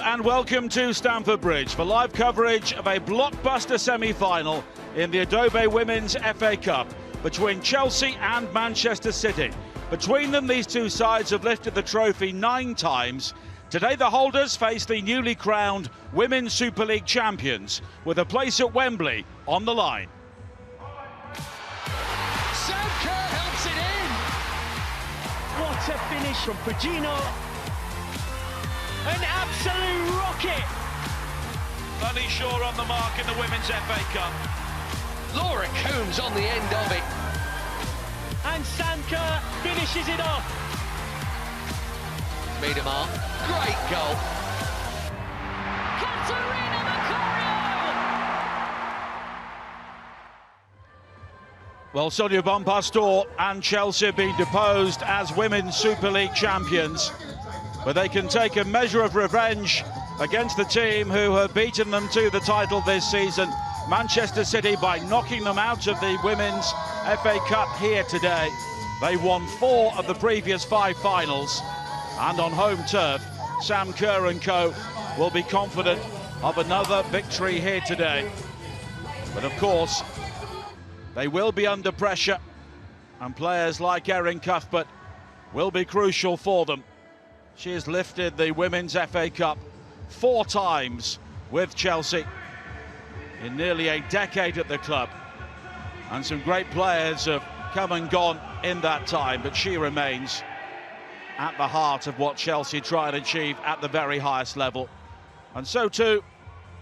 and welcome to Stamford Bridge for live coverage of a blockbuster semi-final in the Adobe Women's FA Cup between Chelsea and Manchester City. Between them, these two sides have lifted the trophy 9 times. Today the holders face the newly crowned Women's Super League champions with a place at Wembley on the line. Helps it in. What a finish from Pugino. An absolute rocket. Bunny Shaw on the mark in the Women's FA Cup. Laura Coombs on the end of it. And Sam Kerr finishes it off. Miedemar, great goal. Katarina Macario. Well, Sonia Bonpastor and Chelsea have been deposed as Women's Super League champions, but they can take a measure of revenge against the team who have beaten them to the title this season, Manchester City, by knocking them out of the Women's FA Cup here today. They won 4 of the previous 5 finals, and on home turf, Sam Kerr and co will be confident of another victory here today. But of course, they will be under pressure, and players like Erin Cuthbert will be crucial for them. She has lifted the Women's FA Cup 4 times with Chelsea in nearly a decade at the club, and some great players have come and gone in that time, but she remains at the heart of what Chelsea try and achieve at the very highest level. And so too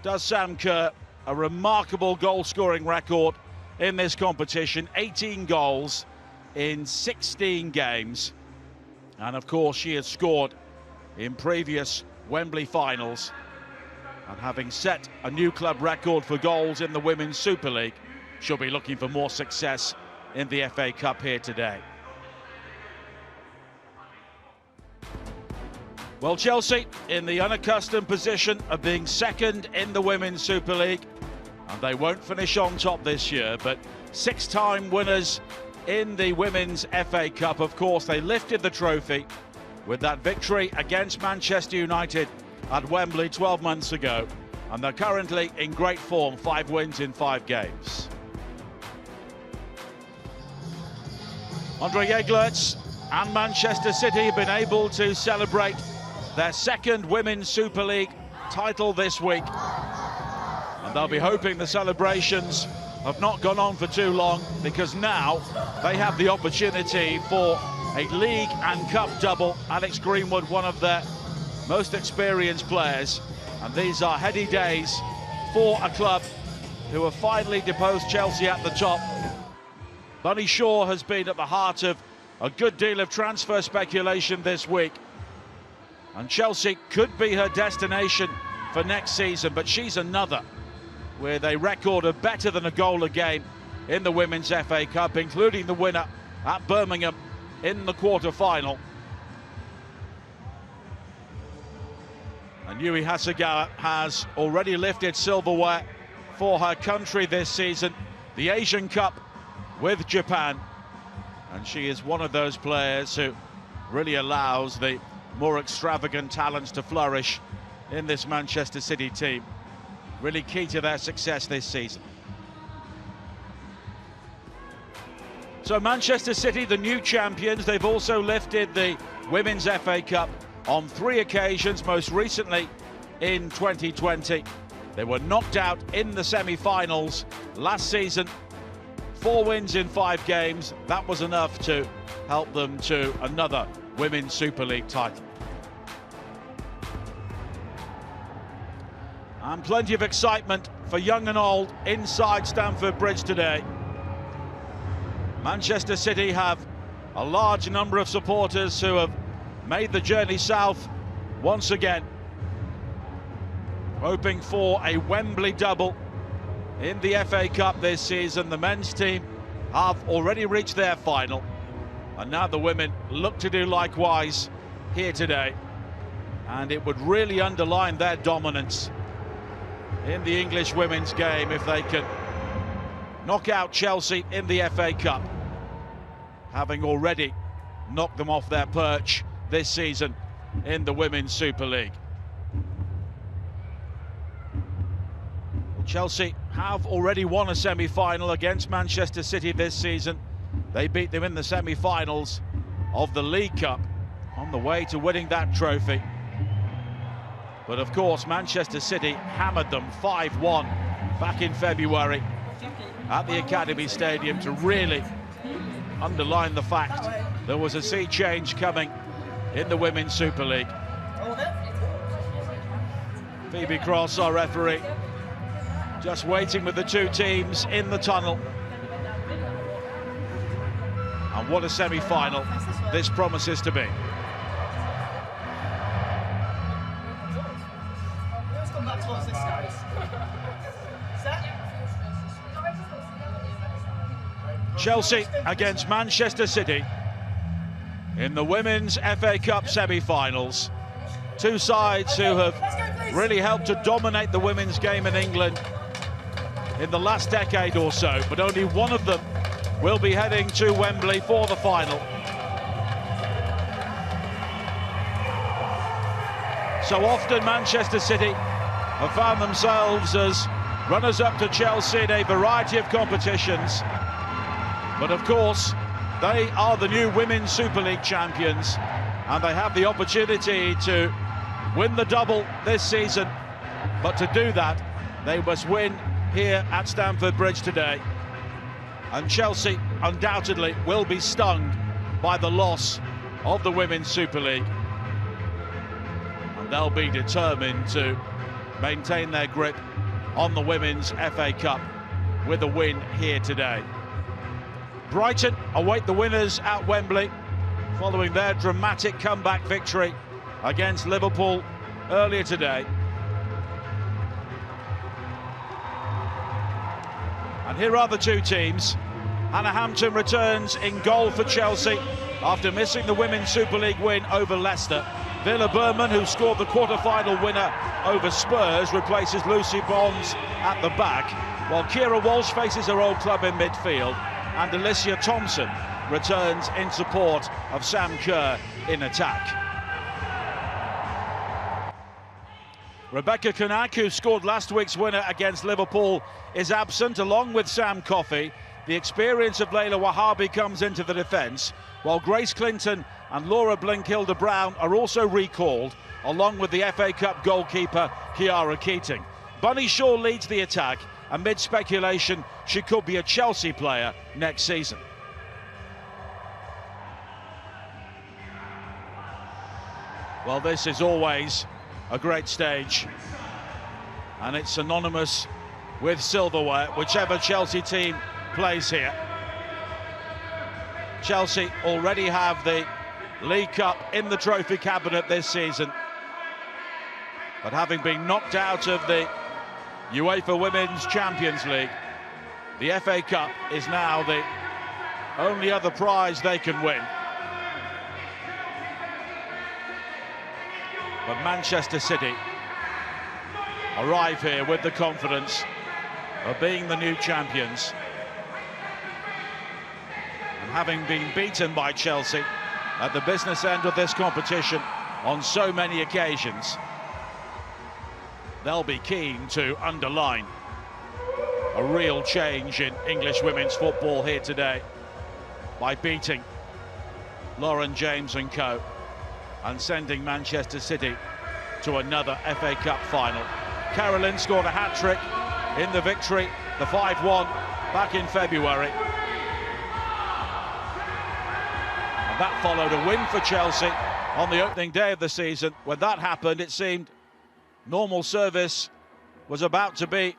does Sam Kerr, a remarkable goal-scoring record in this competition, 18 goals in 16 games. And of course, she has scored in previous Wembley finals. And having set a new club record for goals in the Women's Super League, she'll be looking for more success in the FA Cup here today. Well, Chelsea in the unaccustomed position of being second in the Women's Super League. And they won't finish on top this year, but 6-time winners in the Women's FA Cup. Of course, they lifted the trophy with that victory against Manchester United at Wembley 12 months ago. And they're currently in great form, 5 wins in 5 games. Andre Eglerts and Manchester City have been able to celebrate their 2nd Women's Super League title this week. And they'll be hoping the celebrations have not gone on for too long, because now they have the opportunity for a league and cup double. Alex Greenwood, one of their most experienced players, and these are heady days for a club who have finally deposed Chelsea at the top. Bunny Shaw has been at the heart of a good deal of transfer speculation this week, and Chelsea could be her destination for next season, but she's another with a record of better than a goal a game in the Women's FA Cup, including the winner at Birmingham in the quarter-final. And Yui Hasegawa has already lifted silverware for her country this season, the Asian Cup with Japan. And she is one of those players who really allows the more extravagant talents to flourish in this Manchester City team. Really key to their success this season. So Manchester City, the new champions, they've also lifted the Women's FA Cup on 3 occasions, most recently in 2020. They were knocked out in the semi-finals last season. 4 wins in 5 games. That was enough to help them to another Women's Super League title. And plenty of excitement for young and old inside Stamford Bridge today. Manchester City have a large number of supporters who have made the journey south once again, hoping for a Wembley double in the FA Cup this season. The men's team have already reached their final, and now the women look to do likewise here today. And it would really underline their dominance in the English women's game if they can knock out Chelsea in the FA Cup, having already knocked them off their perch this season in the Women's Super League. Chelsea have already won a semi-final against Manchester City this season. They beat them in the semi-finals of the League Cup, on the way to winning that trophy. But of course, Manchester City hammered them 5-1 back in February at the Academy Stadium to really underline the fact there was a sea change coming in the Women's Super League. Phoebe Cross, our referee, just waiting with the two teams in the tunnel. And what a semi-final this promises to be. Chelsea against Manchester City in the Women's FA Cup semi-finals. Two sides who have really helped to dominate the women's game in England in the last decade or so, but only one of them will be heading to Wembley for the final. So often Manchester City have found themselves as runners-up to Chelsea in a variety of competitions. But of course, they are the new Women's Super League champions, and they have the opportunity to win the double this season. But to do that, they must win here at Stamford Bridge today. And Chelsea undoubtedly will be stung by the loss of the Women's Super League. And they'll be determined to maintain their grip on the Women's FA Cup with a win here today. Brighton await the winners at Wembley following their dramatic comeback victory against Liverpool earlier today. And here are the two teams. Hannah Hampton returns in goal for Chelsea after missing the Women's Super League win over Leicester. Villa Berman, who scored the quarter-final winner over Spurs, replaces Lucy Bonds at the back, while Kira Walsh faces her old club in midfield, and Alicia Thompson returns in support of Sam Kerr in attack. Rebecca Konak, who scored last week's winner against Liverpool, is absent, along with Sam Coffey. The experience of Layla Wahhabi comes into the defence, while Grace Clinton and Laura Blinkilde-Brown are also recalled, along with the FA Cup goalkeeper Kiara Keating. Bunny Shaw leads the attack, amid speculation she could be a Chelsea player next season. Well, this is always a great stage, and it's synonymous with silverware, whichever Chelsea team plays here. Chelsea already have the League Cup in the trophy cabinet this season, but having been knocked out of the UEFA Women's Champions League, the FA Cup is now the only other prize they can win. But Manchester City arrive here with the confidence of being the new champions, and having been beaten by Chelsea at the business end of this competition on so many occasions, they'll be keen to underline a real change in English women's football here today by beating Lauren James and co, and sending Manchester City to another FA Cup final. Carolyn scored a hat-trick in the victory, the 5-1 back in February. And that followed a win for Chelsea on the opening day of the season. When that happened, it seemed normal service was about to be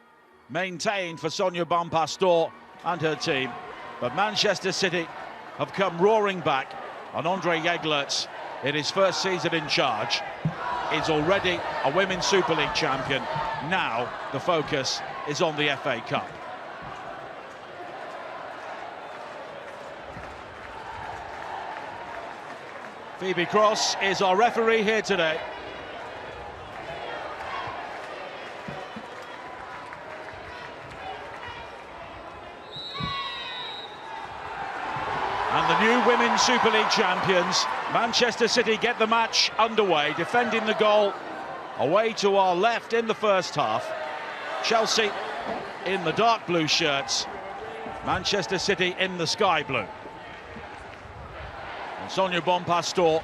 maintained for Sonia Bonpastor and her team. But Manchester City have come roaring back, and Andre Jeglerts, in his first season in charge, is already a Women's Super League champion. Now the focus is on the FA Cup. Phoebe Cross is our referee here today. And the new Women's Super League champions, Manchester City, get the match underway, defending the goal away to our left in the first half. Chelsea in the dark blue shirts, Manchester City in the sky blue. And Sonia Bonpastor,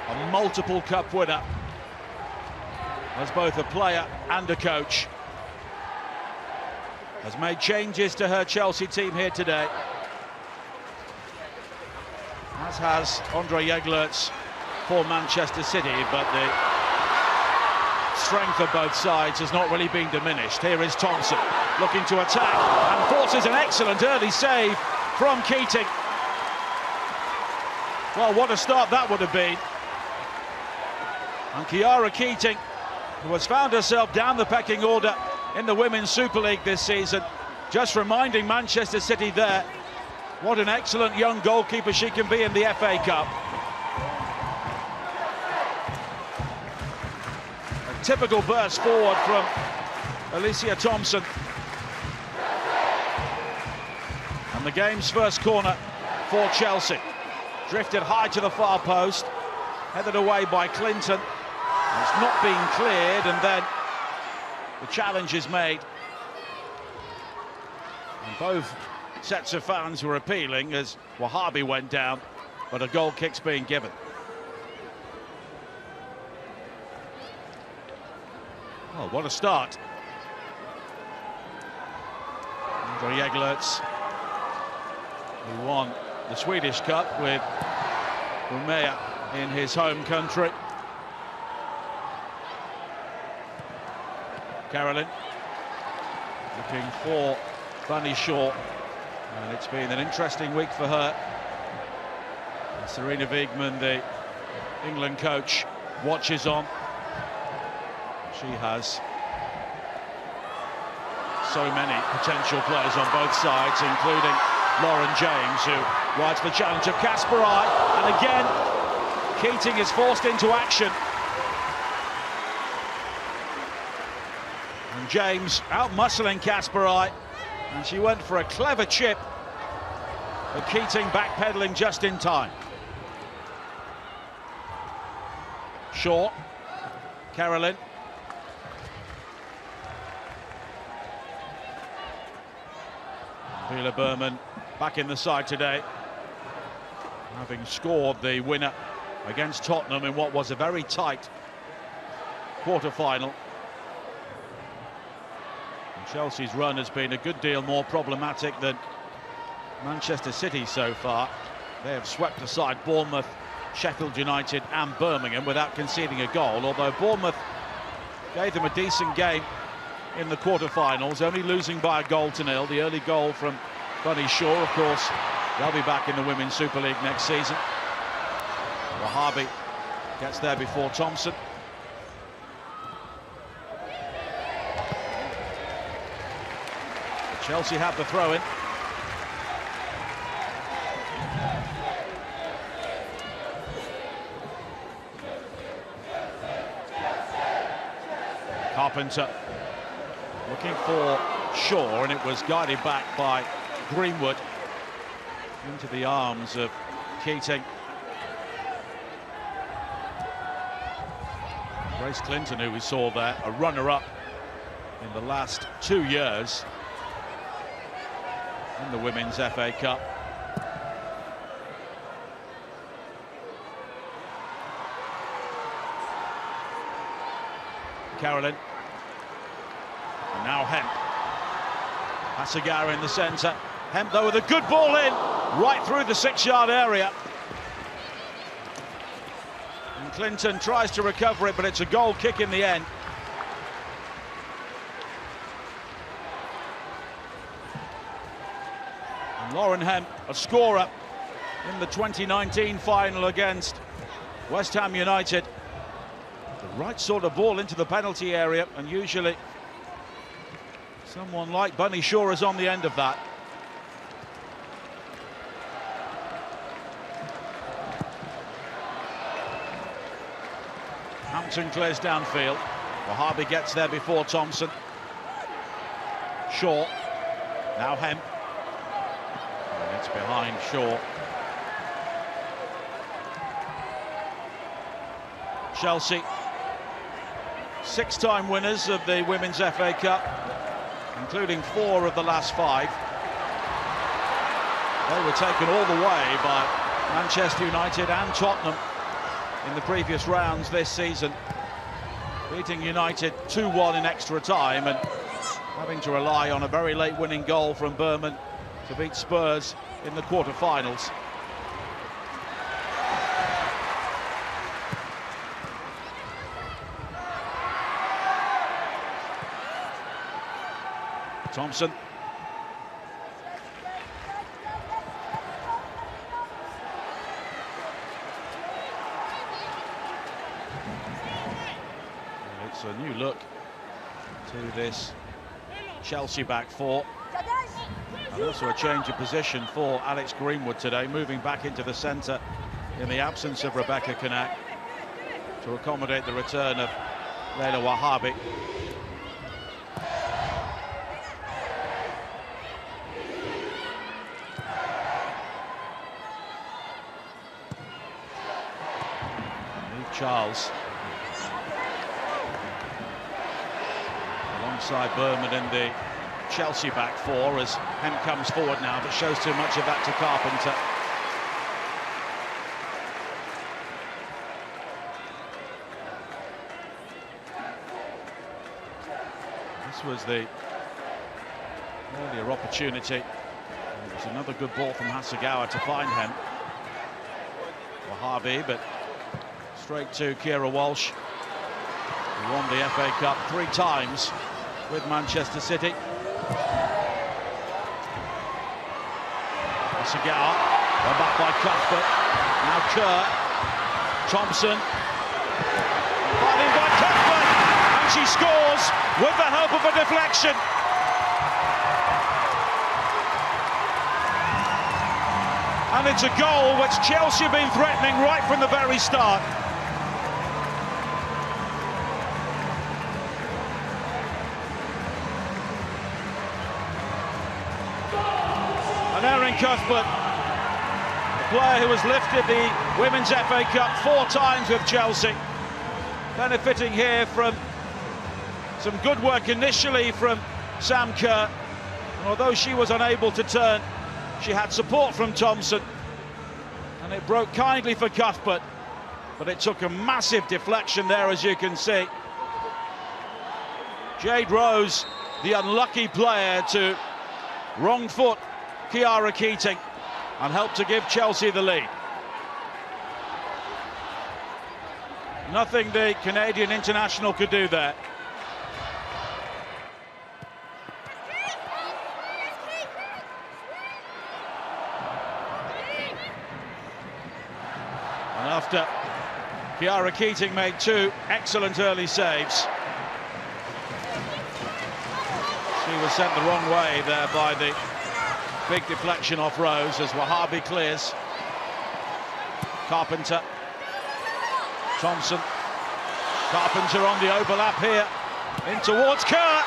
a multiple cup winner, as both a player and a coach, has made changes to her Chelsea team here today, as has Andre Jeglerts for Manchester City, but the strength of both sides has not really been diminished. Here is Thompson looking to attack and forces an excellent early save from Keating. Well, what a start that would have been. And Chiara Keating, who has found herself down the pecking order in the Women's Super League this season, just reminding Manchester City there what an excellent young goalkeeper she can be in the FA Cup. A typical burst forward from Alicia Thompson. And the game's first corner for Chelsea. Drifted high to the far post, headed away by Clinton. It's not being cleared, and then the challenge is made. And both sets of fans were appealing as Wahabi went down, but a goal kick's being given. Oh, what a start. Andre Jeglerts, who won the Swedish Cup with Umeå in his home country. Carolyn looking for Bunny Shaw, and it's been an interesting week for her. And Serena Wiegman, the England coach, watches on. She has so many potential players on both sides, including Lauren James, who rides the challenge of Kasparai, and again Keating is forced into action. And James out-muscling Kasparai, and she went for a clever chip, but Keating backpedaling just in time. Shaw, Carolyn. Vila Berman back in the side today, having scored the winner against Tottenham in what was a very tight quarter-final. Chelsea's run has been a good deal more problematic than Manchester City so far. They have swept aside Bournemouth, Sheffield United and Birmingham without conceding a goal, although Bournemouth gave them a decent game in the quarter-finals, only losing by a goal to nil. The early goal from Bunny Shaw, of course. They'll be back in the Women's Super League next season. Wahabi gets there before Thompson. Chelsea have the throw-in. Carpenter looking for Shaw, and it was guided back by Greenwood into the arms of Keating. Grace Clinton, who we saw there, a runner-up in the last 2 years in the Women's FA Cup. Carolyn. And now Hemp. Hasegawa in the centre. Hemp, though, with a good ball in, right through the 6-yard area. And Clinton tries to recover it, but it's a goal kick in the end. And Lauren Hemp, a scorer in the 2019 final against West Ham United. The right sort of ball into the penalty area, and usually someone like Bunny Shaw is on the end of that. Hampton clears downfield. Wahabi gets there before Thompson. Shaw. Now Hemp. And it's behind Shaw. Chelsea, 6-time winners of the Women's FA Cup. including 4 of the last 5. They were taken all the way by Manchester United and Tottenham in the previous rounds this season, beating United 2-1 in extra time and having to rely on a very late winning goal from Berman to beat Spurs in the quarter-finals. Thompson. It's a new look to this Chelsea back 4. And also a change of position for Alex Greenwood today, moving back into the centre in the absence of Rebecca Kanak to accommodate the return of Leila Wahabi. Charles alongside Berman in the Chelsea back 4 as Hemp comes forward now, but shows too much of that to Carpenter. This was the earlier opportunity. It was another good ball from Hasegawa to find Hemp. Wahabi, but straight to Keira Walsh, who won the FA Cup 3 times with Manchester City. Hasegawa, run back by Cuthbert. Now Kerr, Thompson, fighting by Cuthbert, and she scores with the help of a deflection. And it's a goal which Chelsea have been threatening right from the very start. And Erin Cuthbert, a player who has lifted the Women's FA Cup 4 times with Chelsea, benefiting here from some good work initially from Sam Kerr. And although she was unable to turn, she had support from Thompson, and it broke kindly for Cuthbert, but it took a massive deflection there, as you can see. Jade Rose, the unlucky player, to wrong foot Chiara Keating and helped to give Chelsea the lead. Nothing the Canadian international could do there. And after Chiara Keating made 2 excellent early saves, she was sent the wrong way there by the big deflection off Rose as Wahabi clears. Carpenter, Thompson, Carpenter on the overlap here, in towards Kerr.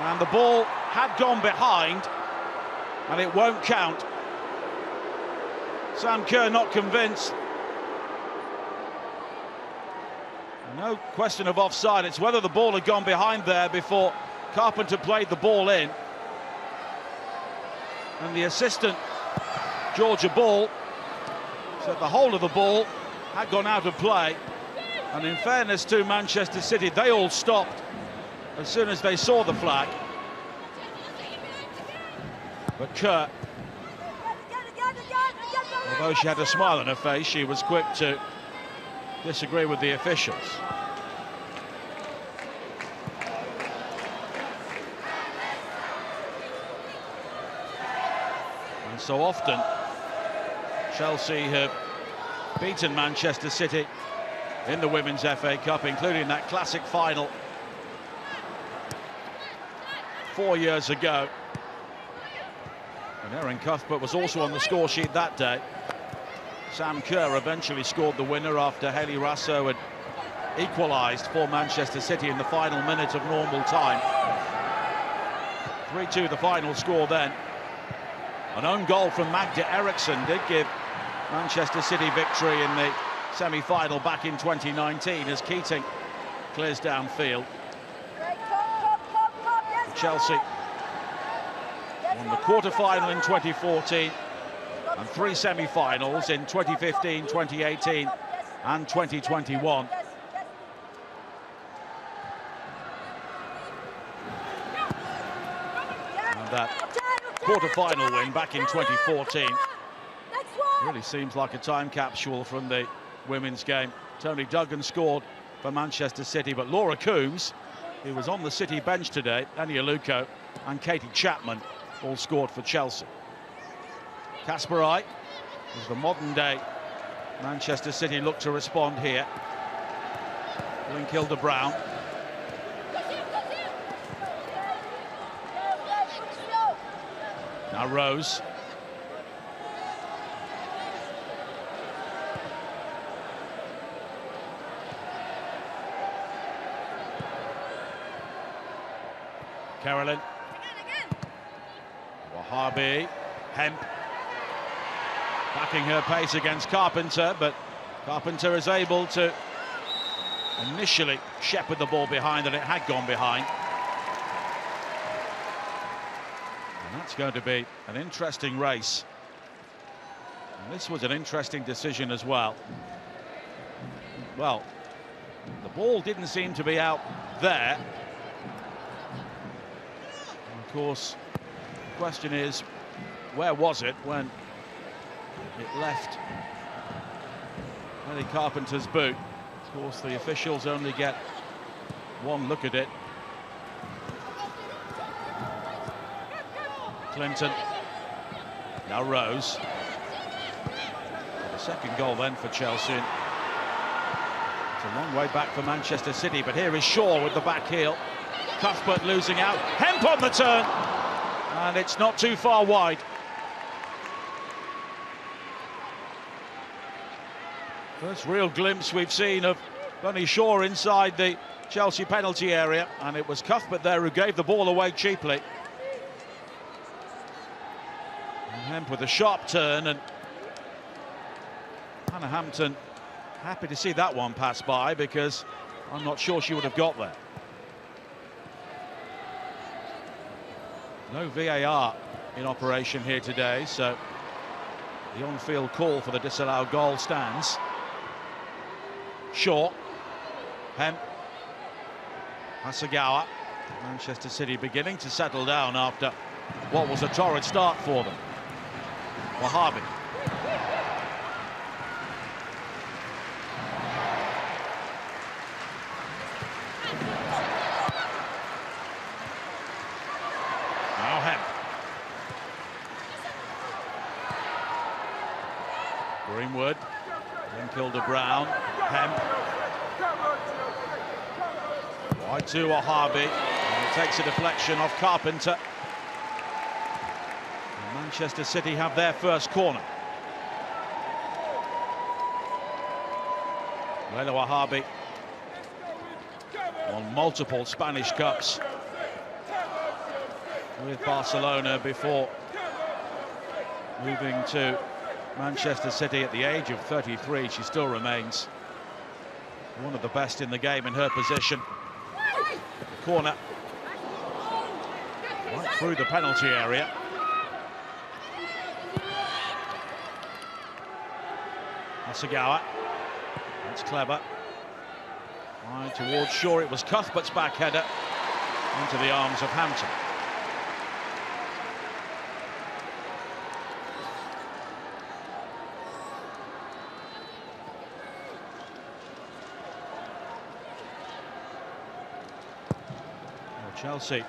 And the ball had gone behind, and it won't count. Sam Kerr not convinced. No question of offside, it's whether the ball had gone behind there before Carpenter played the ball in. And the assistant, Georgia Ball, said the whole of the ball had gone out of play. And in fairness to Manchester City, they all stopped as soon as they saw the flag. But Kerr, although she had a smile on her face, she was quick to disagree with the officials. And so often Chelsea have beaten Manchester City in the Women's FA Cup, including that classic final 4 years ago. And Erin Cuthbert was also on the score sheet that day. Sam Kerr eventually scored the winner after Hayley Raso had equalised for Manchester City in the final minute of normal time. 3-2 the final score then. An own goal from Magda Eriksson did give Manchester City victory in the semi-final back in 2019 as Keating clears downfield. Chelsea won the quarter-final in 2014 and 3 semi-finals in 2015, 2018 and 2021. And that quarter-final win back in 2014 really seems like a time capsule from the women's game. Tony Duggan scored for Manchester City, but Laura Coombs, who was on the City bench today, Annie Aluko and Katie Chapman all scored for Chelsea. Kasparai, as the modern-day Manchester City look to respond here. Linkilde Brown. Now Rose. Carolyn. Wahabi. Hemp. Backing her pace against Carpenter, but Carpenter is able to initially shepherd the ball behind, and it had gone behind. And that's going to be an interesting race. And this was an interesting decision as well. Well, the ball didn't seem to be out there. And of course, the question is, where was it when it left Ellie Carpenter's boot? Of course, the officials only get one look at it. Clinton. Now Rose. The second goal then for Chelsea. It's a long way back for Manchester City, but here is Shaw with the back heel. Cuthbert losing out. Hemp on the turn. And it's not too far wide. First real glimpse we've seen of Bunny Shaw inside the Chelsea penalty area, and it was Cuthbert there who gave the ball away cheaply. And Hemp with a sharp turn, and Hannah Hampton happy to see that one pass by, because I'm not sure she would have got there. No VAR in operation here today, so the on-field call for the disallowed goal stands. Shaw, Hemp, Hasegawa. Manchester City beginning to settle down after what was a torrid start for them. Wahabi. Now Hemp. Greenwood. Linkilde Brown. Hemp. Wide to Wahabi. And it takes a deflection off Carpenter. And Manchester City have their first corner. Leila Wahabi won multiple Spanish Cups with Barcelona before moving to Manchester City at the age of 33. She still remains one of the best in the game in her position. Corner right through the penalty area. Hasegawa. That's clever. Right towards Shaw. It was Cuthbert's back header into the arms of Hampton. Chelsea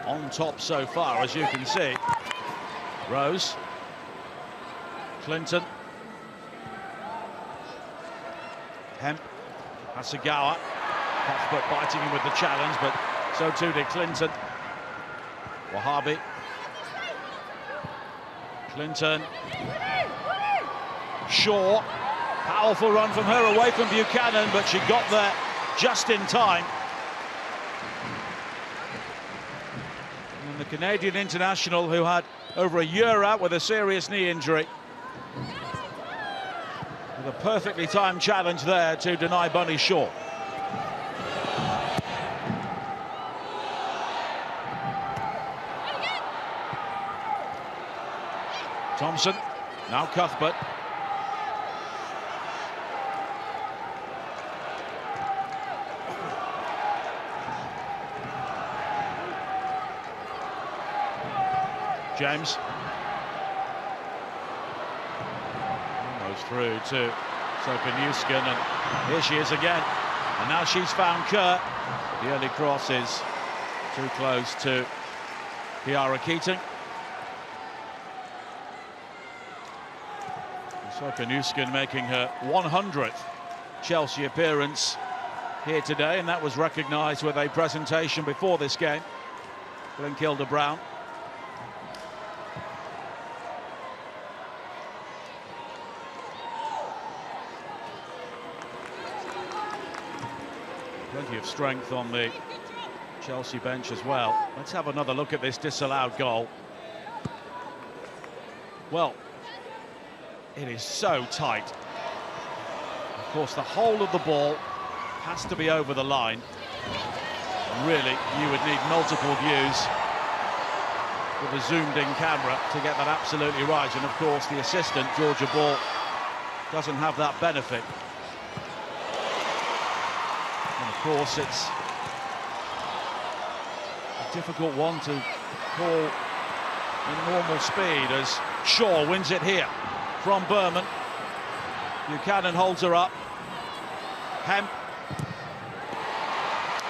on top so far, as you can see. Rose. Clinton. Hemp. Hasegawa. Cuthbert biting him with the challenge, but so too did Clinton. Wahabi. Clinton. Shaw. Powerful run from her away from Buchanan, but she got there just in time. And the Canadian international, who had over a year out with a serious knee injury, with a perfectly timed challenge there to deny Bunny Shaw. Thompson, now Cuthbert. James. Almost through to Sophie Newskin, and here she is again. And now she's found Kerr. The early cross is too close to Kiara Keating. Sophie Newskin making her 100th Chelsea appearance here today, and that was recognised with a presentation before this game. Glenkilde Brown. Plenty of strength on the Chelsea bench as well. Let's have another look at this disallowed goal. Well, it is so tight. Of course, the whole of the ball has to be over the line. Really, you would need multiple views with a zoomed-in camera to get that absolutely right. And of course, the assistant, Georgia Ball, doesn't have that benefit. And of course, it's a difficult one to call in normal speed as Shaw wins it here from Berman. Buchanan holds her up. Hemp.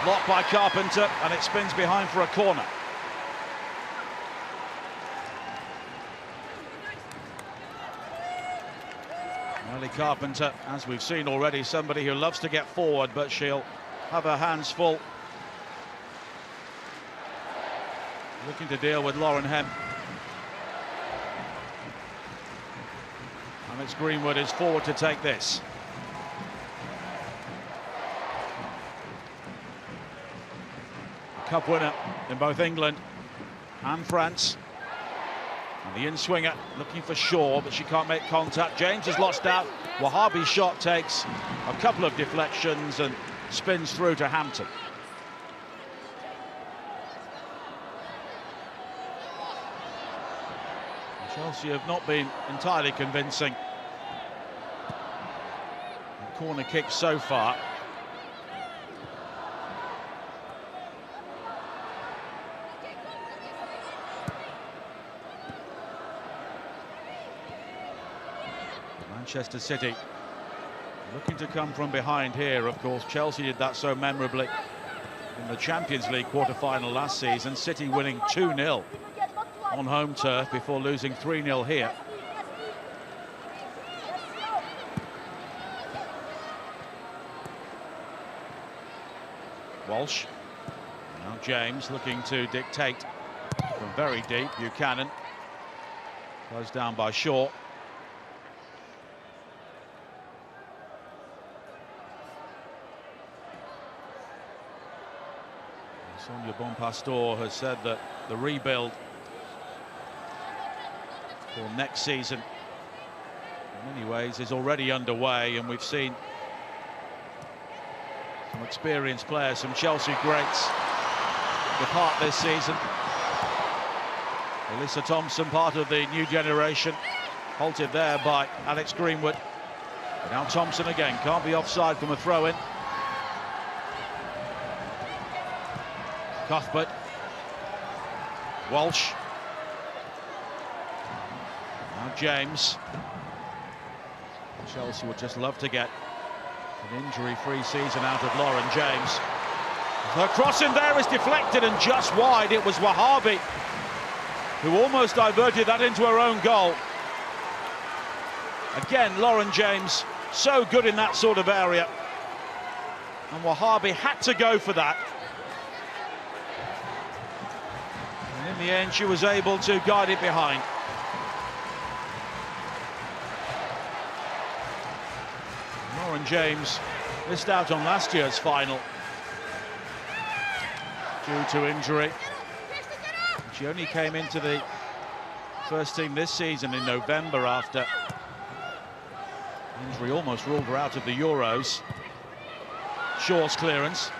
Blocked by Carpenter, and it spins behind for a corner. Ellie Carpenter, as we've seen already, somebody who loves to get forward, but she'll have her hands full. Looking to deal with Lauren Hemp. And it's Greenwood is forward to take this. Cup winner in both England and France. And the in-swinger looking for Shaw, but she can't make contact. James has lost out. Wahhabi's shot takes a couple of deflections and spins through to Hampton. Chelsea have not been entirely convincing. The corner kick so far. Manchester City looking to come from behind here. Of course, Chelsea did that so memorably in the Champions League quarter-final last season. City winning 2-0 on home turf before losing 3-0 here. Walsh. Now James looking to dictate from very deep. Buchanan closed down by Shaw. Sonia Bonpastor has said that the rebuild for next season in many ways is already underway, and we've seen some experienced players, some Chelsea greats depart this season. Alyssa Thompson, part of the new generation, halted there by Alex Greenwood. But now Thompson again, can't be offside from a throw-in. Cuthbert. Walsh. Now James. Chelsea would just love to get an injury-free season out of Lauren James. Her cross in there is deflected and just wide. It was Wahhabi who almost diverted that into her own goal. Again, Lauren James so good in that sort of area. And Wahhabi had to go for that. In the end, she was able to guide it behind. Lauren James missed out on last year's final due to injury. She only came into the first team this season in November after injury almost ruled her out of the Euros. Shaw's clearance.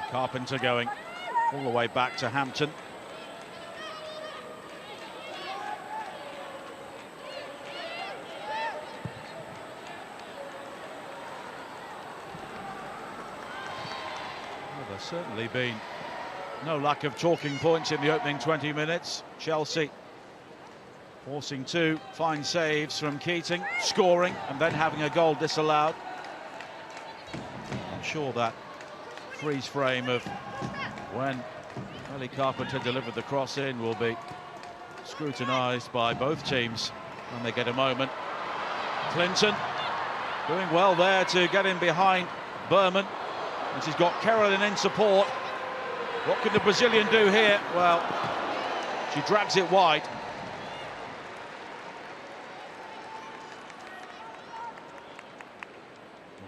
Carpenter going all the way back to Hampton. Well, there's certainly been no lack of talking points in the opening 20 minutes. Chelsea forcing two fine saves from Keating, scoring and then having a goal disallowed. I'm sure that freeze frame of when Ellie Carpenter delivered the cross in will be scrutinised by both teams when they get a moment. Clinton doing well there to get in behind Berman, and she's got Carolyn in support. What can the Brazilian do here? Well, she drags it wide.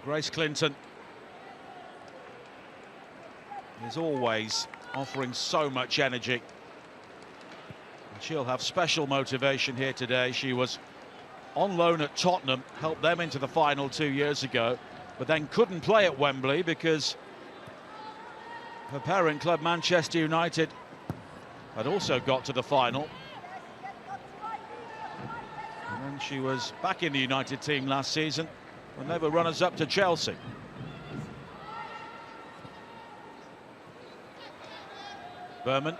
Grace Clinton is always offering so much energy. And she'll have special motivation here today. She was on loan at Tottenham, helped them into the final 2 years ago, but then couldn't play at Wembley because her parent club, Manchester United, had also got to the final. And then she was back in the United team last season when they were runners-up to Chelsea. Berman.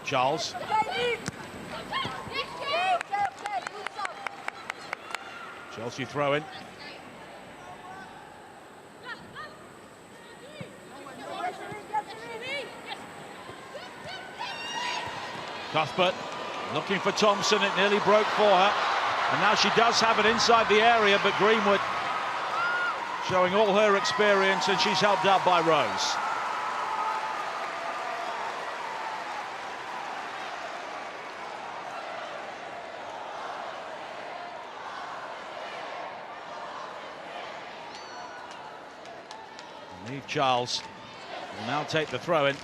Charles. Chelsea throw in. Cuthbert looking for Thompson, it nearly broke for her. And now she does have it inside the area, but Greenwood showing all her experience, and she's helped out by Rose. Neve Charles will now take the throw in.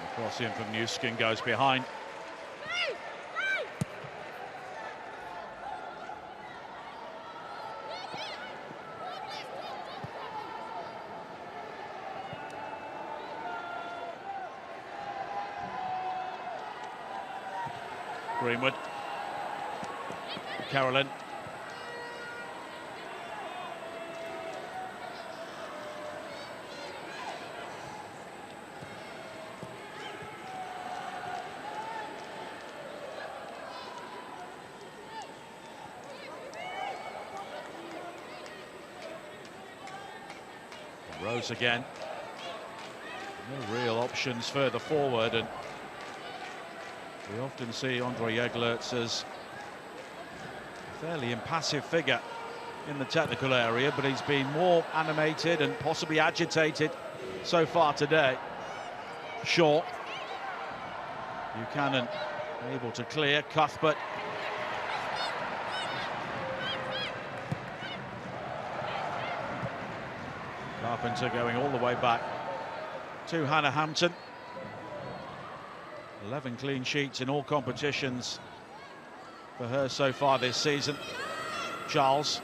The cross in from Newskin goes behind. Greenwood. Carolyn. Rose again. No real options further forward, and we often see Andre Eglerts as a fairly impassive figure in the technical area, but he's been more animated and possibly agitated so far today. Shaw. Buchanan able to clear. Cuthbert. Carpenter going all the way back to Hannah Hampton. 11 clean sheets in all competitions for her so far this season. Charles.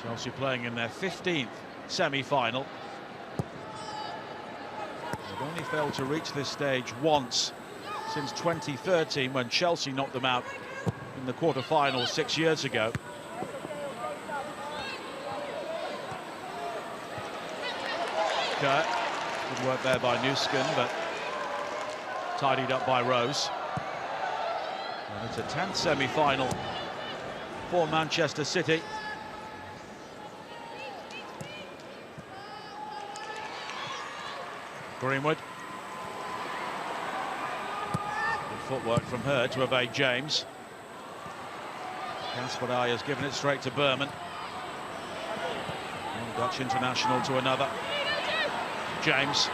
Chelsea playing in their 15th semi-final. They've only failed to reach this stage once since 2013, when Chelsea knocked them out in the quarter-final 6 years ago. Good work there by Newskin, but tidied up by Rose. And it's a 10th semi-final for Manchester City. Greenwood. Good footwork from her to evade James. Kasparai has given it straight to Berman. One Dutch international to another. James.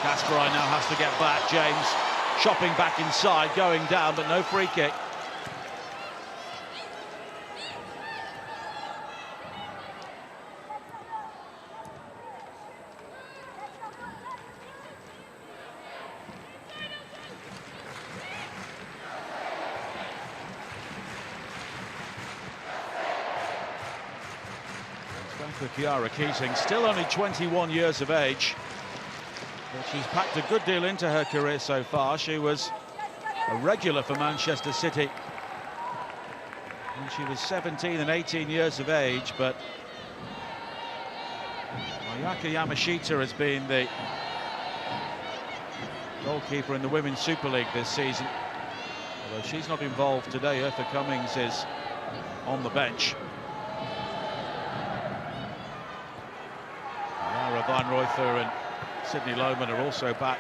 Kasparai now has to get back. James chopping back inside, going down, but no free kick. For Chiara Keating, still only 21 years of age, but she's packed a good deal into her career so far. She was a regular for Manchester City when she was 17 and 18 years of age, but Mayaka Yamashita has been the goalkeeper in the Women's Super League this season. Although she's not involved today, Eartha Cummings is on the bench. Lara Van Ruyther and Sydney Lohmann are also back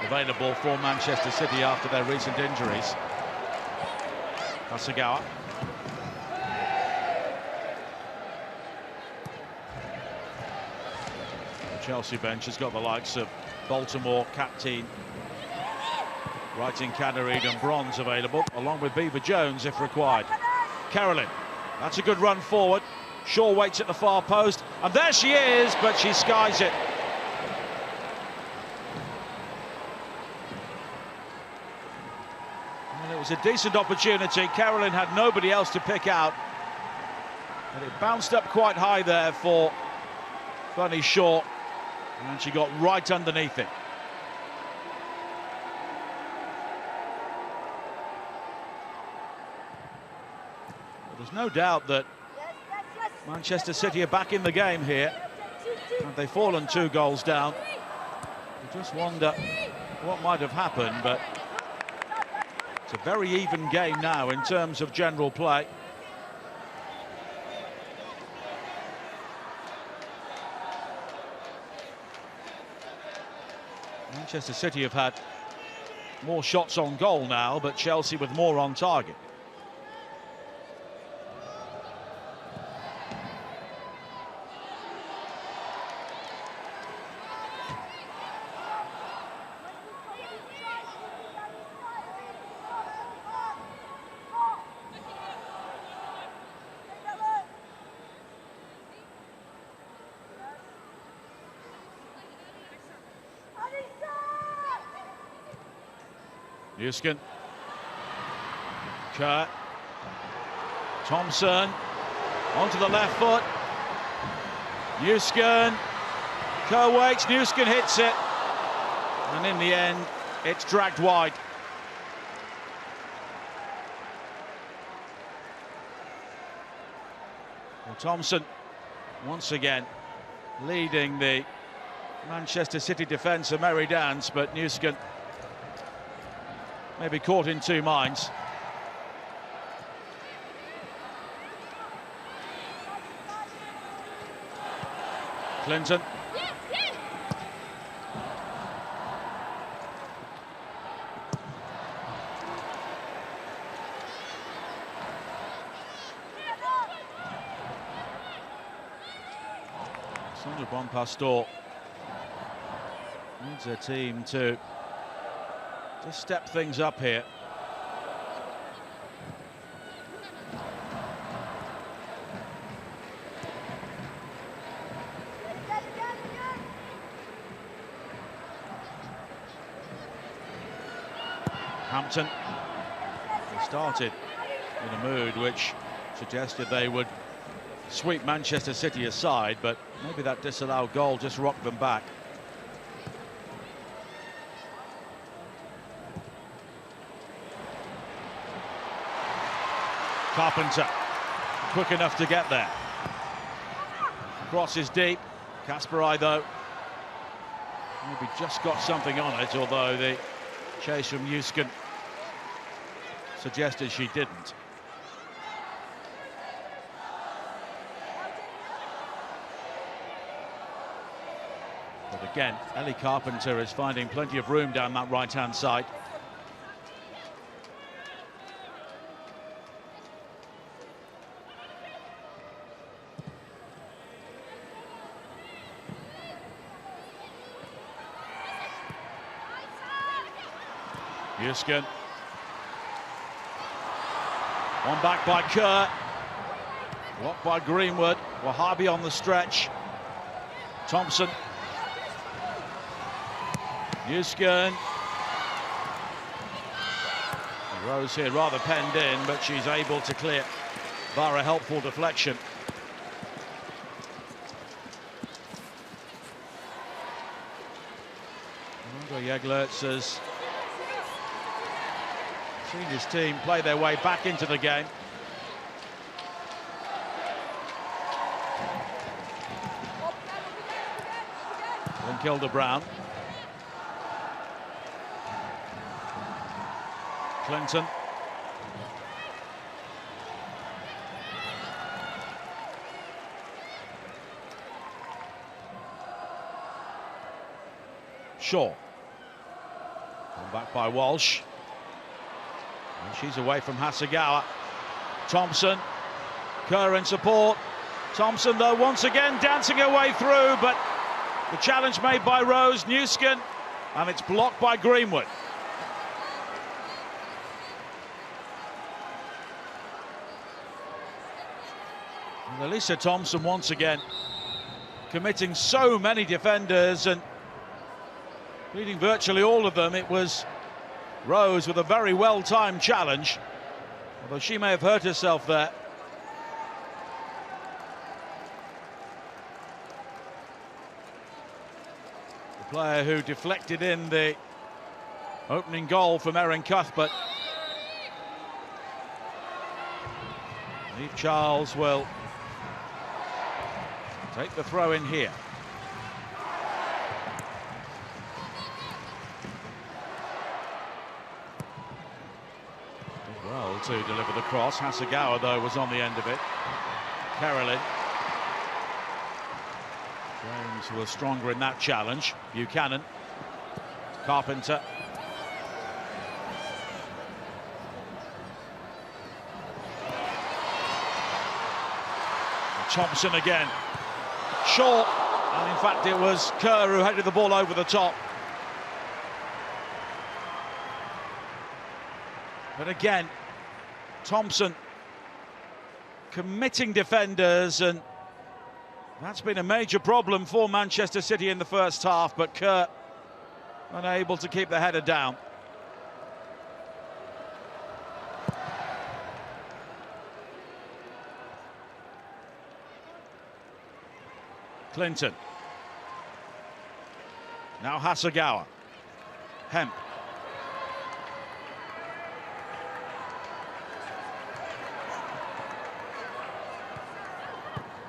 available for Manchester City after their recent injuries. Hasegawa. The Chelsea bench has got the likes of Baltimore captain Writing, Kaderyd and Bronze available, along with Beaver Jones if required. Carolyn, that's a good run forward. Shaw waits at the far post, and there she is, but she skies it. Well, it was a decent opportunity. Carolyn had nobody else to pick out, and it bounced up quite high there for Bunny Shaw, and she got right underneath it. There's no doubt that Manchester City are back in the game here, and they've fallen 2 goals down. You just wonder what might have happened, but it's a very even game now in terms of general play. Manchester City have had more shots on goal now, but Chelsea with more on target. Newskin, Kerr, Thompson, onto the left foot, Newskin, Kerr waits, Newskin hits it, and in the end, it's dragged wide. Well, Thompson, once again, leading the Manchester City defence a merry dance, but Newskin maybe caught in 2 minds. Clinton. Sandra Bonpastor needs her team to just step things up here. Hampton, they started in a mood which suggested they would sweep Manchester City aside, but maybe that disallowed goal just rocked them back. Carpenter, quick enough to get there. Cross is deep. Kasparai, though, maybe just got something on it, although the chase from Newskin suggested she didn't. But again, Ellie Carpenter is finding plenty of room down that right-hand side. Newskin. One back by Kerr. Blocked by Greenwood. Wahhabi on the stretch. Thompson. Newskin. Rose here rather penned in, but she's able to clear via a helpful deflection. Jeglerts has seen his team play their way back into the game. Kilda-Brown. Clinton. Shaw. Come back by Walsh. And she's away from Hasegawa. Thompson. Kerr in support. Thompson, though, once again dancing her way through, but the challenge made by Rose Newskin, and it's blocked by Greenwood. And Elisa Thompson once again committing so many defenders and leading virtually all of them. It was Rose with a very well-timed challenge, although she may have hurt herself there. Player who deflected in the opening goal from Erin Cuthbert. Eve Charles will take the throw in here. Did well to deliver the cross. Hasegawa, though, was on the end of it. Carolyn. James was stronger in that challenge. Buchanan. Carpenter. Thompson again. Short. And in fact it was Kerr who headed the ball over the top. But again, Thompson committing defenders, and that's been a major problem for Manchester City in the first half, but Kerr unable to keep the header down. Clinton. Now Hasegawa. Hemp.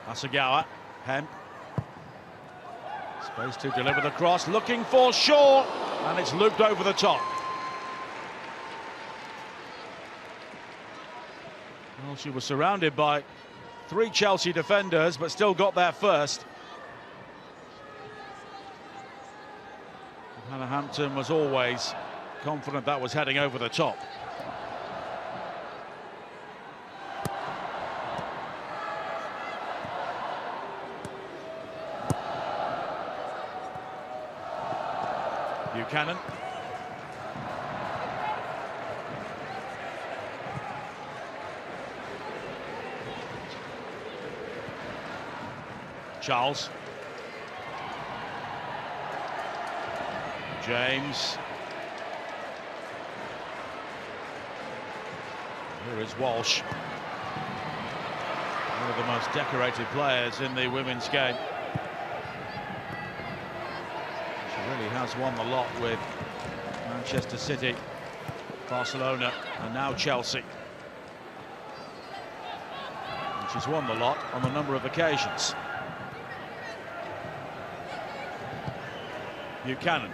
Hasegawa. Hemp. Space to deliver the cross, looking for Shaw, and it's looped over the top. Well, she was surrounded by 3 Chelsea defenders, but still got there first. Hannah Hampton was always confident that was heading over the top. Buchanan. Charles. James. Here is Walsh. One of the most decorated players in the women's game. She really has won the lot with Manchester City, Barcelona, and now Chelsea. And she's won the lot on a number of occasions. Buchanan.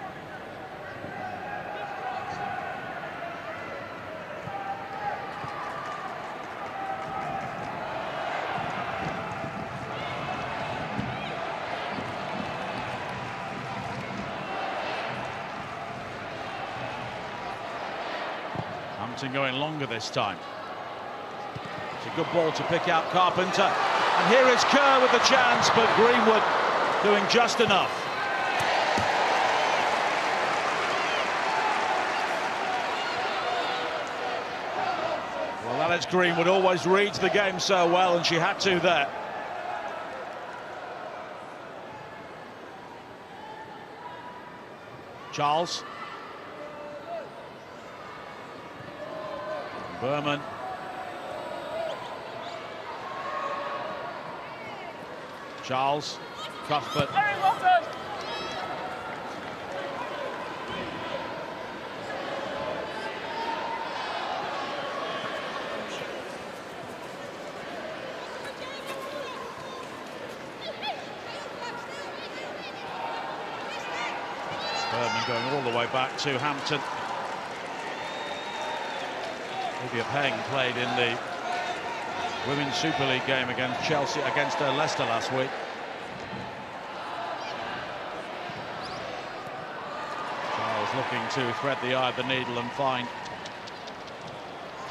Hampton going longer this time. It's a good ball to pick out Carpenter. And here is Kerr with the chance, but Greenwood doing just enough. Well, Alex Greenwood always reads the game so well, and she had to there. Charles. Berman. Charles. Cuthbert. And going all the way back to Hampton. Olivia Peng played in the Women's Super League game against Chelsea, against Leicester last week. Charles looking to thread the eye of the needle and find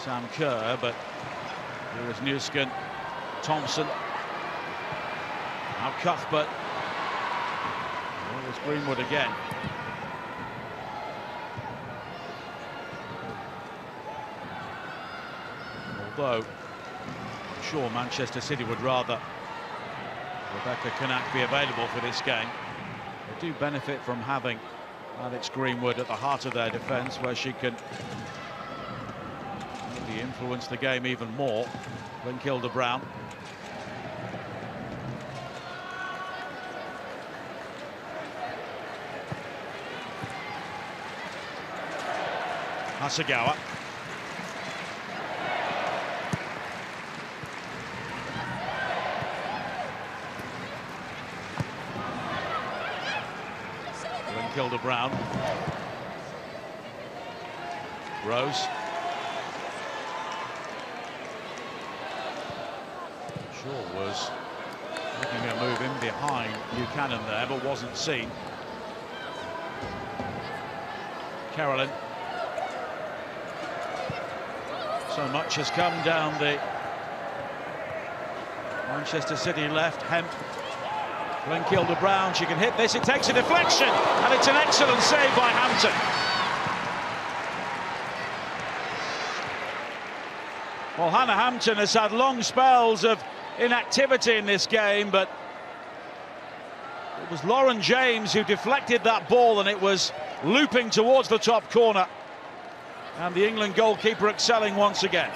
Sam Kerr, but here was Newskin, Thompson, now Cuthbert. There was Greenwood again. Although I'm sure Manchester City would rather Rebecca Canuck be available for this game. They do benefit from having Alex Greenwood at the heart of their defence, where she can maybe influence the game even more than Kilda-Brown. Hasegawa. Kilda-Brown. Rose. Shaw was making a move in behind Buchanan there, but wasn't seen. Carolyn. So much has come down the Manchester City left. Hemp. Glenn Kilda-Brown, she can hit this, it takes a deflection, and it's an excellent save by Hampton. Well, Hannah Hampton has had long spells of inactivity in this game, but it was Lauren James who deflected that ball, and it was looping towards the top corner. And the England goalkeeper excelling once again.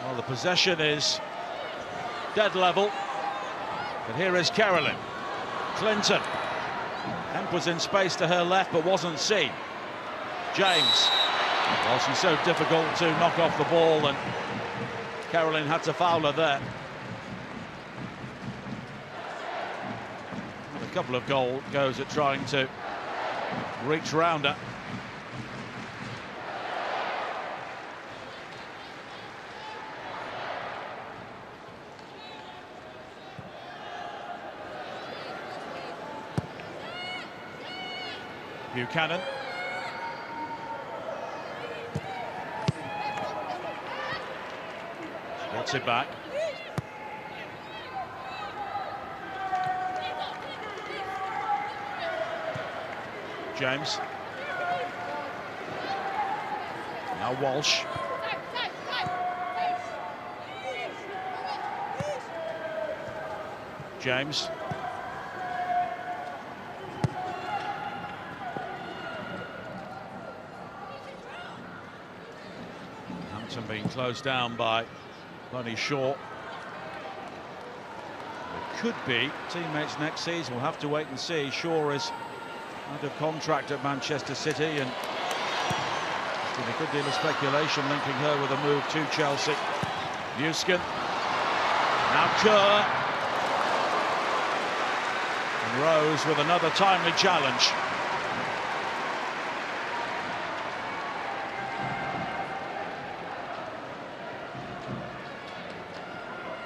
Well, the possession is dead level, but here is Carolyn. Clinton. Hemp was in space to her left, but wasn't seen. James. Well, she's so difficult to knock off the ball, and Carolyn had to foul her there. And a couple of goes at trying to reach round her. Buchanan. Gets it back. James. Now Walsh. James. Being closed down by Bunny Shaw. It could be teammates next season. We'll have to wait and see. Shaw is under contract at Manchester City, and there's been a good deal of speculation linking her with a move to Chelsea. Newskin. Now Kerr. And Rose with another timely challenge.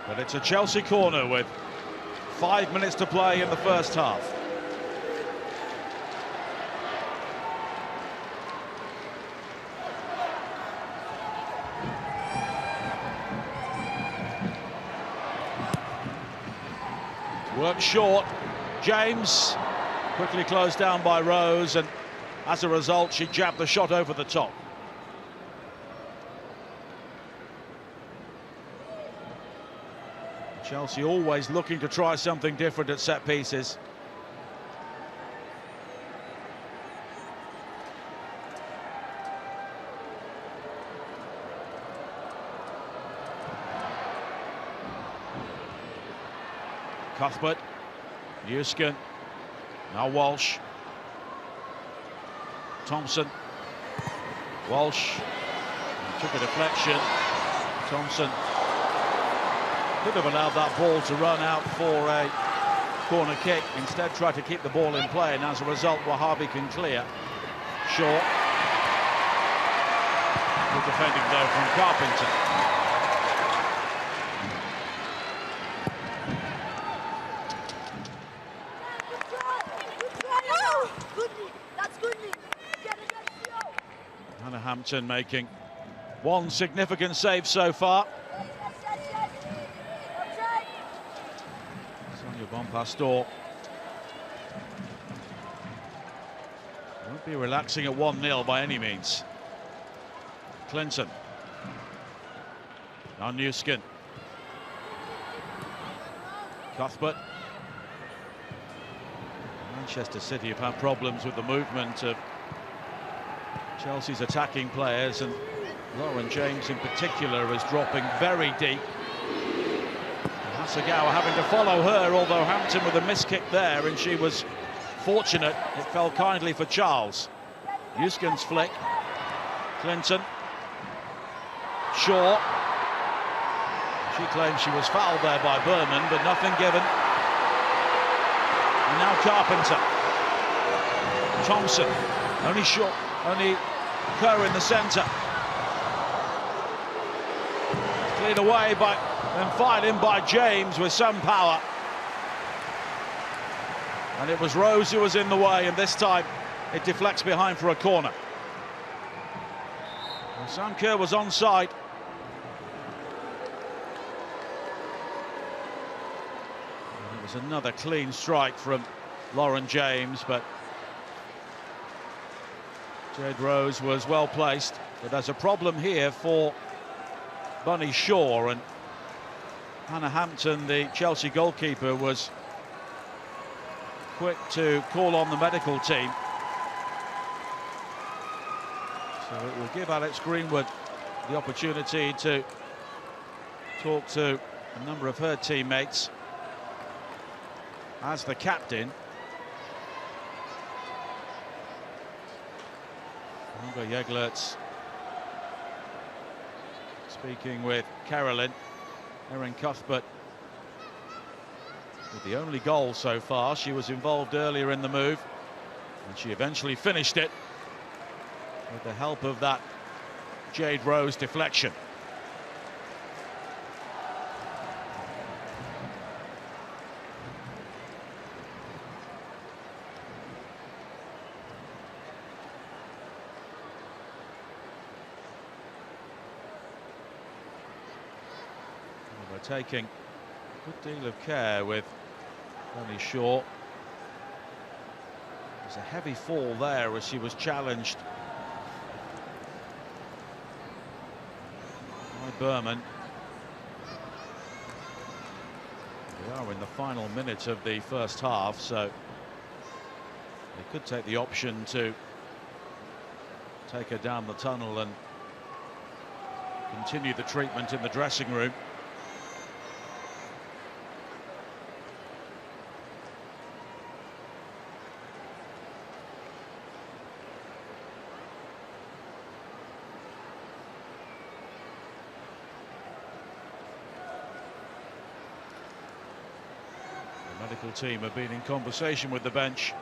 But it's a Chelsea corner with 5 minutes to play in the first half. Work short. James quickly closed down by Rose, and as a result she jabbed the shot over the top. Chelsea always looking to try something different at set pieces. Cuthbert, Newskin, Now Walsh. Thompson. Walsh took a deflection. Thompson could have allowed that ball to run out for a corner kick. Instead tried to keep the ball in play, and as a result Wahhabi can clear. Short. Good defending though from Carpenter. Hampton making one significant save so far. Sonia Bonpastor won't be relaxing at 1-0 by any means. Clinton. Now Newskin. Cuthbert. Manchester City have had problems with the movement of Chelsea's attacking players, and Lauren James in particular is dropping very deep. Hasegawa having to follow her, although Hampton with a missed kick there, and she was fortunate. It fell kindly for Charles. Newskin's flick. Clinton. Shaw. She claims she was fouled there by Berman, but nothing given. And now Carpenter. Thompson. Only short. Only Kerr in the centre. Cleared away by, and fired in by James with some power. And it was Rose who was in the way, and this time it deflects behind for a corner. Well, Sam Kerr was onside. And it was another clean strike from Lauren James, but Jade Rose was well placed. But there's a problem here for Bunny Shaw, and Hannah Hampton, the Chelsea goalkeeper, was quick to call on the medical team. So it will give Alex Greenwood the opportunity to talk to a number of her teammates as the captain. Olga Jeglertz speaking with Carolyn. Erin Cuthbert with the only goal so far. She was involved earlier in the move, and she eventually finished it with the help of that Jade Rose deflection. Taking a good deal of care with Bunny Shaw. There's a heavy fall there as she was challenged by Berman. We are in the final minute of the first half, so they could take the option to take her down the tunnel and continue the treatment in the dressing room. Medical team have been in conversation with the bench.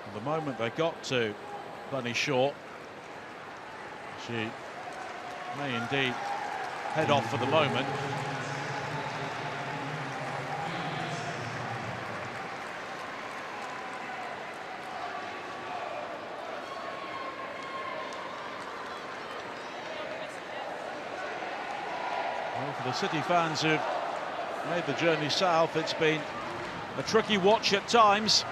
And the moment they got to Bunny Shaw, she may indeed head off for the moment. Well, for the City fans who've made the journey south, it's been a tricky watch at times.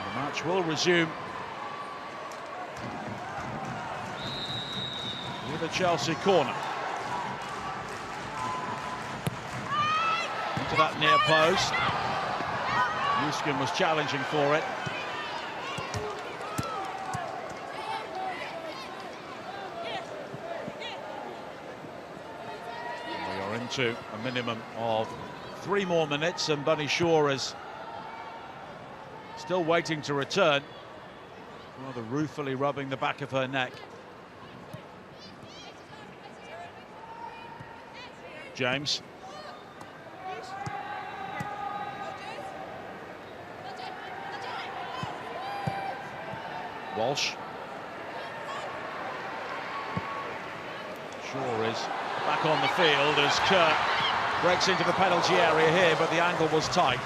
The match will resume with a Chelsea corner. Into that near post. Newskin was challenging for it. to a minimum of 3 more minutes, and Bunny Shaw is still waiting to return, rather ruefully rubbing the back of her neck. James. Walsh. Shaw is back on the field as Kerr breaks into the penalty area here, but the angle was tight.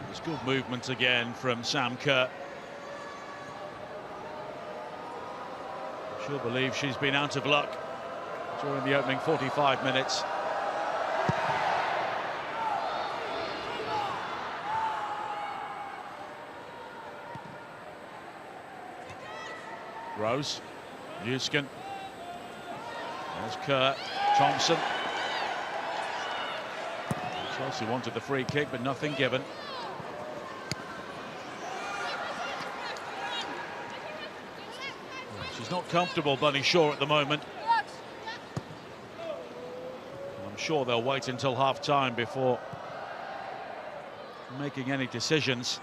There's good movement again from Sam Kerr. She'll believe she's been out of luck during the opening 45 minutes. Rose, Newskin, there's Kerr, Thompson. Chelsea wanted the free kick, but nothing given. She's not comfortable, Bunny Shaw, at the moment. I'm sure they'll wait until half-time before making any decisions.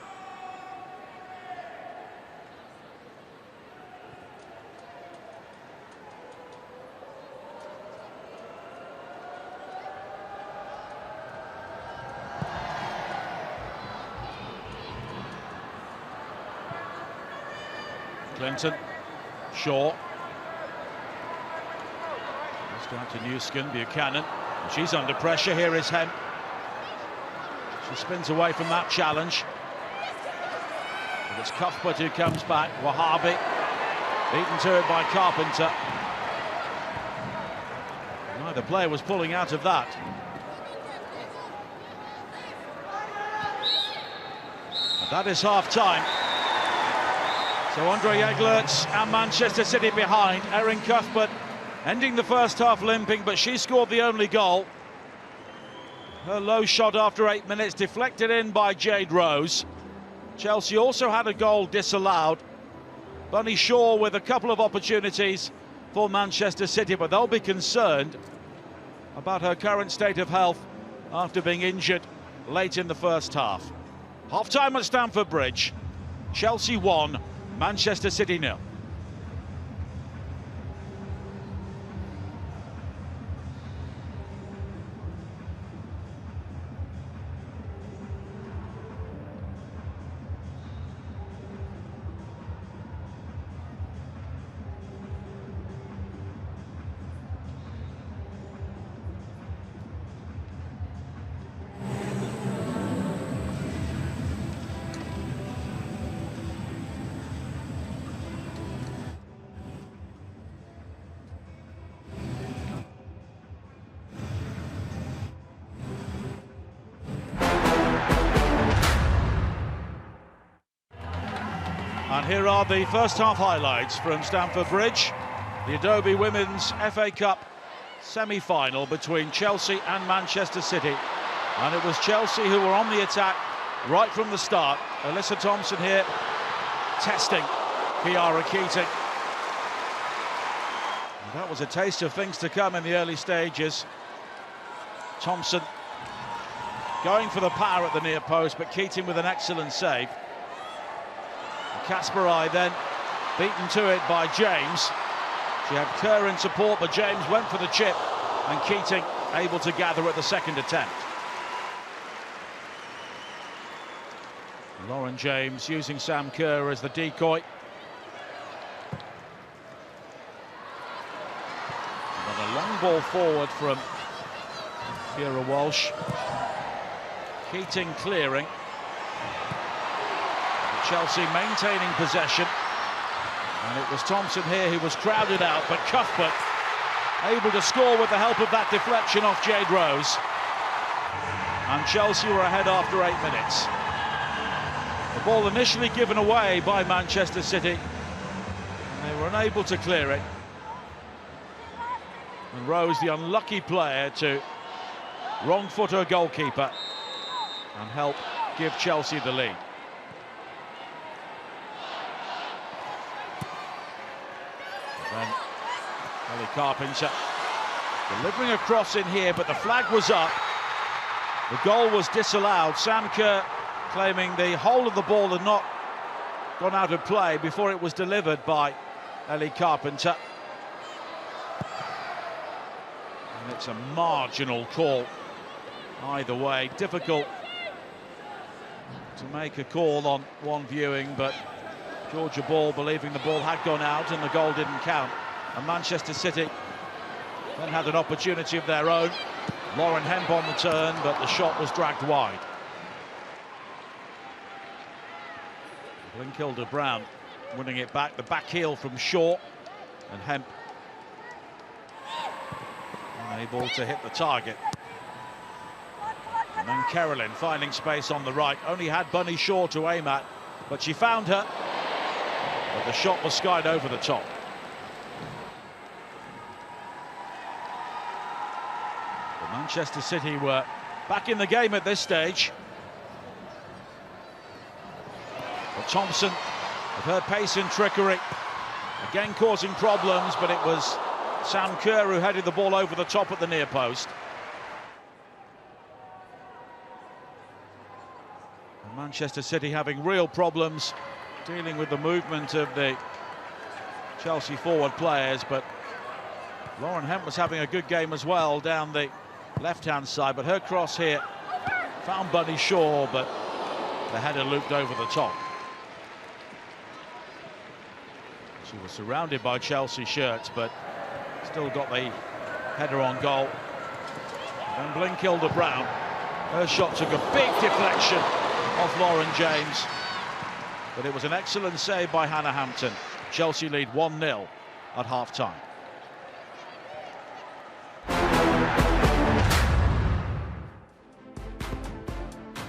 Clinton, Shaw. Just out to Newskin, Buchanan. And she's under pressure. Here is Hemp. She spins away from that challenge. And it's Cuthbert who comes back. Wahhabi beaten to it by Carpenter. Neither player was pulling out of that. And that is half-time. So Andre Eglerts and Manchester City behind. Erin Cuthbert ending the first half limping, but she scored the only goal. Her low shot after 8 minutes deflected in by Jade Rose. Chelsea also had a goal disallowed. Bunny Shaw with a couple of opportunities for Manchester City, but they'll be concerned about her current state of health after being injured late in the first half. Half-time at Stamford Bridge. Chelsea 1, Manchester City 0. And here are the first half highlights from Stamford Bridge. The Adobe Women's FA Cup semi-final between Chelsea and Manchester City. And it was Chelsea who were on the attack right from the start. Alyssa Thompson here testing Kiara Keating. And that was a taste of things to come in the early stages. Thompson going for the power at the near post, but Keating with an excellent save. Kasparai then beaten to it by James. She had Kerr in support, but James went for the chip, and Keating able to gather at the second attempt. Lauren James using Sam Kerr as the decoy. And then a long ball forward from Kira Walsh. Keating clearing. Chelsea maintaining possession, and it was Thompson here who was crowded out, but Cuthbert able to score with the help of that deflection off Jade Rose, and Chelsea were ahead after 8 minutes. The ball initially given away by Manchester City, and they were unable to clear it, and Rose, the unlucky player, to wrong-foot her goalkeeper and help give Chelsea the lead. Then Ellie Carpenter delivering a cross in here, but the flag was up. The goal was disallowed. Sam Kerr claiming the whole of the ball had not gone out of play before it was delivered by Ellie Carpenter. And it's a marginal call. Either way, difficult to make a call on one viewing, but Georgia Ball believing the ball had gone out and the goal didn't count. And Manchester City then had an opportunity of their own. Lauren Hemp on the turn, but the shot was dragged wide. Blinkilda Brown winning it back, the back heel from Shaw, and Hemp unable to hit the target. And then Carolyn finding space on the right, only had Bunny Shaw to aim at, but she found her, but the shot was skied over the top. But Manchester City were back in the game at this stage. But Thompson, with her pace and trickery, again causing problems, but it was Sam Kerr who headed the ball over the top at the near post. And Manchester City having real problems dealing with the movement of the Chelsea forward players, but Lauren Hemp was having a good game as well down the left-hand side, but her cross here found Bunny Shaw, but the header looped over the top. She was surrounded by Chelsea shirts, but still got the header on goal. And Blinkilda Brown, her shot took a big deflection off Lauren James, but it was an excellent save by Hannah Hampton. Chelsea lead 1-0 at half-time.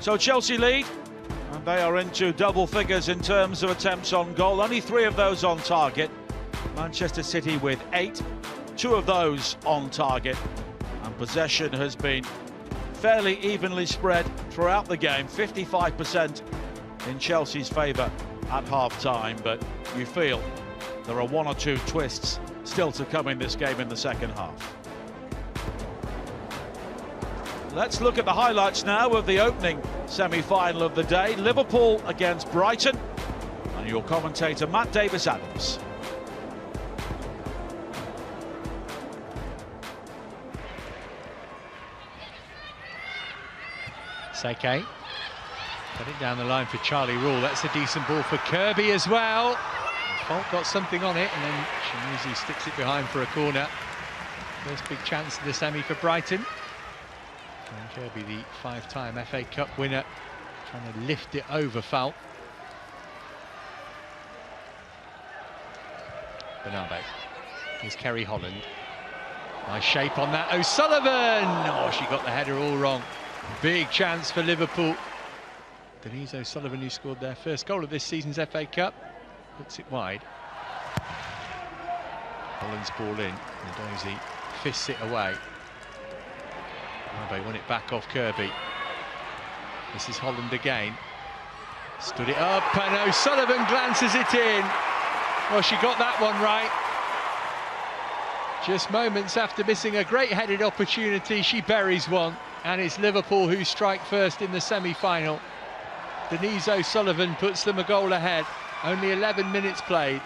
So Chelsea lead, and they are into double figures in terms of attempts on goal. Only 3 of those on target. Manchester City with 8, 2 of those on target. And possession has been fairly evenly spread throughout the game. 55% in Chelsea's favour at half-time, but you feel there are 1 or 2 twists still to come in this game in the second half. Let's look at the highlights now of the opening semi-final of the day. Liverpool against Brighton. And your commentator, Matt Davis-Adams. Seke. Put it down the line for Charlie Rule. That's a decent ball for Kirby as well. Holt got something on it, and then Shamuzi sticks it behind for a corner. First big chance of the semi for Brighton. And Kirby, the 5-time FA Cup winner, trying to lift it over foul. Bernardo. Here's Kerry Holland. Nice shape on that. O'Sullivan! Oh, she got the header all wrong. Big chance for Liverpool. Denise O'Sullivan, who scored their first goal of this season's FA Cup, puts it wide. Holland's ball in. Ndozi fists it away. They won it back off Kirby. This is Holland again. Stood it up, and O'Sullivan glances it in. Well, she got that one right. Just moments after missing a great headed opportunity, she buries one, and it's Liverpool who strike first in the semi-final. Denise O'Sullivan puts them a goal ahead. Only 11 minutes played.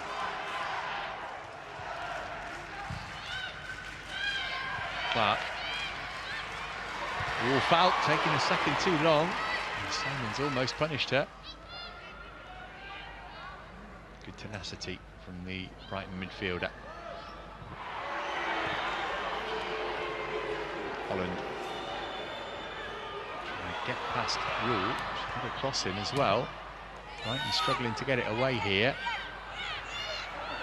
Clark. Wolf out, taking a second too long. And Simons almost punished her. Good tenacity from the Brighton midfielder. Holland. Trying to get past Rule. She's got a cross in as well. Brighton struggling to get it away here.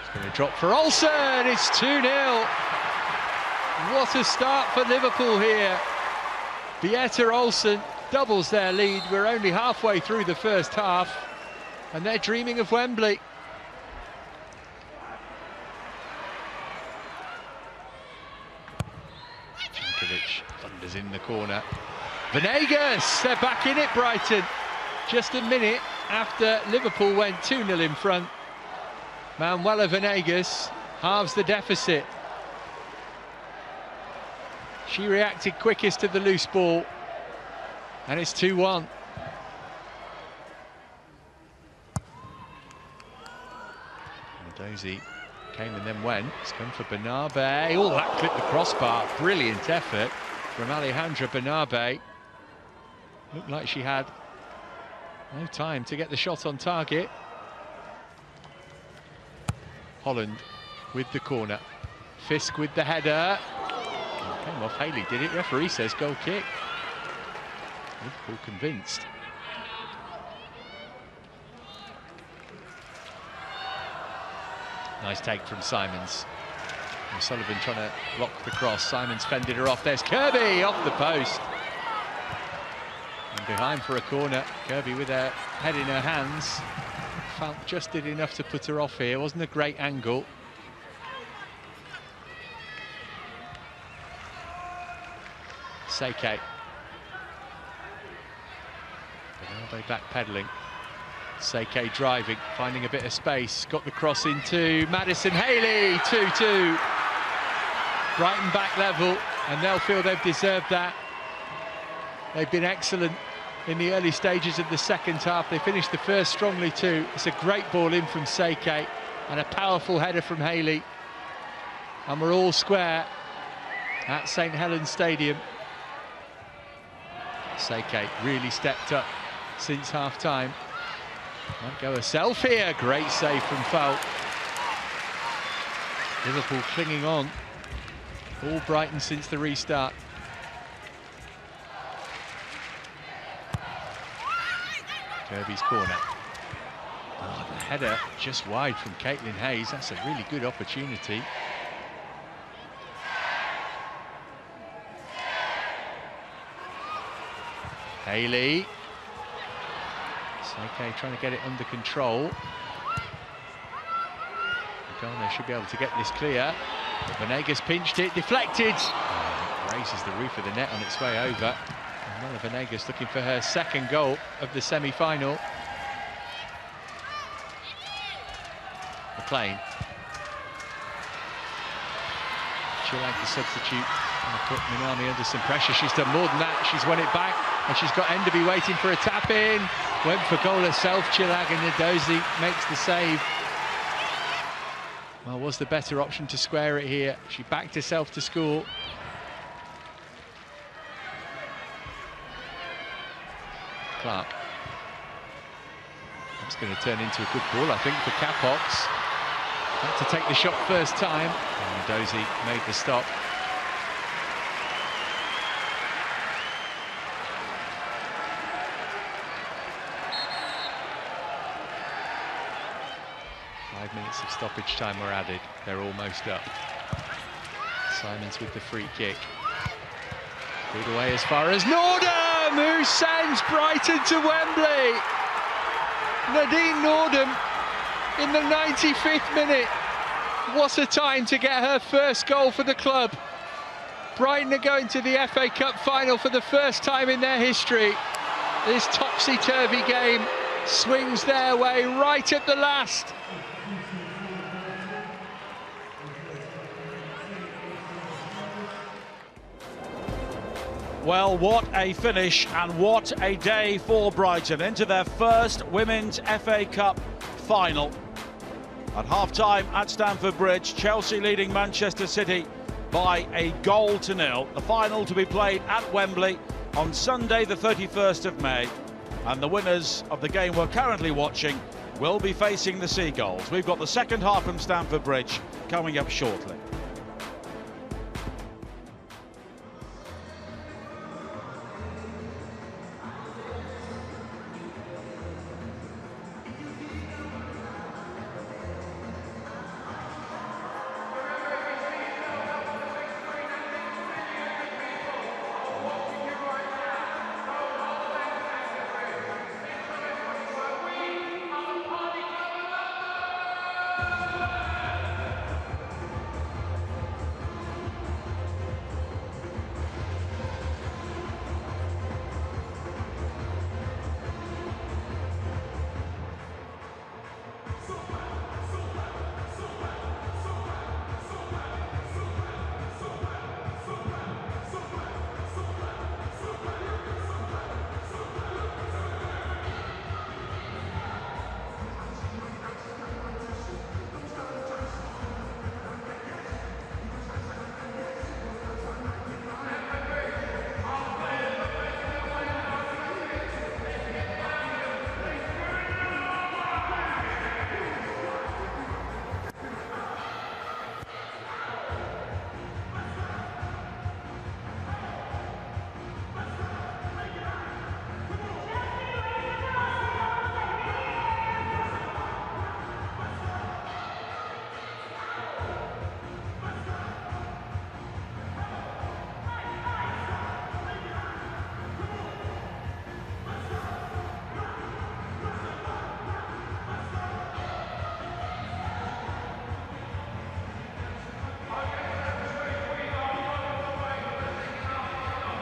It's going to drop for Olsen. It's 2-0. What a start for Liverpool here. Beata Olsen doubles their lead. We're only halfway through the first half, and they're dreaming of Wembley. Jankovic thunders in the corner. Venegas, they're back in it, Brighton. Just a minute after Liverpool went 2-0 in front. Manuela Venegas halves the deficit. She reacted quickest to the loose ball, and it's 2-1. Adobe came and then went. It's come for Bernabe. Oh, that clipped the crossbar. Brilliant effort from Alejandra Bernabe. Looked like she had no time to get the shot on target. Holland with the corner. Fisk with the header. Oh, came off Haley, did it? Referee says goal kick. Liverpool convinced. Nice take from Simons. O'Sullivan trying to block the cross. Simons fended her off. There's Kirby off the post. And behind for a corner. Kirby with her head in her hands. Felt just did enough to put her off here. Wasn't a great angle. Seike. Bernabe backpedaling. Seike driving, finding a bit of space. Got the cross into Madison Haley. 2-2. Brighton back level, and they'll feel they've deserved that. They've been excellent in the early stages of the second half. They finished the first strongly too. It's a great ball in from Seike and a powerful header from Haley. And we're all square at St Helens Stadium. Seike really stepped up since half-time. Might go herself here. Great save from Fout. Liverpool clinging on. All Brighton since the restart. Kirby's corner. Oh, the header just wide from Caitlin Hayes. That's a really good opportunity. Haley. Seike trying to get it under control. Ghana should be able to get this clear. Venegas pinched it, deflected. Oh, it raises the roof of the net on its way over. Mona Venegas looking for her second goal of the semi-final. McLean. Chillag, the substitute, and put Minami under some pressure. She's done more than that. She's won it back, and she's got Enderby waiting for a tap-in. Went for goal herself, Chillag, and Nadozi makes the save. Well, was the better option to square it here. She backed herself to score. Clark. That's going to turn into a good ball, I think, for Capox. Had to take the shot first time, and Dozy made the stop. Five minutes of stoppage time were added. They're almost up. Simons with the free kick. Put away as far as Nordum, who sends Brighton to Wembley. Nadine Nordum in the 95th minute. What a time to get her first goal for the club. Brighton are going to the FA Cup final for the first time in their history. This topsy-turvy game swings their way right at the last. Well, what a finish and what a day for Brighton into their first Women's FA Cup final. At half-time at Stamford Bridge, Chelsea leading Manchester City by a 1-0. The final to be played at Wembley on Sunday the 31st of May. And the winners of the game we're currently watching will be facing the Seagulls. We've got the second half from Stamford Bridge coming up shortly.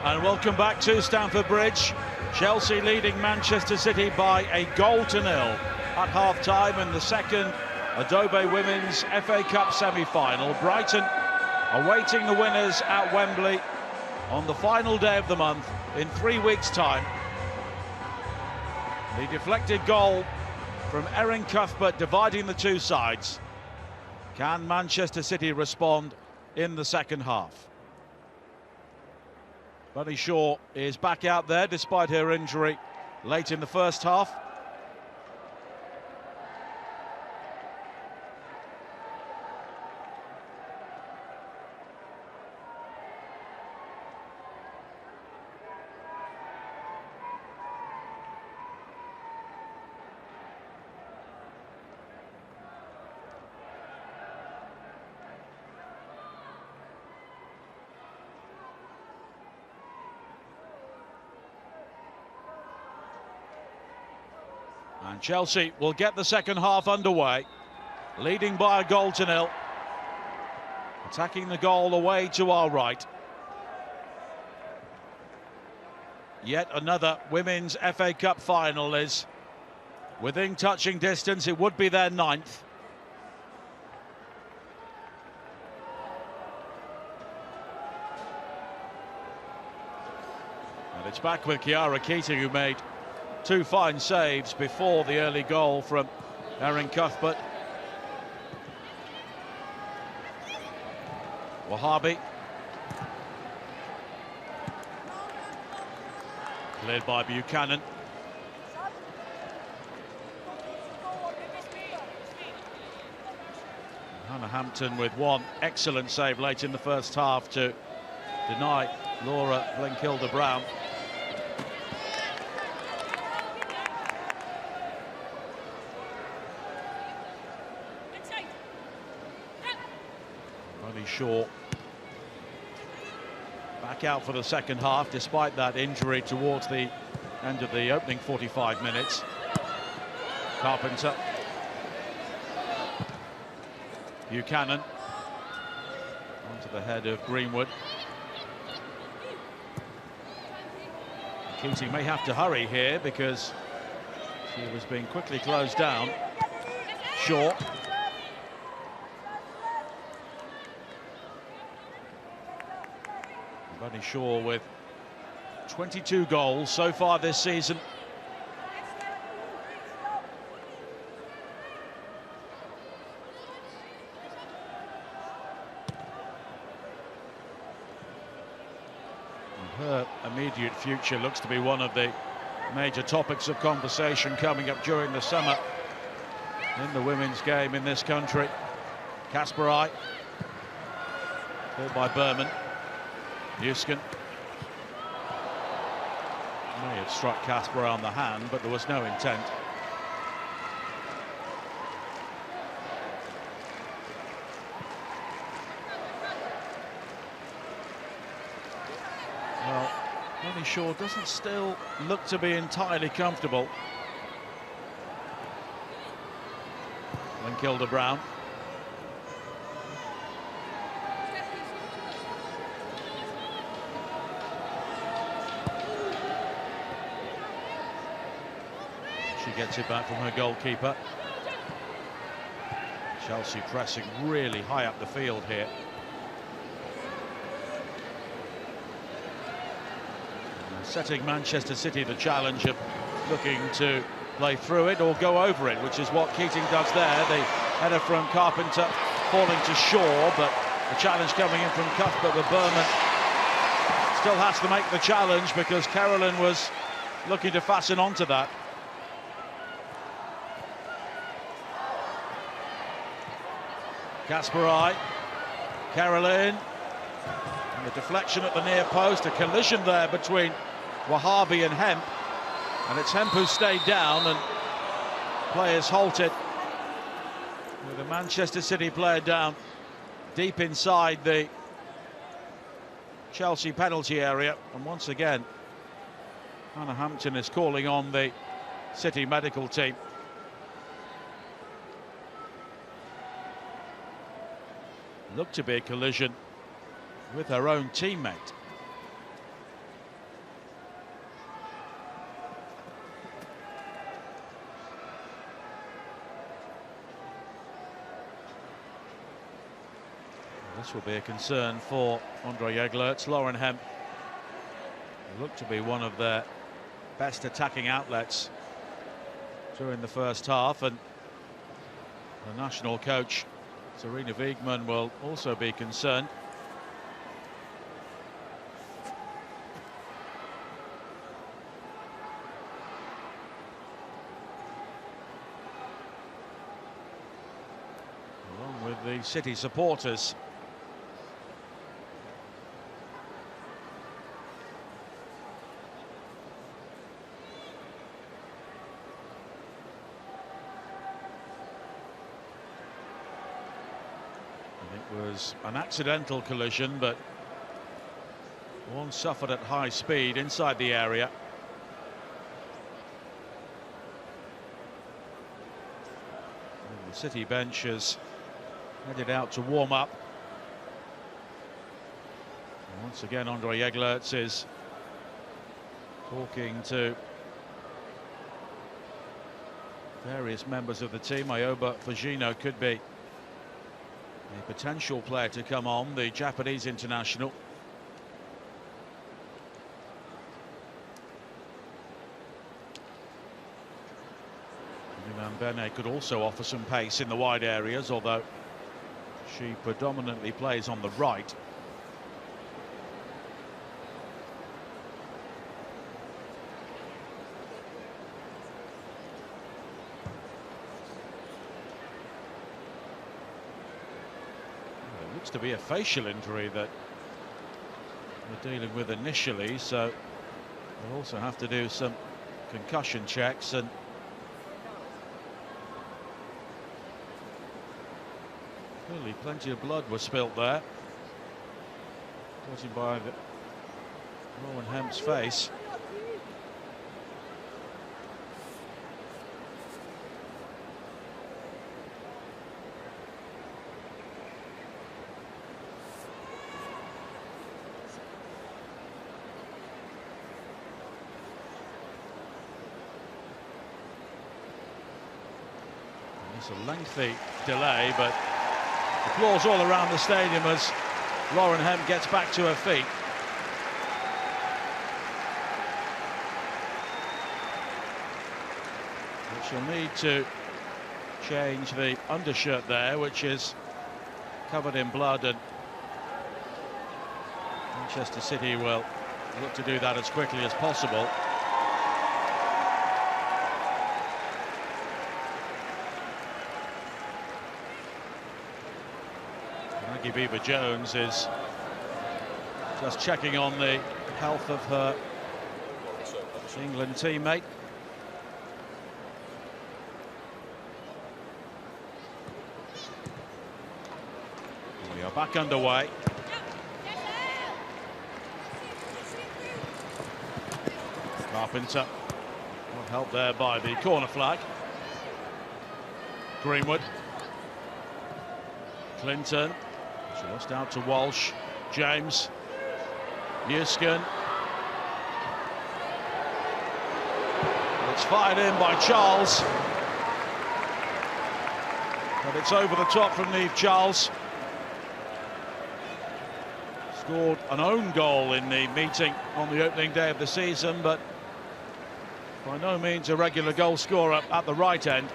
And welcome back to Stamford Bridge. Chelsea leading Manchester City by a goal to nil at half-time in the second Adobe Women's FA Cup semi-final. Brighton awaiting the winners at Wembley on the final day of the month in 3 weeks' time. The deflected goal from Erin Cuthbert dividing the two sides. Can Manchester City respond in the second half? Bunny Shaw is back out there despite her injury late in the first half. And Chelsea will get the second half underway, leading by a goal to nil. Attacking the goal away to our right. Yet another Women's FA Cup final is within touching distance. It would be their 9th. And it's back with Chiara Keating, who made 2 fine saves before the early goal from Erin Cuthbert. Wahabi. Cleared by Buchanan. Hannah Hampton with one excellent save late in the first half to deny Laura Blenkilde-Brown. Shaw back out for the second half despite that injury towards the end of the opening 45 minutes. Carpenter. Buchanan onto the head of Greenwood. Keating may have to hurry here because she was being quickly closed down. Shaw. Bunny Shaw with 22 goals so far this season. And her immediate future looks to be one of the major topics of conversation coming up during the summer in the women's game in this country. Kasperai, caught by Berman. Newskin may have struck Casper on the hand, but there was no intent. Well, Bunny Shaw doesn't still look to be entirely comfortable. Blenkilde-Brown. Gets it back from her goalkeeper. Chelsea pressing really high up the field here. Setting Manchester City the challenge of looking to play through it or go over it, which is what Keating does there. The header from Carpenter falling to Shaw, but the challenge coming in from Cuthbert, but Berman still has to make the challenge because Carolyn was looking to fasten onto that. Kasperai, Carolyn, and the deflection at the near post, a collision there between Wahabi and Hemp, and it's Hemp who stayed down and players halted with a Manchester City player down deep inside the Chelsea penalty area. And once again Hannah Hampton is calling on the City medical team. Looked to be a collision with her own teammate. This will be a concern for Andre Eglerts. Lauren Hemp looked to be one of their best attacking outlets during the first half, and the national coach Serena Wiegmann will also be concerned. Along with the City supporters. It was an accidental collision, but one suffered at high speed inside the area. And the City bench has headed out to warm up. And once again, Andre Eglerts is talking to various members of the team. Ayoba Fujino could be a potential player to come on, the Japanese international. Bene could also offer some pace in the wide areas, although she predominantly plays on the right. It looks to be a facial injury that we're dealing with initially, so we'll also have to do some concussion checks. And clearly plenty of blood was spilt there, judging by Lauren Hemp's face. It's a lengthy delay, but applause all around the stadium as Lauren Hemp gets back to her feet. But she'll need to change the undershirt there, which is covered in blood, and Manchester City will look to do that as quickly as possible. Beaver-Jones is just checking on the health of her England teammate. We are back underway. Carpenter, not helped there by the corner flag. Greenwood. Clinton. Just out to Walsh. James. Newskin. It's fired in by Charles. But it's over the top from Niamh Charles. Scored an own goal in the meeting on the opening day of the season, but by no means a regular goal scorer at the right end.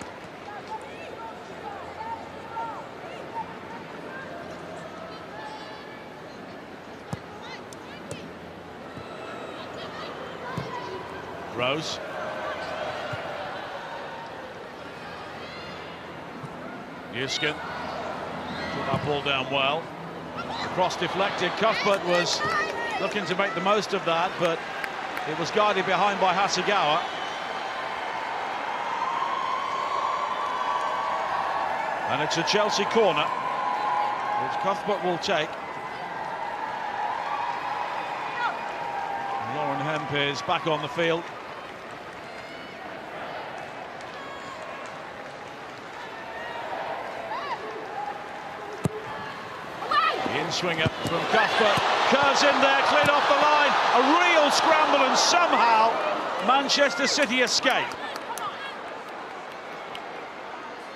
Rose. Newskin took that ball down well. The cross deflected. Cuthbert was looking to make the most of that, but it was guarded behind by Hasegawa. And it's a Chelsea corner, which Cuthbert will take. And Lauren Hemp is back on the field. Swinger from Cuthbert, curves in there, cleared off the line, a real scramble, and somehow Manchester City escape.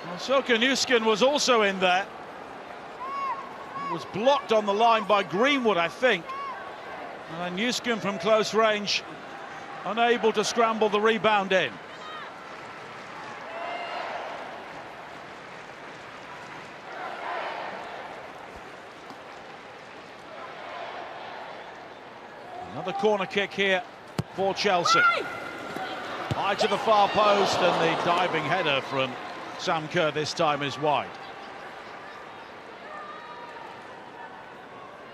Well, Soka Newskin was also in there. was blocked on the line by Greenwood, I think. And Newskin from close range, unable to scramble the rebound in. Another corner kick here for Chelsea. High to the far post, and the diving header from Sam Kerr this time is wide.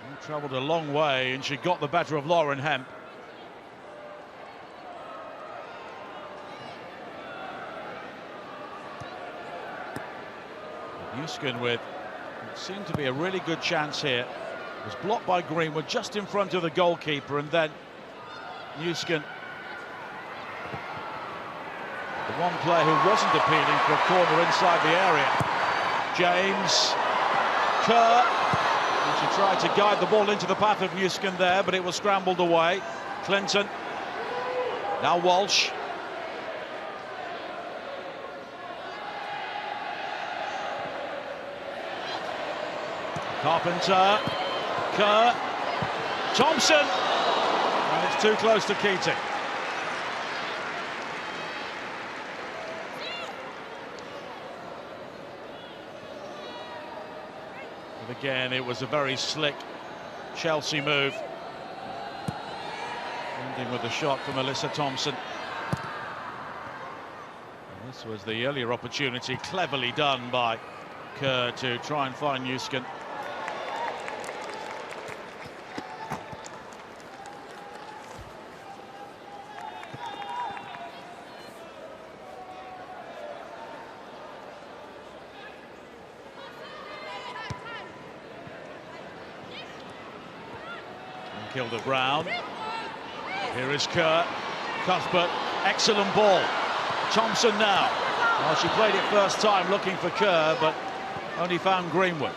He travelled a long way, and she got the better of Lauren Hemp. Newskin with what seemed to be a really good chance here. Was blocked by Greenwood just in front of the goalkeeper, and then Newskin, the one player who wasn't appealing for a corner inside the area. James, Kerr, and she tried to guide the ball into the path of Newskin there, but it was scrambled away. Clinton, now Walsh. Carpenter, Kerr, Thompson, and it's too close to Keating. But again, it was a very slick Chelsea move. Ending with a shot from Alyssa Thompson. And this was the earlier opportunity, cleverly done by Kerr to try and find Newskin. Kilda Brown. Here is Kerr. Cuthbert, excellent ball. Thompson now. Well, she played it first time looking for Kerr, but only found Greenwood.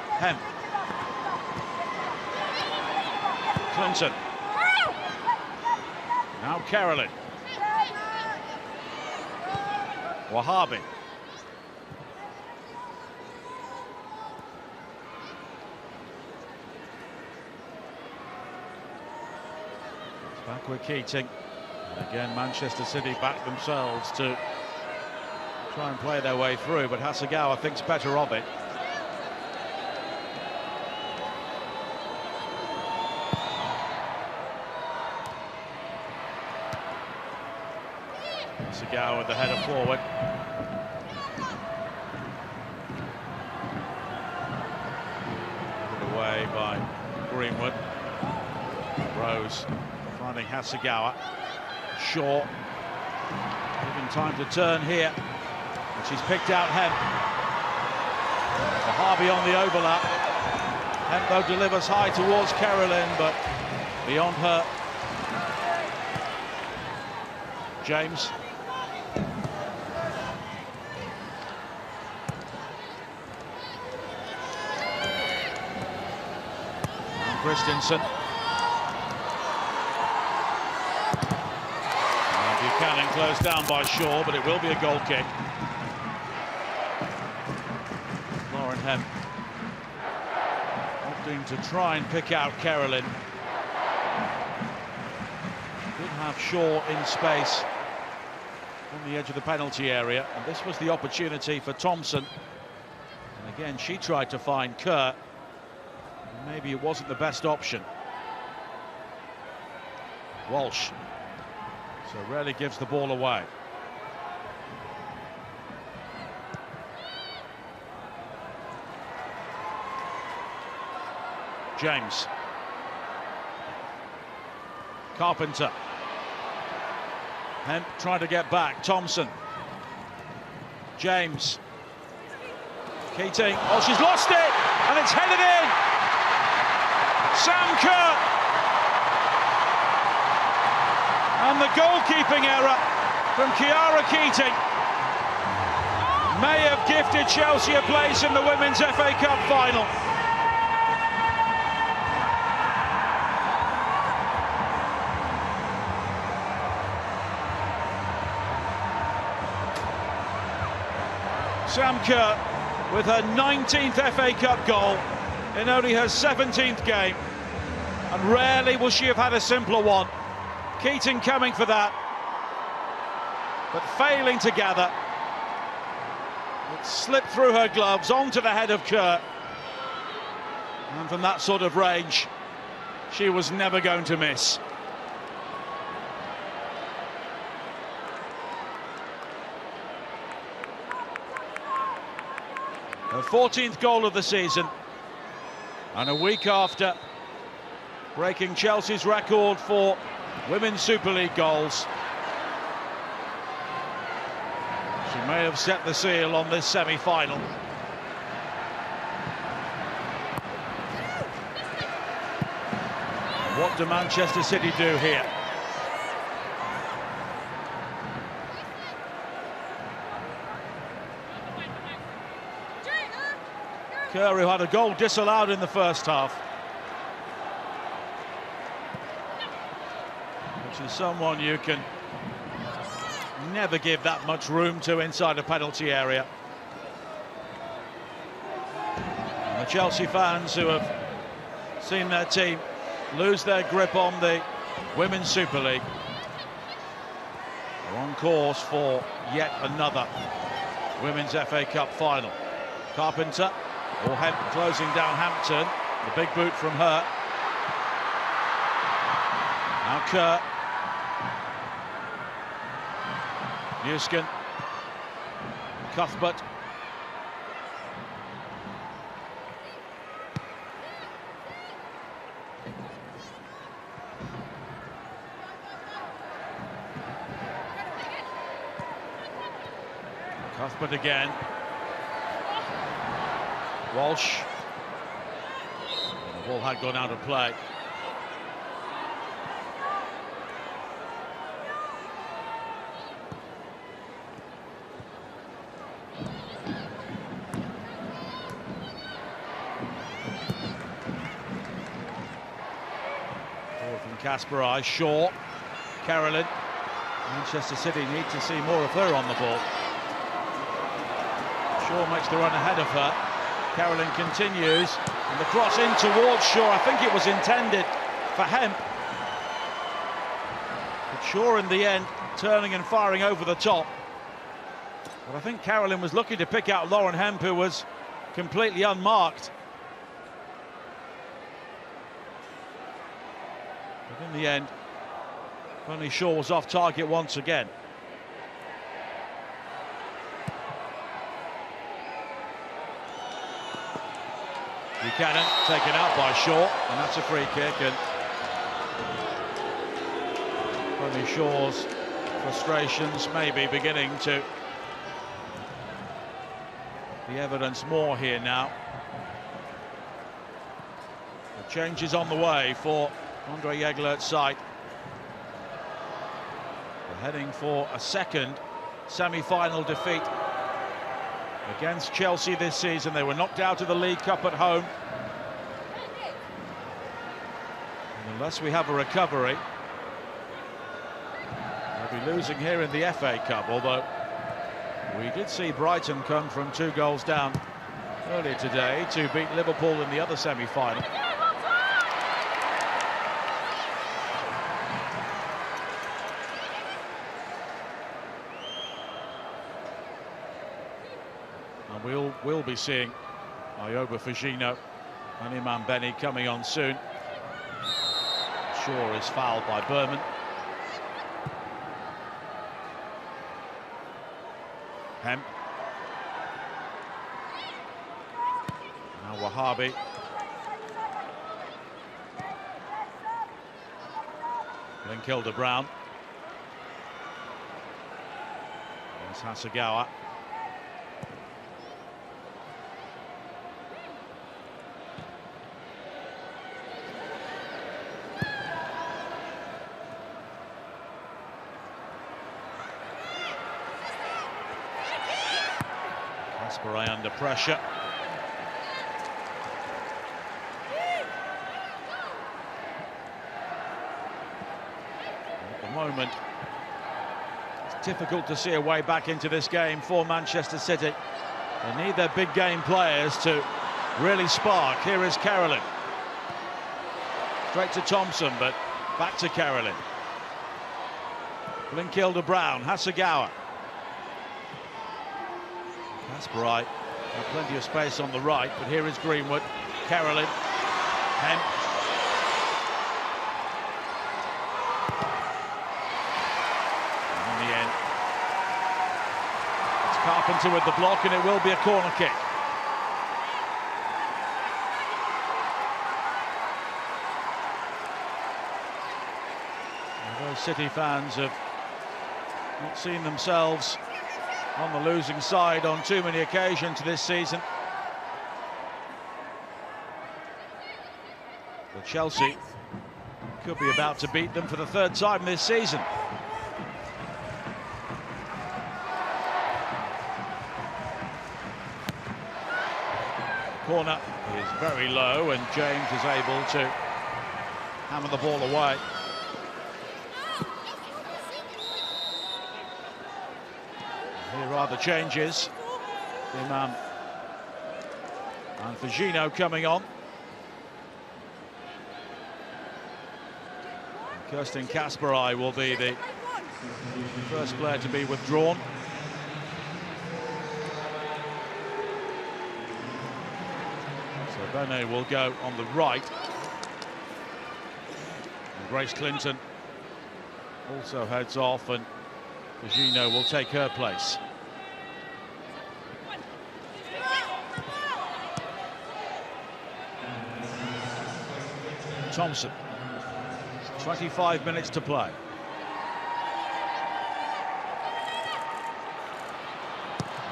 Hemp. Clinton. Now Carolyn. Wahabi. Back with Keating. And again, Manchester City back themselves to try and play their way through, but Hasegawa thinks better of it. Hasegawa with the header forward. Put away by Greenwood. Rose. Finding Hasegawa. Shaw. Given time to turn here. And she's picked out Hemp. Harvey on the overlap. Hemp though delivers high towards Carolyn, but beyond her. James. And Christensen. Buchanan closed down by Shaw, but it will be a goal kick. Lauren Hemp opting to try and pick out Carolyn. Did have Shaw in space on the edge of the penalty area, and this was the opportunity for Thompson. And again, she tried to find Kerr. Maybe it wasn't the best option. Walsh. So rarely gives the ball away. James. Carpenter. Hemp trying to get back. Thompson. James. Keating. Oh, she's lost it! And it's headed in! Sam Kerr! And the goalkeeping error from Chiara Keating may have gifted Chelsea a place in the Women's FA Cup final. Sam Kerr with her 19th FA Cup goal in only her 17th game, and rarely will she have had a simpler one. Keating coming for that, but failing to gather. It slipped through her gloves onto the head of Kerr, and from that sort of range, she was never going to miss. Her 14th goal of the season, and a week after breaking Chelsea's record for Women's Super League goals, she may have set the seal on this semi-final. What do Manchester City do here? Kerr, who had a goal disallowed in the first half, which is someone you can never give that much room to inside a penalty area. And the Chelsea fans who have seen their team lose their grip on the Women's Super League are on course for yet another Women's FA Cup final. Carpenter, or Hemp closing down Hampton, the big boot from her. Now Kerr. Newskin. Cuthbert. Cuthbert again. Walsh. The ball had gone out of play. Forward from Kasper, Shaw, Carolyn. Manchester City need to see more of her on the ball. Shaw makes the run ahead of her. Carolyn continues, and the cross in towards Shaw. I think it was intended for Hemp, but Shaw in the end turning and firing over the top. But I think Carolyn was looking to pick out Lauren Hemp, who was completely unmarked. But in the end, only Shaw was off target once again. Buchanan taken out by Shaw, and that's a free kick. And only Shaw's frustrations maybe beginning to be evidence more here now. The change is on the way for Andre Jeglert's side. They're heading for a second semi-final defeat against Chelsea this season. They were knocked out of the League Cup at home. And unless we have a recovery, they'll be losing here in the FA Cup, although we did see Brighton come from 2 goals down earlier today to beat Liverpool in the other semi-final. And we'll be seeing Ioba Fujino and Iman Benny coming on soon. Shaw is fouled by Berman. Hemp. Now Wahabi. Linkilda Brown. There's Hasegawa. Kasper under pressure. At the moment, it's difficult to see a way back into this game for Manchester City. They need their big game players to really spark. Here is Carolyn. Straight to Thompson, but back to Carolyn. Blinkilda Brown, Hasegawa. Kasparai had plenty of space on the right, but here is Greenwood. Carolyn. Hemp. And in the end, it's Carpenter with the block, and it will be a corner kick. Those City fans have not seen themselves on the losing side on too many occasions this season. But Chelsea could be about to beat them for the third time this season. Corner is very low, and James is able to hammer the ball away. Here are the changes. Imam and Fujino coming on. Kirsten Kasparai will be the first player to be withdrawn. So Bene will go on the right. And Grace Clinton also heads off, and Fujino will take her place. Thompson. 25 minutes to play.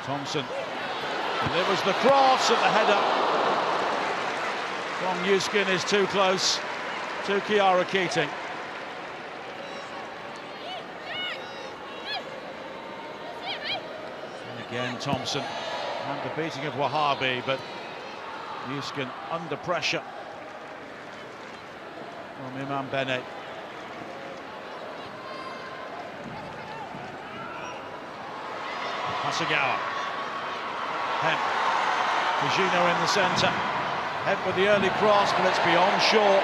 Thompson delivers the cross, and the header from Newskin is too close to Kiara Keating. And again Thompson, and the beating of Wahabi, but Newskin under pressure from Imam Bene. Hasegawa. Hemp. Fujino in the centre. Hemp with the early cross, but it's beyond short.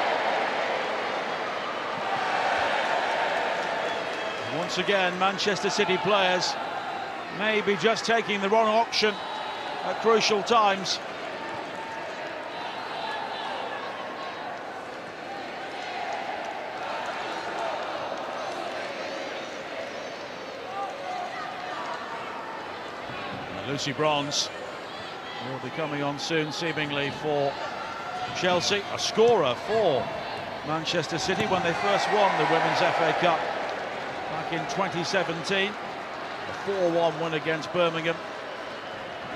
Once again, Manchester City players may be just taking the wrong option at crucial times. Lucy Bronze will be coming on soon, seemingly, for Chelsea. A scorer for Manchester City when they first won the Women's FA Cup back in 2017. A 4-1 win against Birmingham.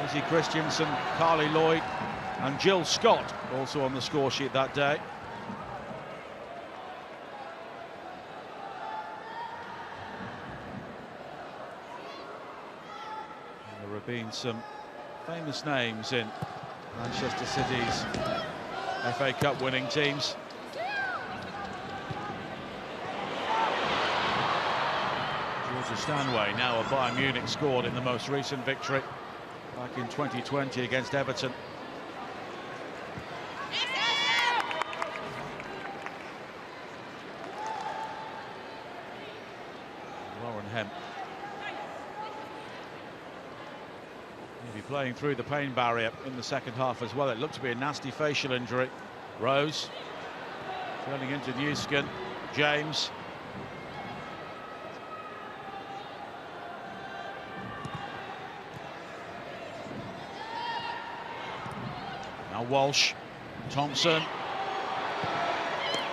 Lizzie Christensen, Carly Lloyd and Jill Scott also on the score sheet that day. There have been some famous names in Manchester City's FA Cup winning teams. Georgia Stanway, now a Bayern Munich, scored in the most recent victory back in 2020 against Everton. Lauren Hemp. He'll be playing through the pain barrier in the second half as well. It looked to be a nasty facial injury. Rose turning into Newskin. James. Now Walsh. Thompson.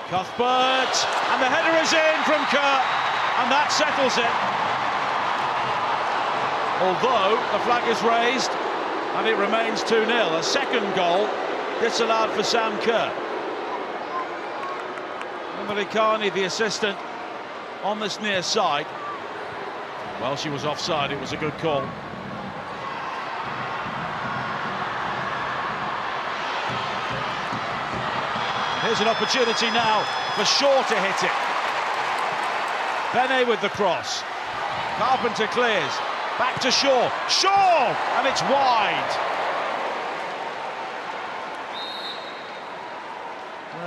Cuthbert. And the header is in from Kerr. And that settles it. Although the flag is raised and it remains 2-0. A second goal disallowed for Sam Kerr. Emily Carney, the assistant, on this near side. Well, she was offside. It was a good call. Here's an opportunity now for Shaw to hit it. Bene with the cross. Carpenter clears. Back to Shaw. Shaw! And it's wide.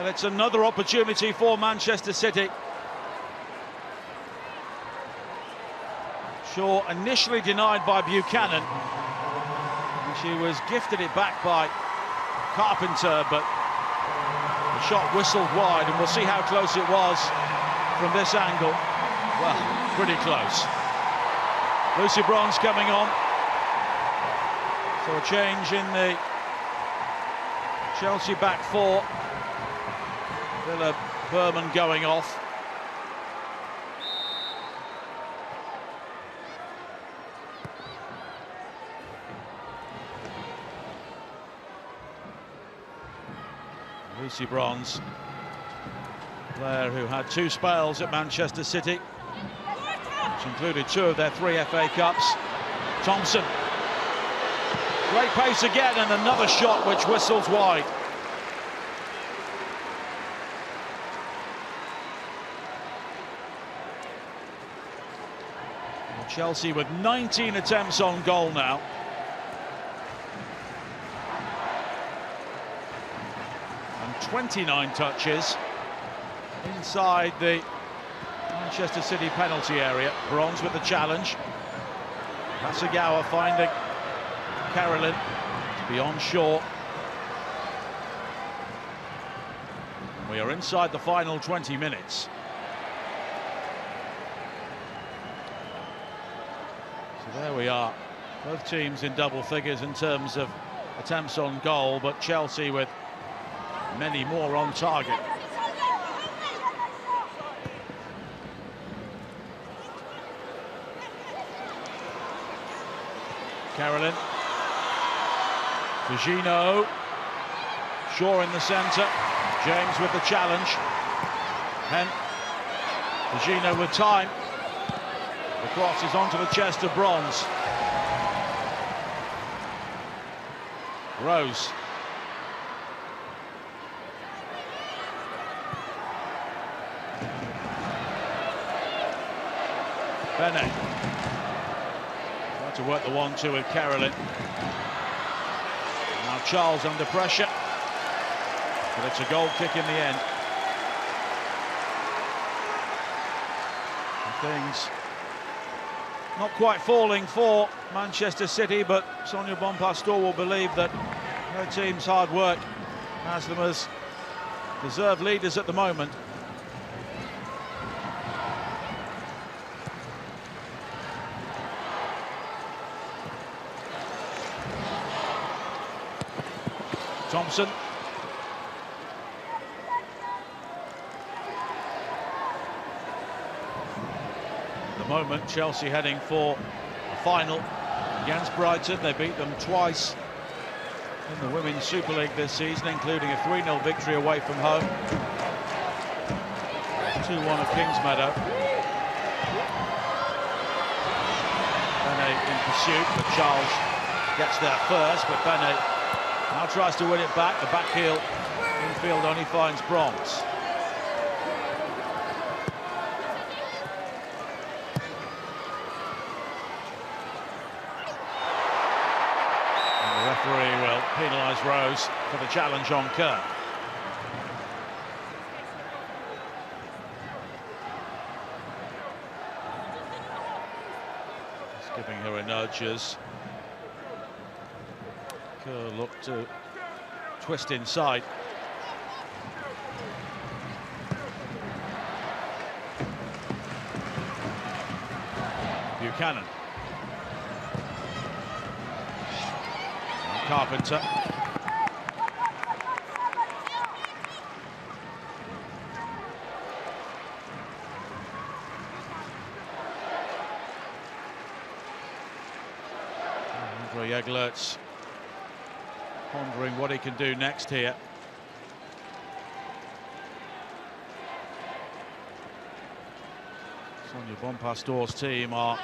Well, it's another opportunity for Manchester City. Shaw initially denied by Buchanan. And she was gifted it back by Carpenter, but the shot whistled wide, and we'll see how close it was from this angle. Well, pretty close. Lucy Bronze coming on. So a change in the Chelsea back four. Villa Berman going off. Lucy Bronze, player who had 2 spells at Manchester City, which included 2 of their 3 FA Cups. Thompson, great pace again, and another shot which whistles wide. Well, Chelsea with 19 attempts on goal now. And 29 touches inside the Manchester City penalty area. Bronze with the challenge. Hasegawa finding Carolyn. It's beyond Shaw. We are inside the final 20 minutes. So there we are. Both teams in double figures in terms of attempts on goal, but Chelsea with many more on target. Carolyn. Fugino. Shaw in the centre. James with the challenge. Hen. Fugino with time. The cross is onto the chest of Bronze. Rose. Bennett. Trying to work the 1-2 with Carolyn. Now Charles under pressure. But it's a goal kick in the end. And things not quite falling for Manchester City, but Sonia Bonpastor will believe that her team's hard work has them as deserved leaders at the moment. Thompson. At the moment, Chelsea heading for a final against Brighton. They beat them twice in the Women's Super League this season, including a 3-0 victory away from home. 2-1 at Kingsmeadow. Bennett in pursuit, but Charles gets there first, but Bennett now tries to win it back. The back heel infield only finds Bronze. And the referee will penalise Rose for the challenge on Kerr. Just giving her a nudge as Kerr looked to twist inside. Buchanan. And Carpenter. Andre Eglert's pondering what he can do next here. Sonia Bonpastor's team are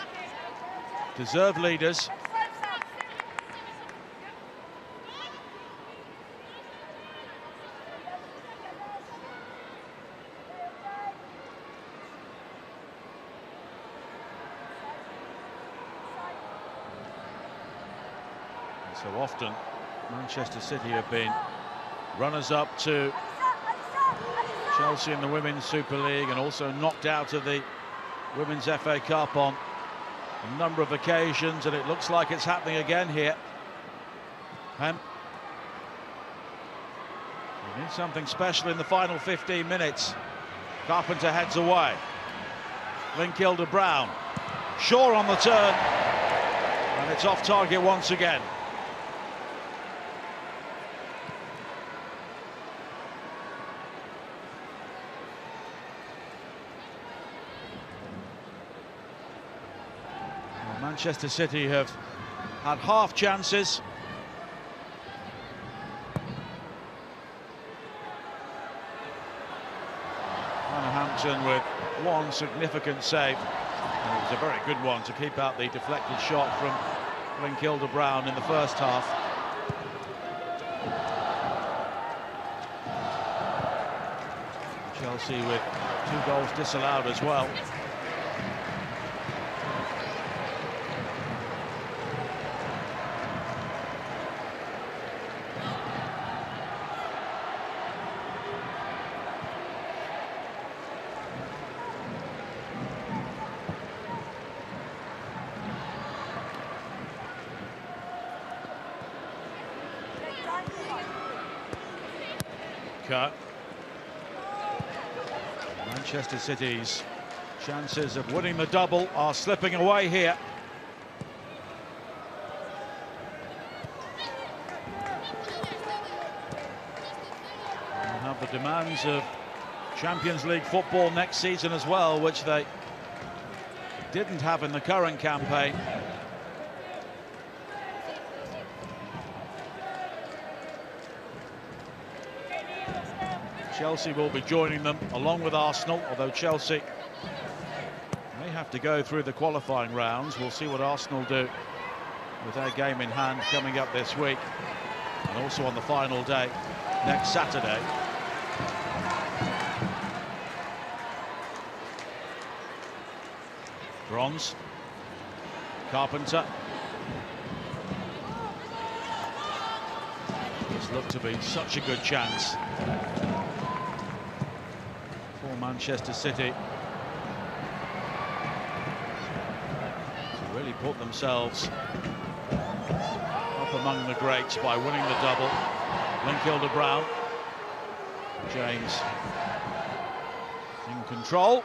deserved leaders. And so often Manchester City have been runners-up to Chelsea in the Women's Super League and also knocked out of the Women's FA Cup on a number of occasions, and it looks like it's happening again here. You need something special in the final 15 minutes. Carpenter heads away. Linkilda Brown. Shaw on the turn. And it's off target once again. Well, Manchester City have had half chances. Hampton with one significant save, and it was a very good one to keep out the deflected shot from Linkilda Brown in the first half. Chelsea with 2 goals disallowed as well. Manchester City's chances of winning the double are slipping away here. They have the demands of Champions League football next season as well, which they didn't have in the current campaign. Chelsea will be joining them along with Arsenal, although Chelsea may have to go through the qualifying rounds. We'll see what Arsenal do with their game in hand coming up this week, and also on the final day next Saturday. Bronze. Carpenter. This looked to be such a good chance for Manchester City to really put themselves up among the greats by winning the double. Linkilda Brown. James in control.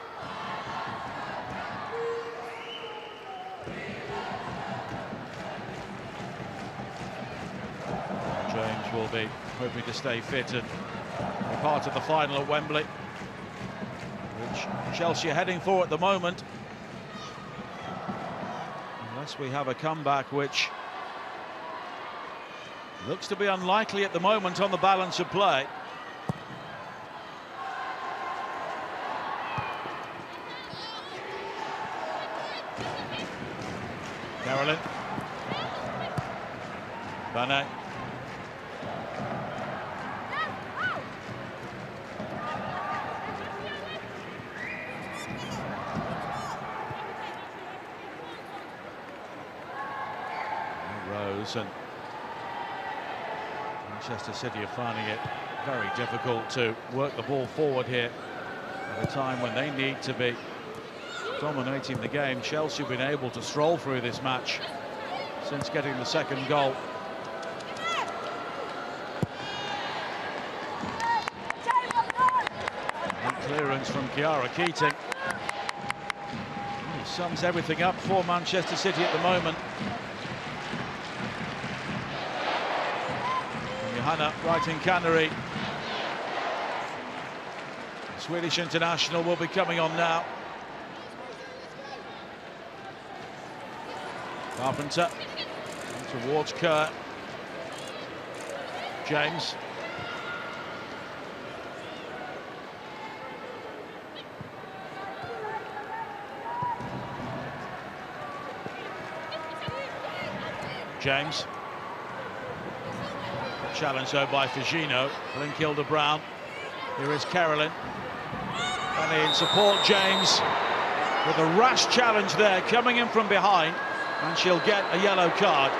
James will be hoping to stay fit and be part of the final at Wembley, which Chelsea are heading for at the moment, unless we have a comeback, which looks to be unlikely at the moment on the balance of play. Carolyn. Bane. Rose, and Manchester City are finding it very difficult to work the ball forward here at a time when they need to be dominating the game. Chelsea have been able to stroll through this match since getting the second goal. And clearance from Kiara Keating. He sums everything up for Manchester City at the moment. Johanna Brighton Canary, Swedish international, will be coming on now. Carpenter towards Kerr. James. James. Challenge though by Figino. Linkilda Brown. Here is Carolyn. And in support, James with a rash challenge there, coming in from behind, and she'll get a yellow card.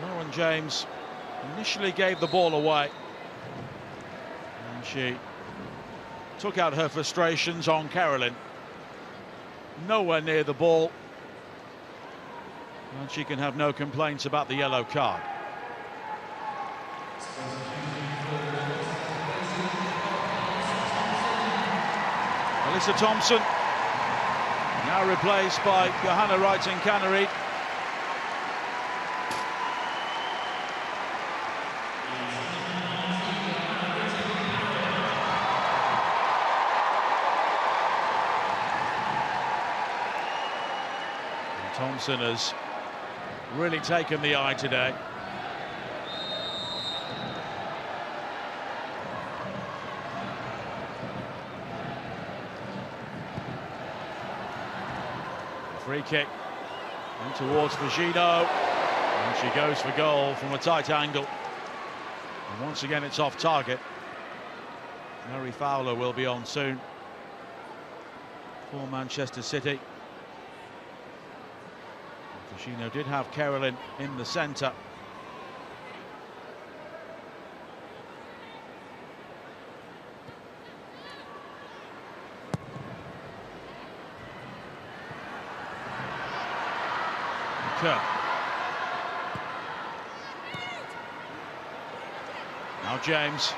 Lauren James initially gave the ball away. And she took out her frustrations on Carolyn. Nowhere near the ball. And she can have no complaints about the yellow card. Alyssa Thompson, now replaced by Johanna Wrighton-Cannery. Thompson has really taken the eye today. Free kick in towards Fujino, and she goes for goal from a tight angle. And once again it's off target. Mary Fowler will be on soon for Manchester City. Fujino did have Carolyn in the centre. Now James.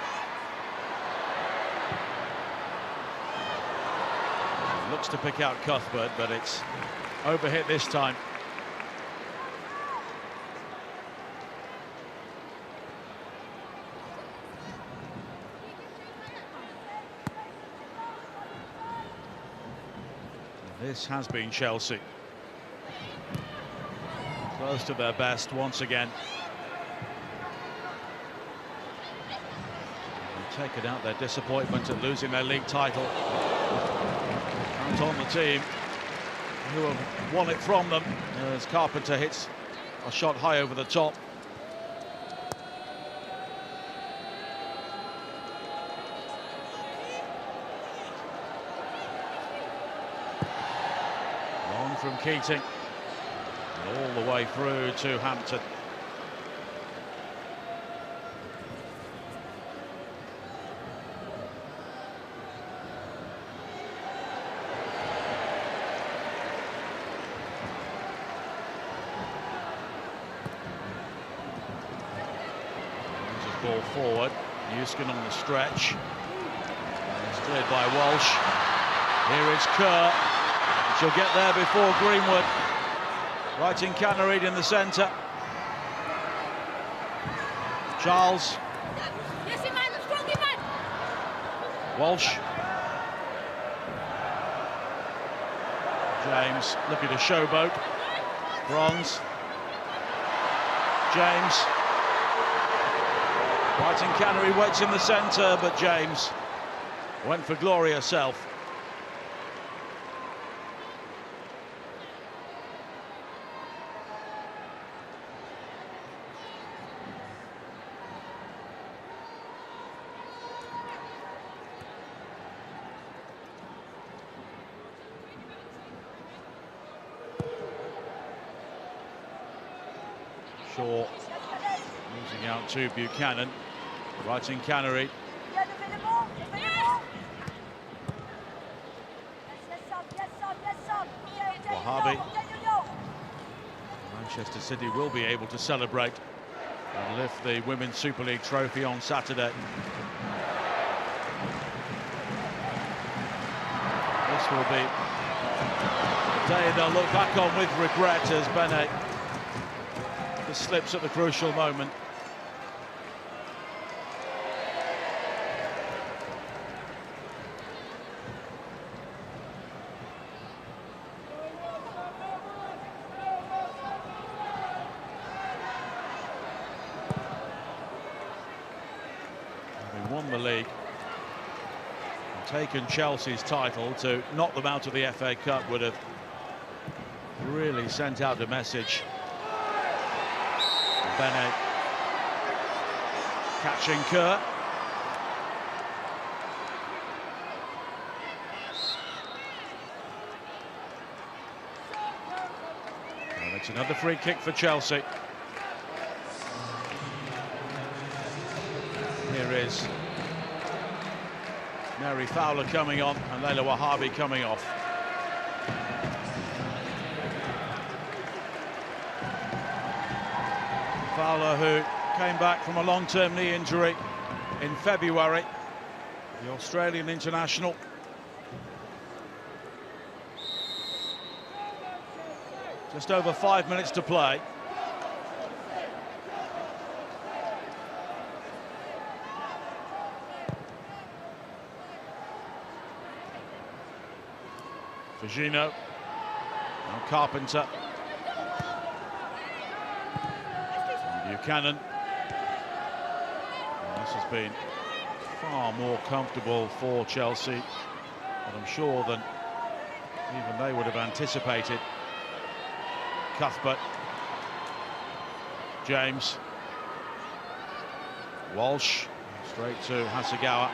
Looks to pick out Cuthbert, but it's overhit this time. This has been Chelsea. Close to their best once again. They've taken out their disappointment at losing their league title. Count on the team who have won it from them as Carpenter hits a shot high over the top. Long from Keating. All the way through to Hampton. Ball forward. Newskin on the stretch. And it's cleared by Walsh. Here is Kerr. She'll get there before Greenwood. Wrighton-Cannery in the centre. Charles. Walsh. James looking to showboat. Bronze. James. Wrighton-Cannery waits in the centre, but James went for glory herself. Shaw losing out to Buchanan. Wrighton-Cannery. Wahhabi. Manchester City will be able to celebrate and lift the Women's Super League trophy on Saturday. This will be a day they'll look back on with regret as Bene slips at the crucial moment. Having won the league and taken Chelsea's title, to knock them out of the FA Cup would have really sent out a message. Bene catching Kerr. And it's another free kick for Chelsea. Mary Fowler coming on and Leila Wahabi coming off. Fowler, who came back from a long-term knee injury in February, the Australian international. Just over 5 minutes to play. Fujino, now Carpenter, and Buchanan. And this has been far more comfortable for Chelsea, but I'm sure than even they would have anticipated. Cuthbert, James, Walsh, straight to Hasegawa.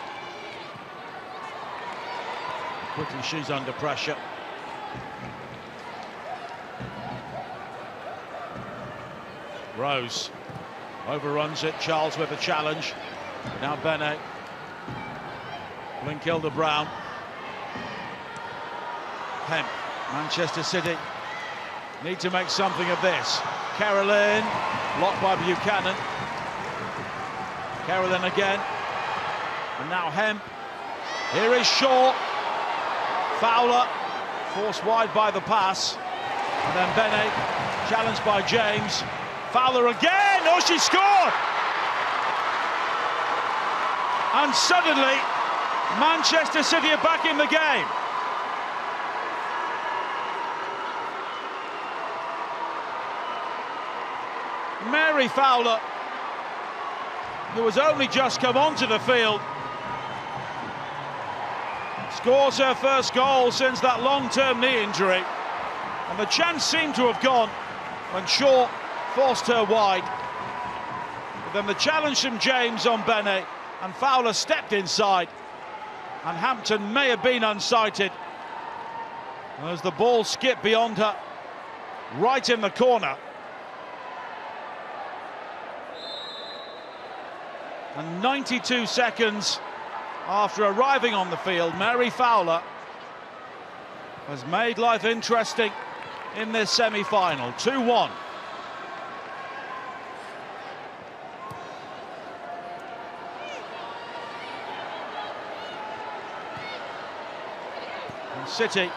Quickly she's under pressure. Rose overruns it. Charles with a challenge. Now Bene. Blinkilda Brown. Hemp. Manchester City need to make something of this. Carolyn, blocked by Buchanan. Carolyn again. And now Hemp. Here is Shaw. Fowler, forced wide by the pass. And then Bene, challenged by James. Fowler again. Oh, she scored! And suddenly, Manchester City are back in the game. Mary Fowler, who has only just come onto the field, scores her first goal since that long-term knee injury. And the chance seemed to have gone when Shaw forced her wide. But then the challenge from James on Bene, and Fowler stepped inside. And Hampton may have been unsighted as the ball skipped beyond her, right in the corner. And 92 seconds after arriving on the field, Mary Fowler has made life interesting in this semi-final. 2-1. And City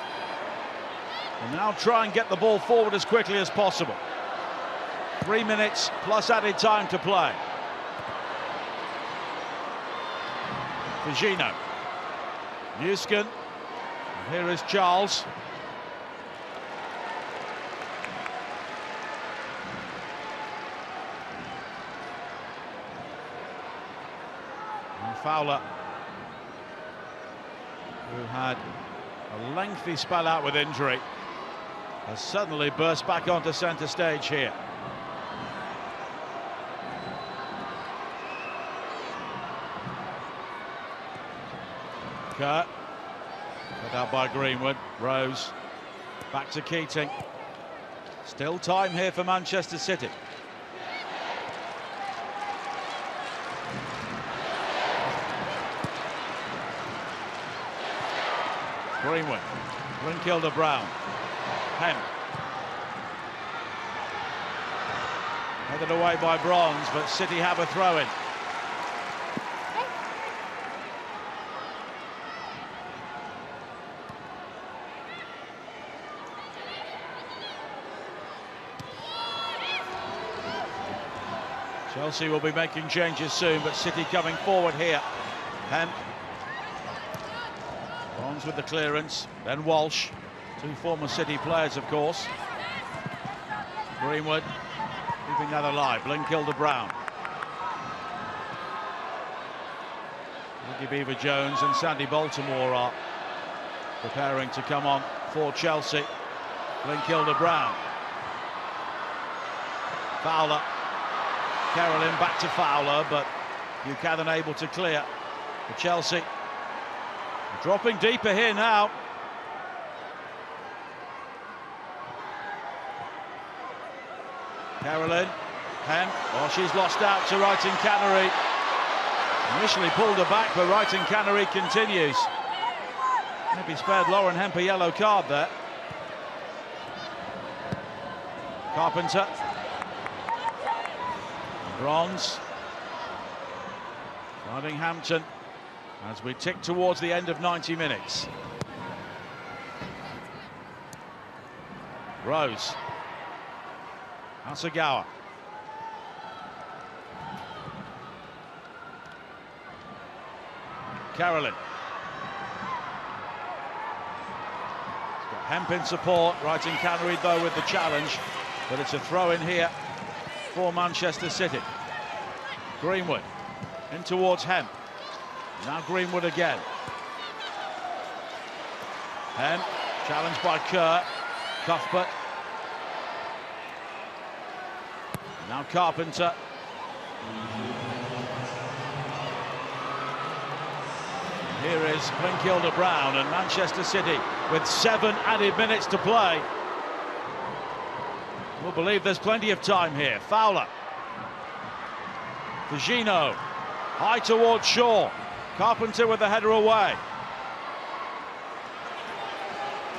will now try and get the ball forward as quickly as possible. 3 minutes plus added time to play. Fujino, Newskin, and here is Charles. And Fowler, who had a lengthy spell out with injury, has suddenly burst back onto centre stage here. Cut out by Greenwood. Rose back to Keating. Still time here for Manchester City. Greenwood, Blinkilda Brown, Hemp. Headed away by Bronze, but City have a throw-in. Chelsea will be making changes soon, but City coming forward here. Hemp. Bronze with the clearance, then Walsh. Two former City players, of course. Greenwood keeping that alive. Blinkilda Brown. Ricky Beaver-Jones and Sandy Baltimore are preparing to come on for Chelsea. Blinkilda Brown. Fowler. Carolyn back to Fowler, but Buchanan able to clear for Chelsea. Dropping deeper here now. Carolyn, Hemp, oh, she's lost out to Wrighton Cannery. Initially pulled her back, but Brighton Cannery continues. Maybe spared Lauren Hemp a yellow card there. Carpenter. Bronze. Finding Hampton as we tick towards the end of 90 minutes. Rose. Asagawa. Carolyn. Hemp in support, Brighton Cannery though with the challenge, but it's a throw in here for Manchester City. Greenwood in towards Hemp. Now Greenwood again. Hemp challenged by Kerr. Cuthbert. Now Carpenter. Here is Plinkilda Brown, and Manchester City with 7 added minutes to play. We'll believe there's plenty of time here. Fowler. Fugino. High towards Shaw. Carpenter with the header away.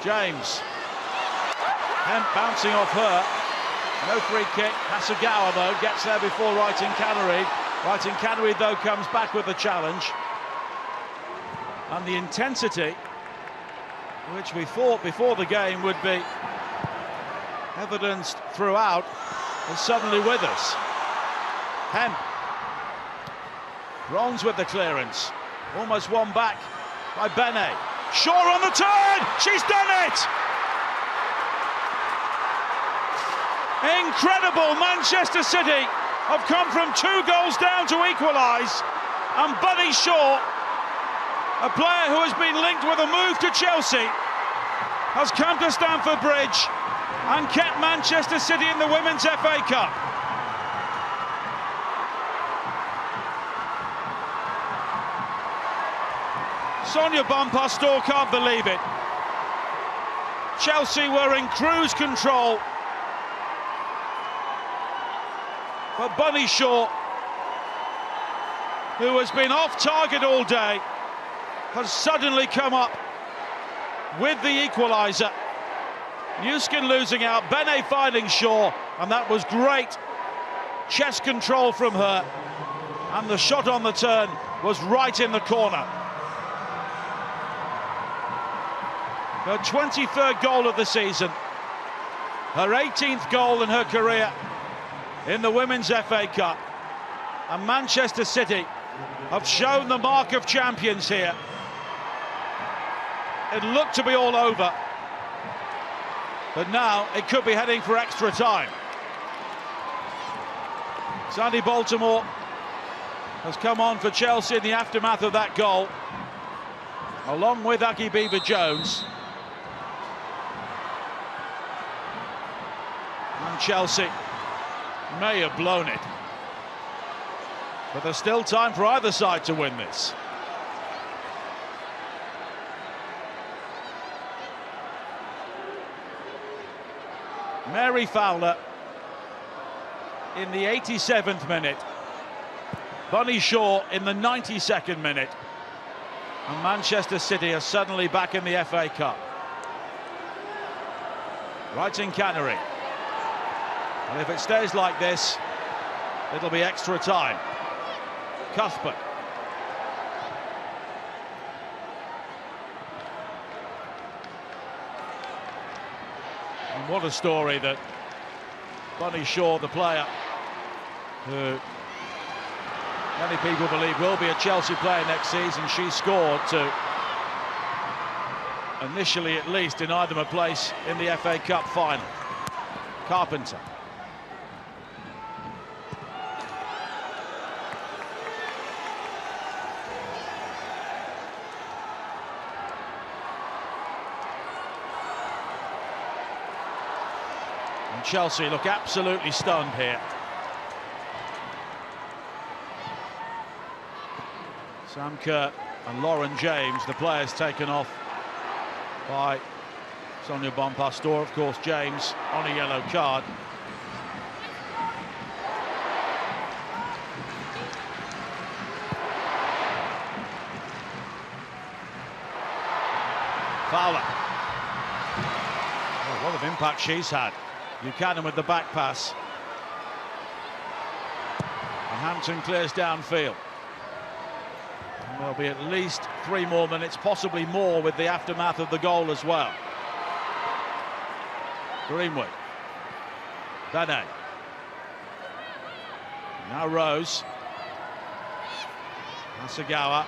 James. Hemp bouncing off her. No free kick. Hasagawa, though, gets there before Brighton Cannery. Brighton Cannery, though, comes back with the challenge. And the intensity, which we thought before the game would be evidenced throughout, is suddenly with us. Hemp. Bronze with the clearance. Almost won back by Bene. Shaw on the turn! She's done it! Incredible! Manchester City have come from 2 goals down to equalise. And Bunny Shaw, a player who has been linked with a move to Chelsea, has come to Stamford Bridge and kept Manchester City in the Women's FA Cup. Sonia Bonpastor can't believe it. Chelsea were in cruise control, but Bunny Shaw, who has been off target all day, has suddenly come up with the equaliser. Newskin losing out, Bene finding Shaw, and that was great chest control from her, and the shot on the turn was right in the corner. Her 23rd goal of the season, her 18th goal in her career in the Women's FA Cup, and Manchester City have shown the mark of champions here. It looked to be all over, but now it could be heading for extra time. Sandy Baltimore has come on for Chelsea in the aftermath of that goal, along with Aki Beaver-Jones. And Chelsea may have blown it, but there's still time for either side to win this. Mary Fowler in the 87th minute, Bunny Shaw in the 92nd minute, and Manchester City are suddenly back in the FA Cup. Brighton Cannery, and if it stays like this, it'll be extra time. Cuthbert. And what a story that Bunny Shaw, the player who many people believe will be a Chelsea player next season, she scored to initially at least deny them a place in the FA Cup final. Carpenter. And Chelsea look absolutely stunned here. Sam Kerr and Lauren James, the players taken off by Sonia Bonpastor. Of course, James on a yellow card. Fowler. Oh, what an impact she's had. Buchanan with the back pass. And Hampton clears downfield. And there'll be at least 3 more minutes, possibly more, with the aftermath of the goal as well. Greenwood. Bene. Now Rose. Asagawa.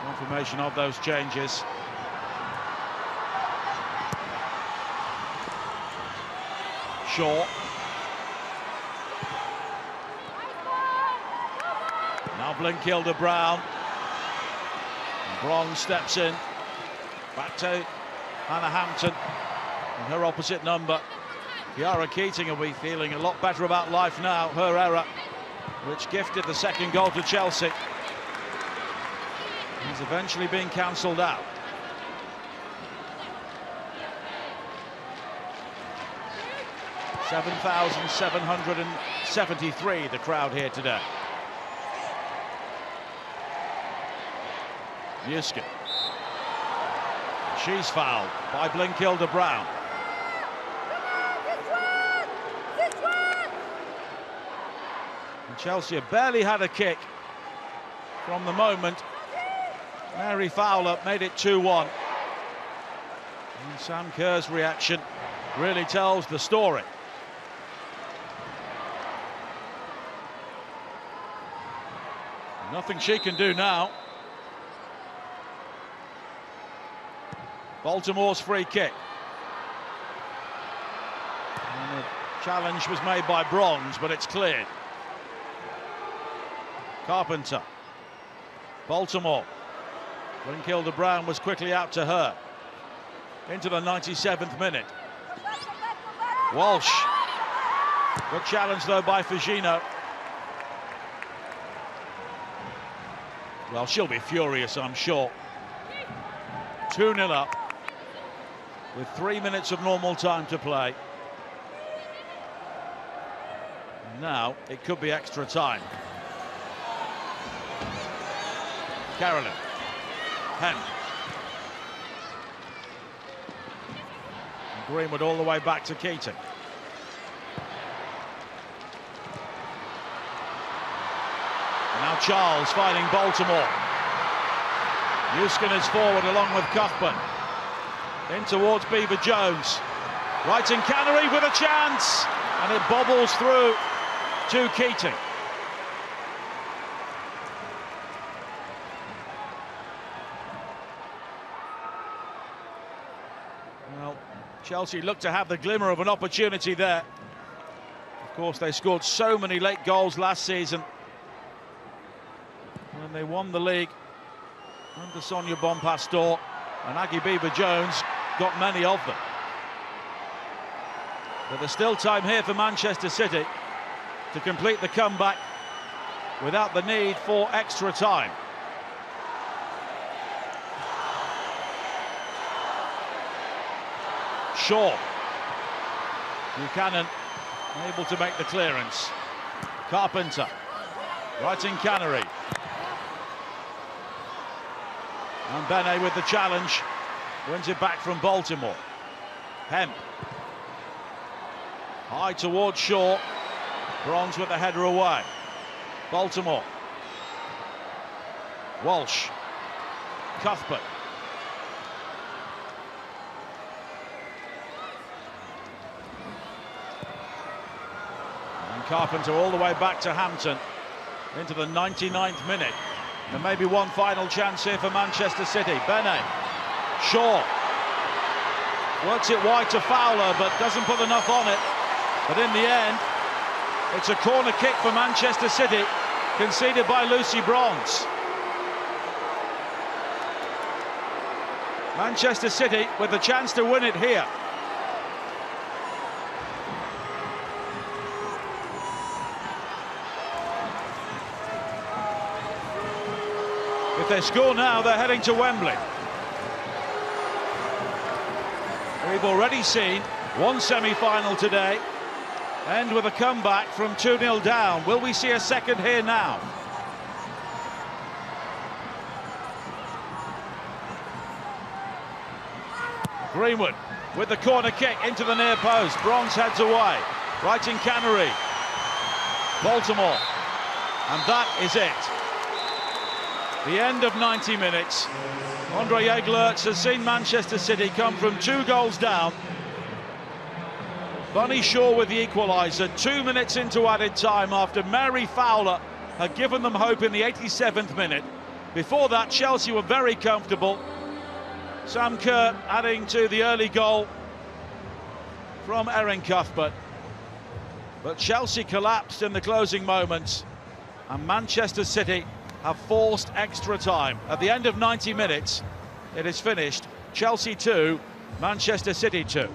Confirmation of those changes. Shaw. Now Blinkilde-Brown. Bronze steps in. Back to Hannah Hampton. And her opposite number, Kiara Keating, will be feeling a lot better about life now. Her error, which gifted the second goal to Chelsea, has eventually been cancelled out. $7,773 the crowd here today. Yuska. She's fouled by Blinkilde-Brown. And Chelsea have barely had a kick from the moment Mary Fowler made it 2-1. And Sam Kerr's reaction really tells the story. Nothing she can do now. Baltimore's free kick. And the challenge was made by Bronze, but it's cleared. Carpenter. Baltimore. Blinkilde-Brown was quickly out to her. Into the 97th minute. Walsh. Good challenge though by Fugino. Well, she'll be furious, I'm sure. 2-0 up with 3 minutes of normal time to play. Now it could be extra time. Carolyn. Hen. And Greenwood all the way back to Keating. And now Charles fighting Baltimore. Euskin is forward along with Cuthbert. In towards Beever-Jones. Right in Cannery with a chance. And it bobbles through to Keating. Well, Chelsea looked to have the glimmer of an opportunity there. Of course, they scored so many late goals last season when they won the league under Sonia Bonpastor, and Aggie Beever-Jones got many of them. But there's still time here for Manchester City to complete the comeback without the need for extra time. Shaw. Buchanan able to make the clearance. Carpenter. Right in Cannery. And Bene with the challenge. Wins it back from Baltimore. Hemp. High towards Shaw. Bronze with the header away. Baltimore. Walsh. Cuthbert. And Carpenter all the way back to Hampton into the 99th minute. There may be one final chance here for Manchester City. Bene. Shaw. Works it wide to Fowler, but doesn't put enough on it. But in the end, it's a corner kick for Manchester City, conceded by Lucy Bronze. Manchester City with the chance to win it here. If they score now, they're heading to Wembley. We've already seen one semi-final today, end with a comeback from 2-0 down. Will we see a second here now? Greenwood with the corner kick into the near post. Bronze heads away. Brighton Canary. Baltimore. And that is it. The end of 90 minutes. Andre Eglerts has seen Manchester City come from 2 goals down. Bunny Shaw with the equaliser 2 minutes into added time after Mary Fowler had given them hope in the 87th minute. Before that, Chelsea were very comfortable. Sam Kerr adding to the early goal from Erin Cuthbert. But Chelsea collapsed in the closing moments, and Manchester City have forced extra time. At the end of 90 minutes, it is finished. Chelsea 2, Manchester City 2.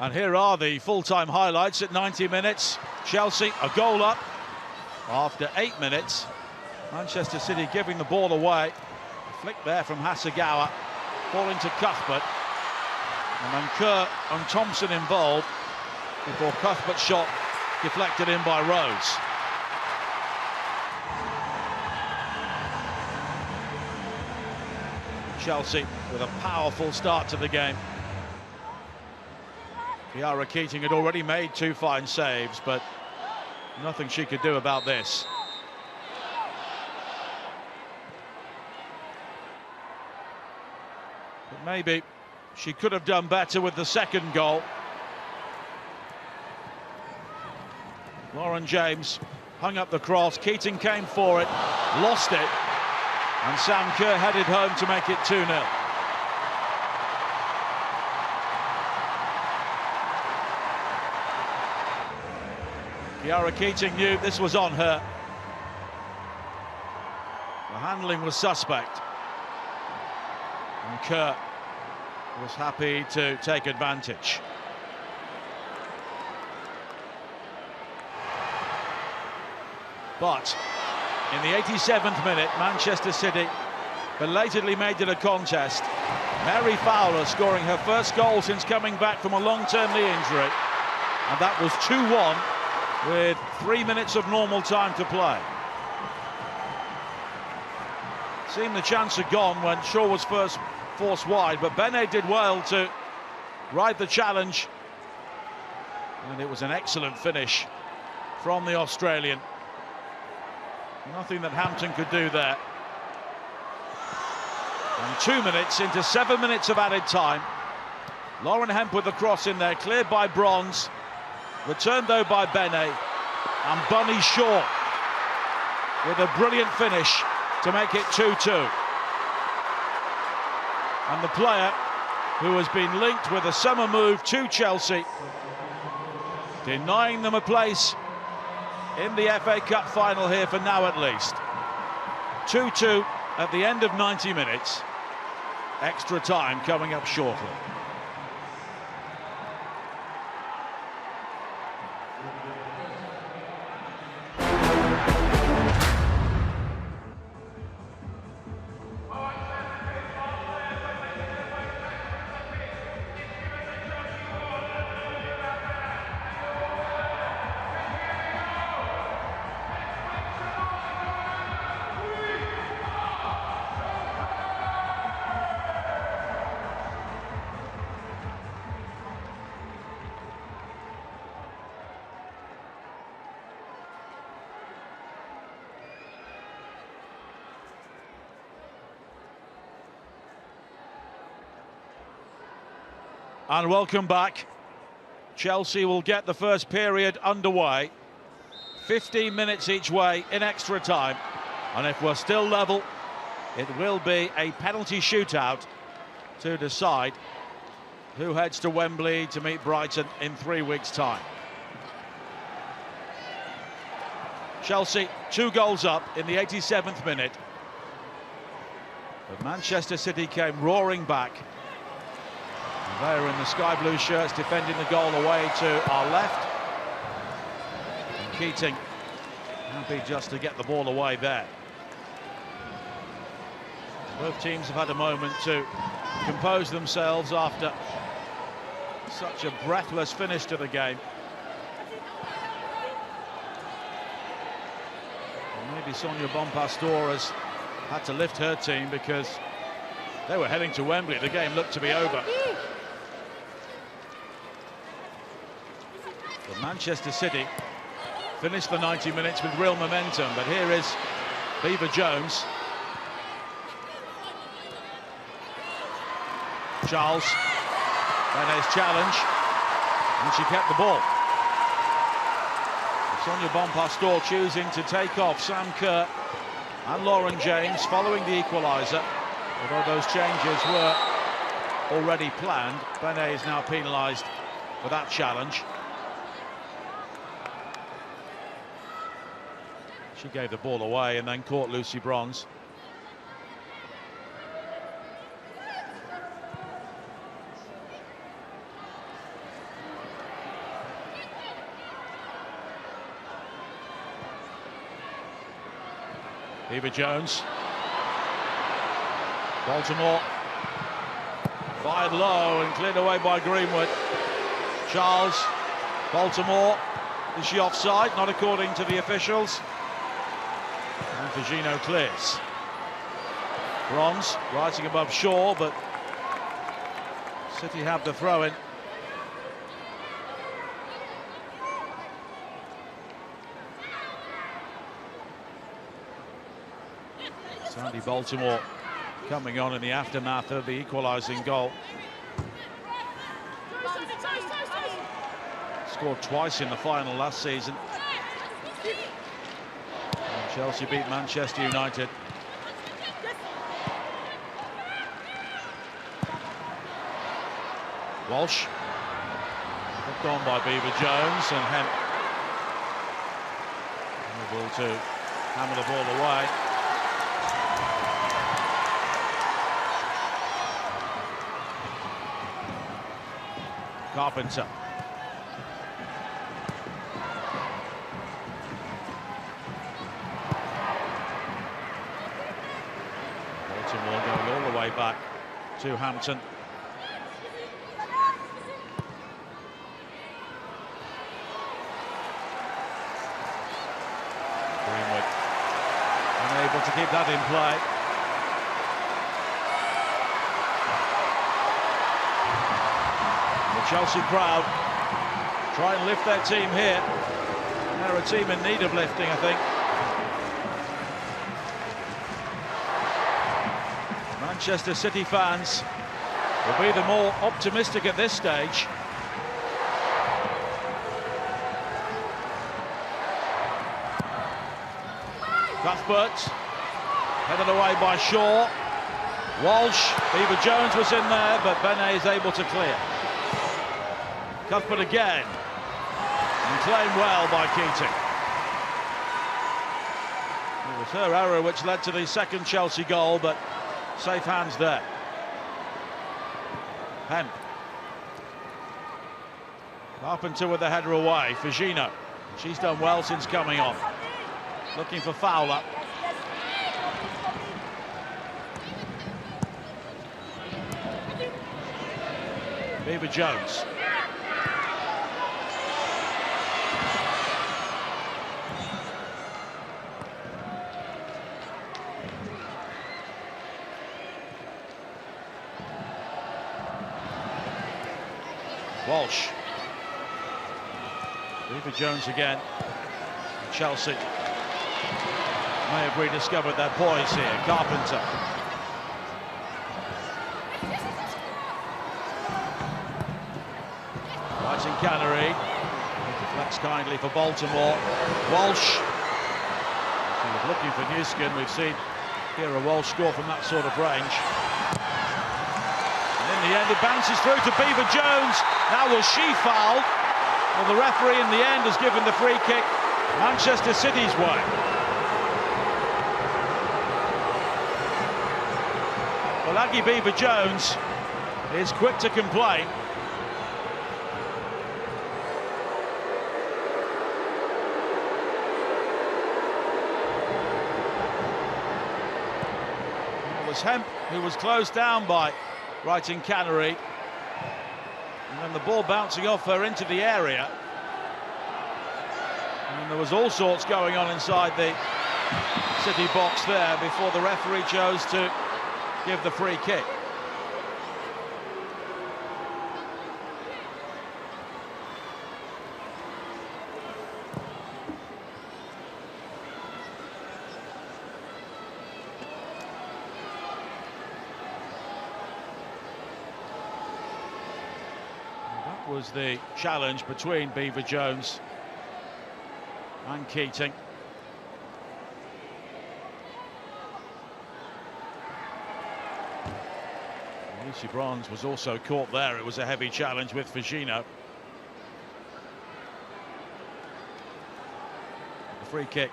And here are the full-time highlights at 90 minutes. Chelsea a goal up after 8 minutes. Manchester City giving the ball away. A flick there from Hasegawa, falling to Cuthbert. And then Kerr and Thompson involved before Cuthbert's shot deflected in by Rose. Chelsea with a powerful start to the game. Kiara Keating had already made 2 fine saves, but nothing she could do about this. But maybe she could have done better with the second goal. Lauren James hung up the cross. Keating came for it, lost it, and Sam Kerr headed home to make it 2-0. Kiara Keating knew this was on her. The handling was suspect. And Kerr was happy to take advantage. But in the 87th minute, Manchester City belatedly made it a contest. Mary Fowler scoring her first goal since coming back from a long-term knee injury. And that was 2-1. With 3 minutes of normal time to play. Seemed the chance had gone when Shaw was first forced wide, but Bene did well to ride the challenge, and it was an excellent finish from the Australian. Nothing that Hampton could do there. And 2 minutes into 7 minutes of added time. Lauren Hemp with the cross in there, cleared by Bronze. Returned though by Bene, and Bunny Shaw with a brilliant finish to make it 2-2. And the player who has been linked with a summer move to Chelsea, denying them a place in the FA Cup final here for now at least. 2-2 at the end of 90 minutes. Extra time coming up shortly. And welcome back. Chelsea will get the first period underway. 15 minutes each way in extra time. And if we're still level, it will be a penalty shootout to decide who heads to Wembley to meet Brighton in 3 weeks' time. Chelsea 2 goals up in the 87th minute. But Manchester City came roaring back. They are in the sky blue shirts defending the goal away to our left. And Keating happy just to get the ball away there. Both teams have had a moment to compose themselves after such a breathless finish to the game. And maybe Sonia Bonpastor has had to lift her team because they were heading to Wembley. The game looked to be over. But Manchester City finished the 90 minutes with real momentum, but here is Beaver Jones. Charles, Bene's challenge, and she kept the ball. Sonia Bonpastor choosing to take off Sam Kerr and Lauren James following the equaliser. Although those changes were already planned, Bene is now penalised for that challenge. She gave the ball away and then caught Lucy Bronze. Beaver Jones. Baltimore fired low and cleared away by Greenwood. Charles, Baltimore. Is she offside? Not according to the officials. And Fagino clears. Bronze rising above Shaw, but City have the throw-in. Sandy Baltimore coming on in the aftermath of the equalising goal. Scored twice in the final last season. And Chelsea beat Manchester United. Walsh. Hooked on by Beaver Jones, and Hemp able to hammer the ball away. Carpenter. Baltimore going all the way back to Hampton. Greenwood unable to keep that in play. Chelsea crowd try and lift their team here. They're a team in need of lifting, I think. Manchester City fans will be the more optimistic at this stage. Cuthbert headed away by Shaw. Walsh, Beaver Jones was in there, but Bene is able to clear. Cuthbert again, and claimed well by Keating. It was her error which led to the second Chelsea goal, but safe hands there. Hemp. Carpenter with the header away. Fagino. She's done well since coming on. Looking for Fowler. Beaver Jones. Walsh. Beaver Jones again. Chelsea may have rediscovered their poise here. Carpenter. Rising Canary. Deflects kindly for Baltimore. Walsh. He was looking for Newskin. We've seen Kira Walsh score from that sort of range. In the end, it bounces through to Beaver Jones. Now, was she fouled? Well, the referee in the end has given the free kick Manchester City's way. Well, Aggie Beaver Jones is quick to complain. It was Hemp who was closed down by Brighton Cannery. And then the ball bouncing off her into the area. And there was all sorts going on inside the City box there before the referee chose to give the free kick. That was the challenge between Beaver Jones and Keating. Lucy Bronze was also caught there. It was a heavy challenge with Fagino. The free kick.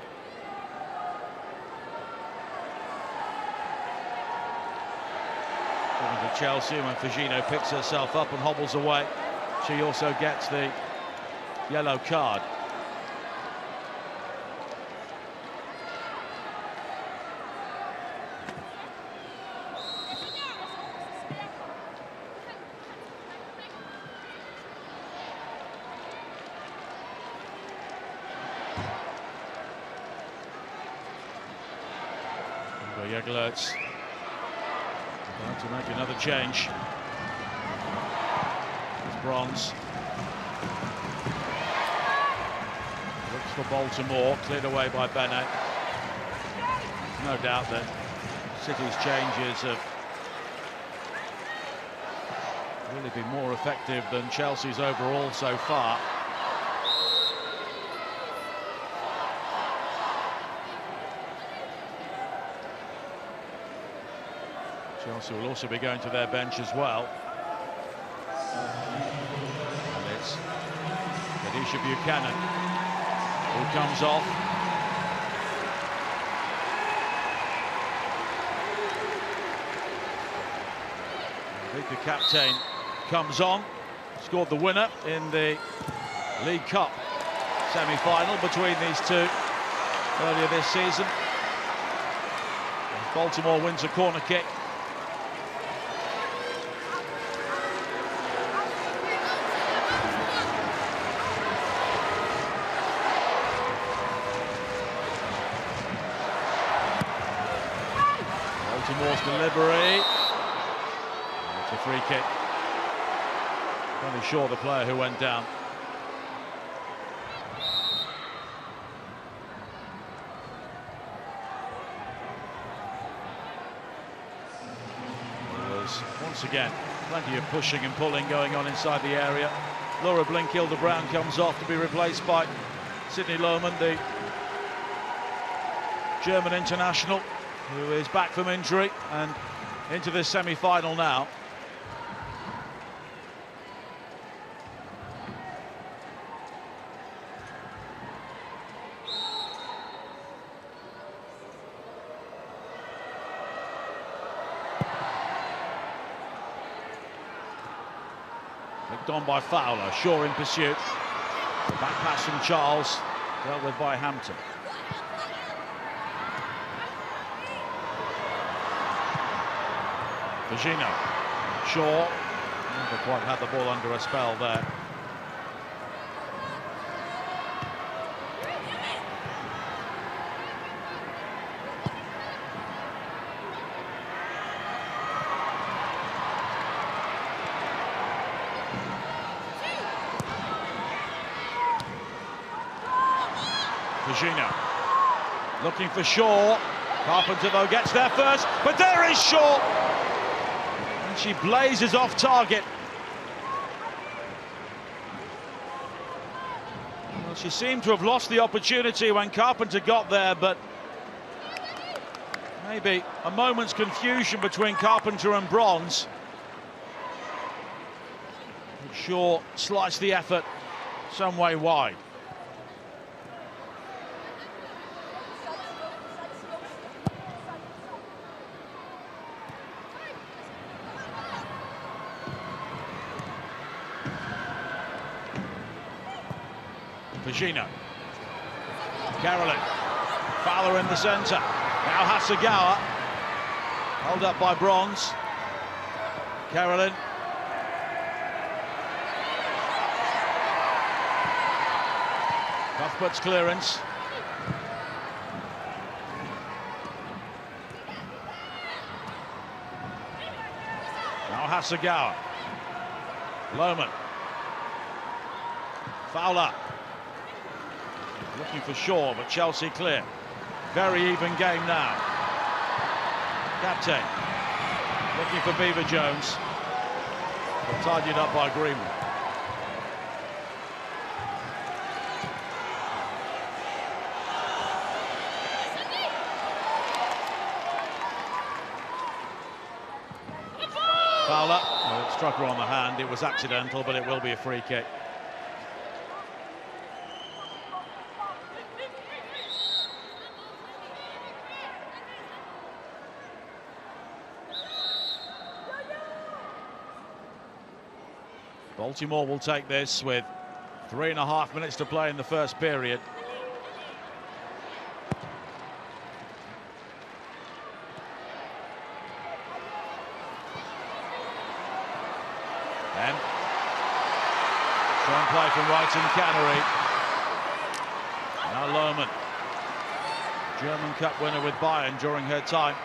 Going to Chelsea when Fagino picks herself up and hobbles away. She also gets the yellow card. Yegelertz going to make another change. It's Bronze. Looks for Baltimore, cleared away by Bennett. No doubt that City's changes have really been more effective than Chelsea's overall so far. Chelsea will also be going to their bench as well. And it's Kadisha Buchanan who comes off. I think the captain comes on, scored the winner in the League Cup semi-final between these two earlier this season. And Baltimore wins a corner kick. Baltimore's delivery. It's a free kick. Only Shaw, the player who went down. There's once again plenty of pushing and pulling going on inside the area. Laura Blinkilde-Brown comes off to be replaced by Sydney Lohmann, the German international, who is back from injury and into this semi-final now. Picked on by Fowler, Shaw in pursuit. The back pass from Charles, dealt with by Hampton. Fagino, Shaw, never quite had the ball under a spell there. Fagino, looking for Shaw. Carpenter, though, gets there first, but there is Shaw! And she blazes off target. Well, she seemed to have lost the opportunity when Carpenter got there, but maybe a moment's confusion between Carpenter and Bronze. But Shaw sliced the effort some way wide. Fujino. Carolyn. Fowler in the centre. Now Hasegawa. Held up by Bronze. Carolyn. Cuthbert's clearance. Now Hasegawa. Lohman. Fowler. Looking for Shaw, but Chelsea clear. Very even game now. Captain. Looking for Beaver Jones. But tidied up by Greenwood. Fowler, well, it struck her on the hand. It was accidental, but it will be a free kick. Baltimore will take this with 3.5 minutes to play in the first period. Then strong play from Brighton Cannery. Now Lohman, German Cup winner with Bayern during her time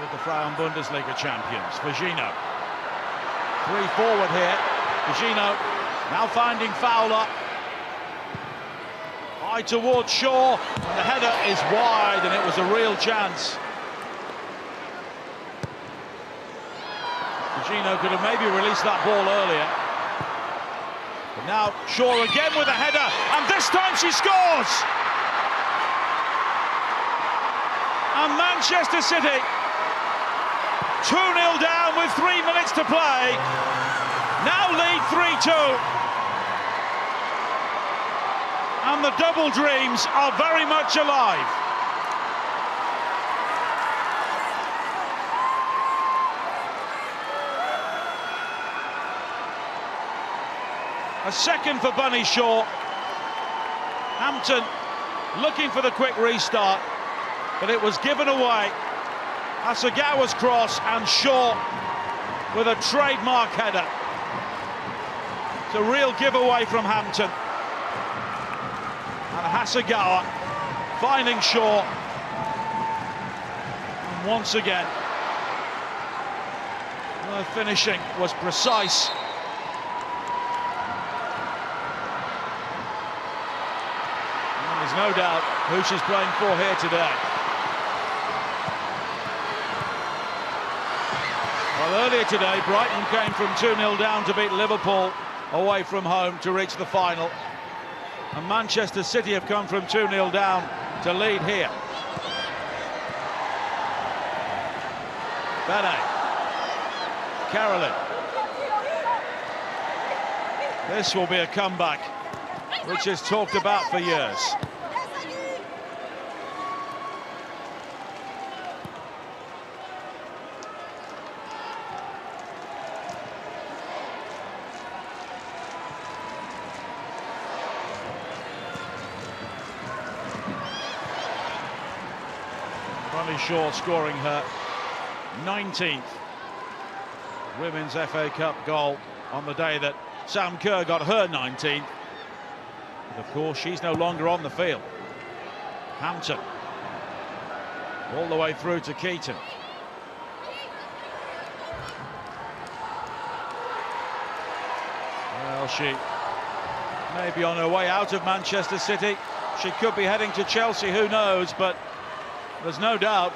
with the Frauen Bundesliga champions. Fujino. 3 forward here. Fujino now finding Fowler. Eye towards Shaw. And the header is wide, and it was a real chance. Fujino could have maybe released that ball earlier. But now Shaw again with a header, and this time she scores! And Manchester City 2-0 down with 3 minutes to play. Now lead 3-2. And the double dreams are very much alive. A second for Bunny Shaw. Hampton looking for the quick restart, but it was given away. Hasegawa's cross, and Shaw with a trademark header. It's a real giveaway from Hampton. And Hasegawa finding Shaw. And once again, the finishing was precise. And there's no doubt who she's playing for here today. Well, earlier today, Brighton came from 2-0 down to beat Liverpool away from home to reach the final. And Manchester City have come from 2-0 down to lead here. Bene. Carolyn. This will be a comeback which is talked about for years. Shaw scoring her 19th Women's FA Cup goal on the day that Sam Kerr got her 19th. But of course, she's no longer on the field. Hampton all the way through to Keaton. Well, she may be on her way out of Manchester City. She could be heading to Chelsea, who knows, but there's no doubt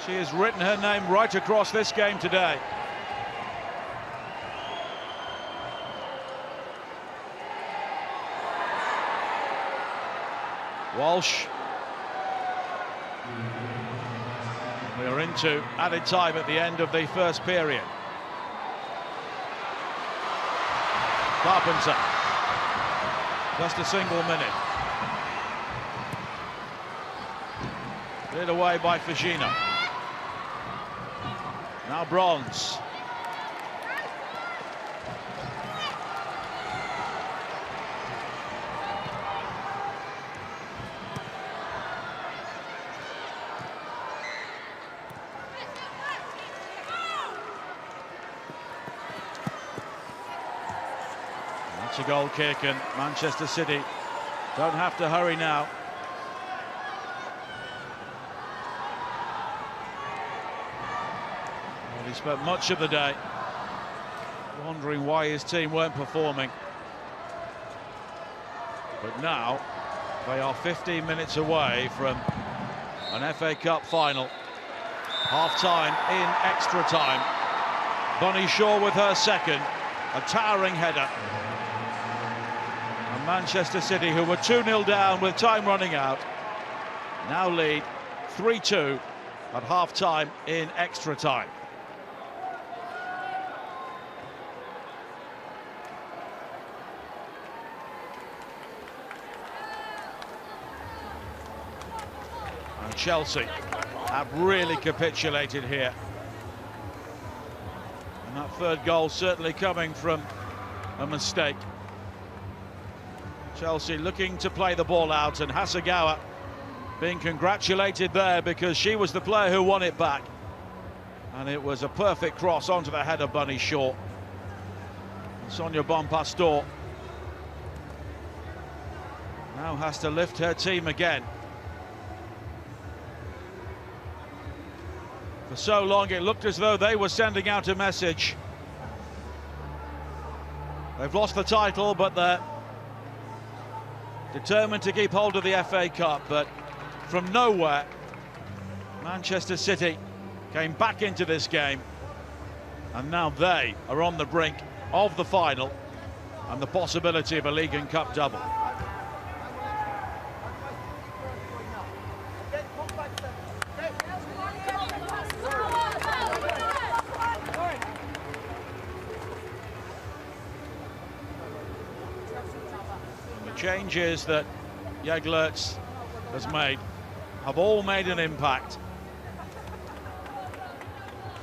she has written her name right across this game today. Walsh. We are into added time at the end of the first period. Carpenter. Just a single minute. Cleared away by Fujino. Now Bronze. It's a goal kick, and Manchester City don't have to hurry now. Well, he spent much of the day wondering why his team weren't performing. But now they are 15 minutes away from an FA Cup final. Half-time in extra time. Bunny Shaw with her second, a towering header. And Manchester City, who were 2-0 down with time running out, now lead 3-2 at half-time in extra time. And Chelsea have really capitulated here. And that third goal certainly coming from a mistake. Chelsea looking to play the ball out, and Hasegawa being congratulated there because she was the player who won it back. And it was a perfect cross onto the head of Bunny Shaw. And Sonia Bonpastor now has to lift her team again. For so long it looked as though they were sending out a message. They've lost the title, but they're determined to keep hold of the FA Cup. But from nowhere, Manchester City came back into this game, and now they are on the brink of the final and the possibility of a League and Cup double. Changes that Jeglerts has made have all made an impact.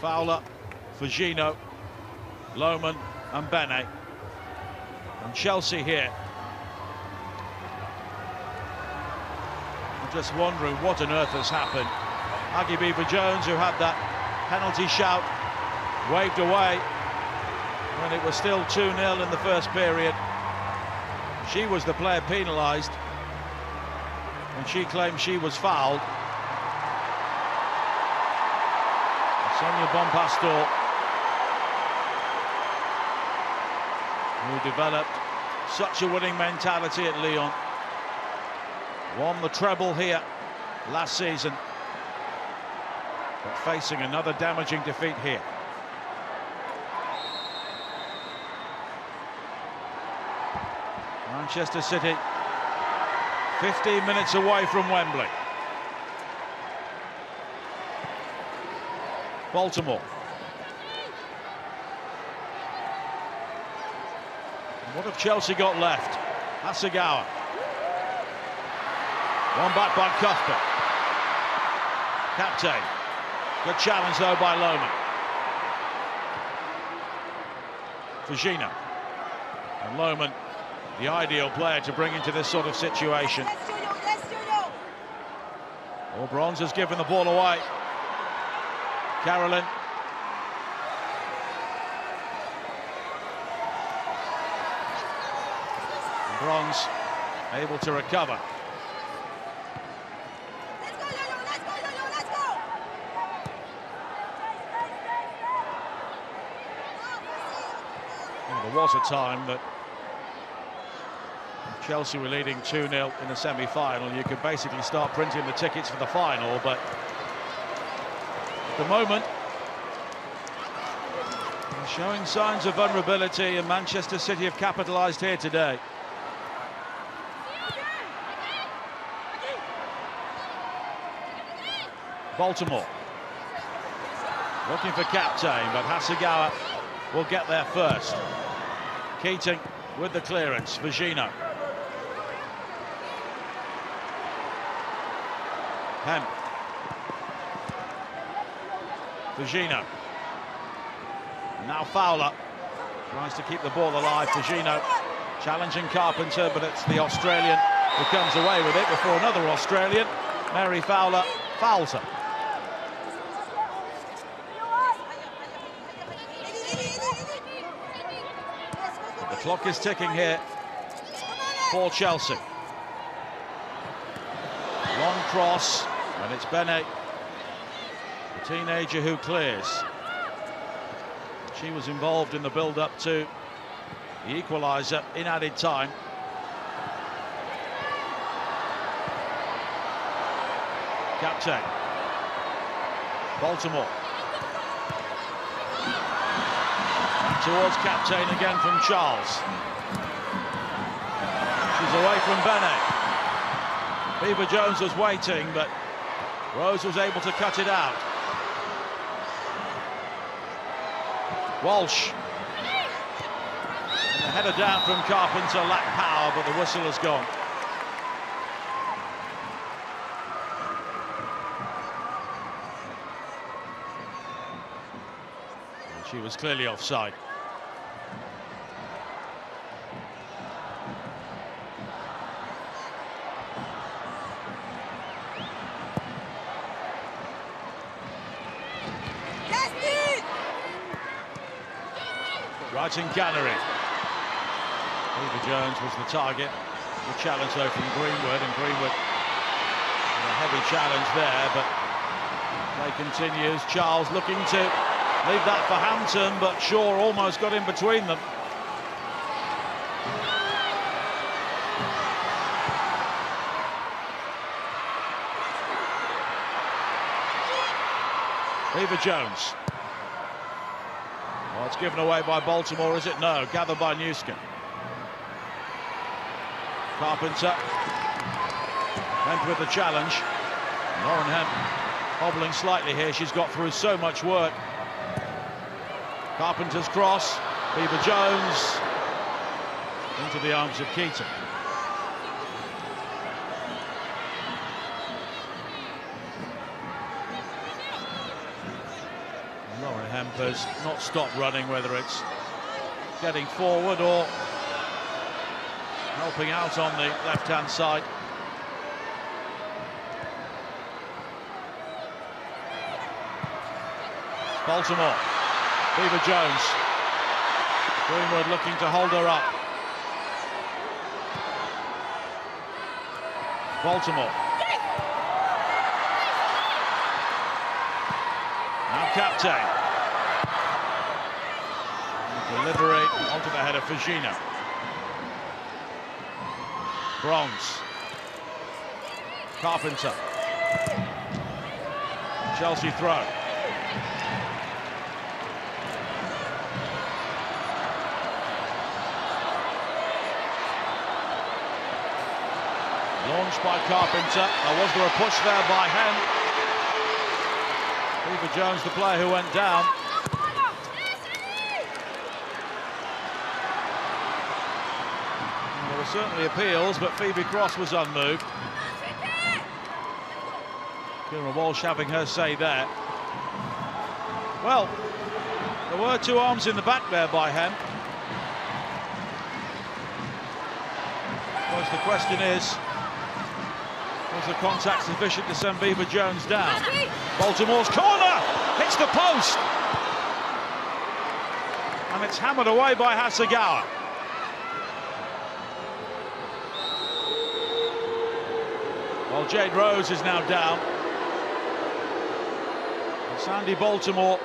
Fowler, Fugino, Lohman and Bene. And Chelsea here. I'm just wondering what on earth has happened. Aggie Beever-Jones, who had that penalty shout waved away when it was still 2-0 in the first period. She was the player penalised, and she claimed she was fouled. Sonia Bonpastor, who developed such a winning mentality at Lyon, won the treble here last season, but facing another damaging defeat here. Manchester City 15 minutes away from Wembley. Baltimore. And what have Chelsea got left? Hasegawa. One back by Cuthbert. Captain. Good challenge though by Lohman. Fugino. And Lohman, the ideal player to bring into this sort of situation. All Bronze has given the ball away. Carolyn. And Bronze able to recover. Well, there was a time that Chelsea were leading 2-0 in the semi-final. You could basically start printing the tickets for the final, but at the moment, they're showing signs of vulnerability, and Manchester City have capitalised here today. Baltimore looking for captain, but Hasegawa will get there first. Keating with the clearance. Fugino. Hemp. Fugino. Now Fowler tries to keep the ball alive. Fugino challenging Carpenter, but it's the Australian who comes away with it before another Australian, Mary Fowler, fouls her. The Clock is ticking here for Chelsea. Long cross, and it's Bene, the teenager, who clears. She was involved in the build-up to the equaliser in added time. Captain. Baltimore. Towards Captain again from Charles. She's away from Bene. Beaver Jones was waiting, but Rose was able to cut it out. Walsh. And the header down from Carpenter lacked power, but the whistle has gone. And she was clearly offside. Brighton Gannery. Beaver Jones was the target. The challenge though from Greenwood, and Greenwood a heavy challenge there, but play continues. Charles looking to leave that for Hampton, but Shaw almost got in between them. Beaver Jones. Well, it's given away by Baltimore, is it? No, gathered by Newskin. Carpenter went with the challenge. Lauren Hemp hobbling slightly here. She's got through so much work. Carpenter's cross. Beaver Jones into the arms of Keaton. Lauren Hemp has not stopped running, whether it's getting forward or helping out on the left-hand side. Baltimore. Beaver Jones. Greenwood looking to hold her up. Baltimore. Now Captain. Delivery onto the head of Fujino. Bronze. Carpenter. Chelsea throw. Launched by Carpenter. Now, was there a push there by Hen? Beaver Jones, the player who went down. There were certainly appeals, but Phoebe Cross was unmoved. Kira Walsh having her say there. Well, there were two arms in the back there by Hen. Of course, the question is, was the contact sufficient to send Beaver Jones down? Baltimore's corner hits the post, and it's hammered away by Hasegawa. Well, Jade Rose is now down. And Sandy Baltimore,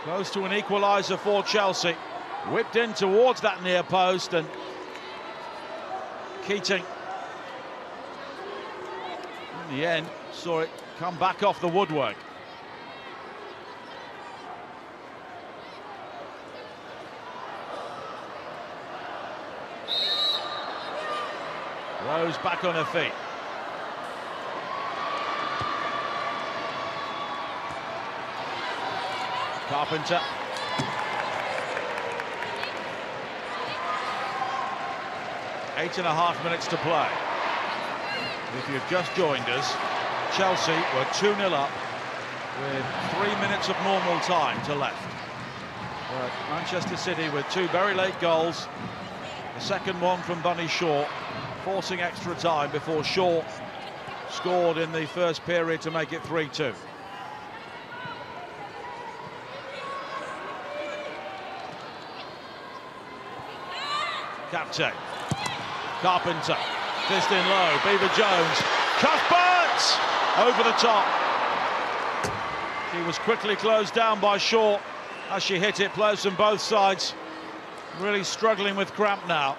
close to an equaliser for Chelsea, whipped in towards that near post, and Keating in the end saw it come back off the woodwork. Rose back on her feet. Carpenter. Eight and a half minutes to play. If you've just joined us, Chelsea were 2-0 up with 3 minutes of normal time to left. But Manchester City with two very late goals. The second one from Bunny Shaw, forcing extra time before Shaw scored in the first period to make it 3-2. Captain. Carpenter. Fist in low. Beaver Jones. Cuthbert! Over the top. She was quickly closed down by Shaw as she hit it. Players from both sides really struggling with cramp now.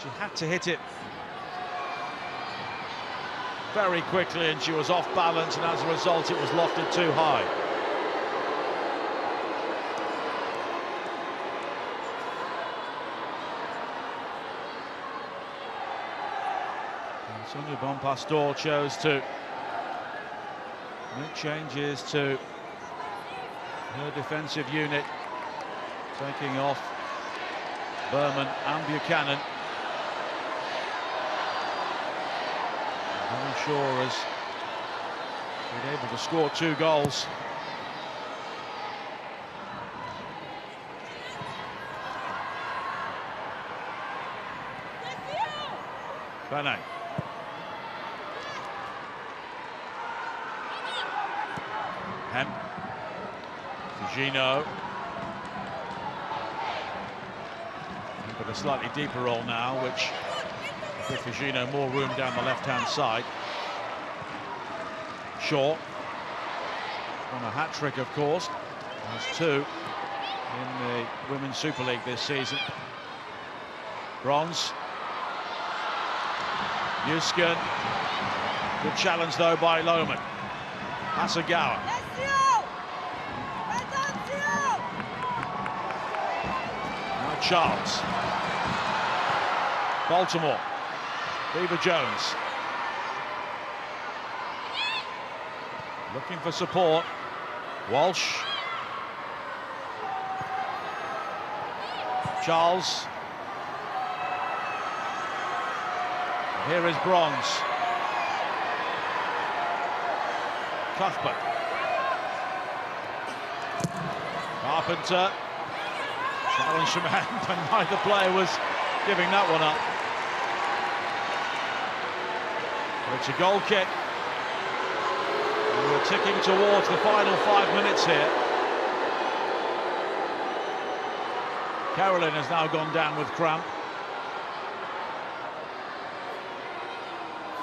She had to hit it very quickly and she was off balance, and as a result it was lofted too high. And Sonia Bonpastor chose to make changes to her defensive unit, taking off Berman and Buchanan. Very Shaw has been able to score 2 goals. Bene. Hemp. Fugino. But a slightly deeper role now, which give Fugino more room down the left-hand side. Shaw on a hat-trick, of course. Has 2 in the Women's Super League this season. Bronze. Yuskin. Good challenge, though, by Lohman. Asagawa. Now Charles. Baltimore. Beaver Jones. Looking for support. Walsh. Charles. Here is Bronze. Cuthbert. Carpenter. Challenge from hand, and neither player was giving that one up. It's a goal kick. We're ticking towards the final 5 minutes here. Carolyn has now gone down with cramp.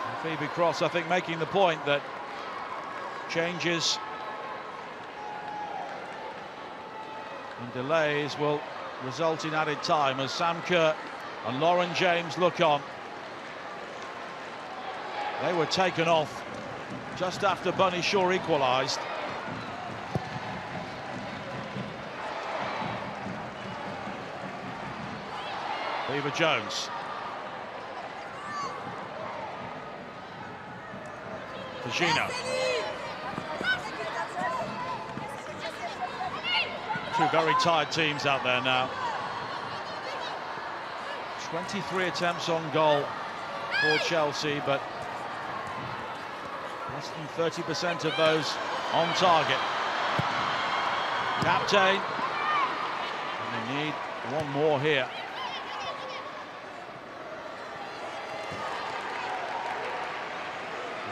And Phoebe Cross, I think, making the point that changes and delays will result in added time as Sam Kerr and Lauren James look on. They were taken off just after Bunny Shaw equalised. Beaver Jones. Fugino. 2 very tired teams out there now. 23 attempts on goal for Chelsea, but less than 30% of those on target. Captain. And they need one more here.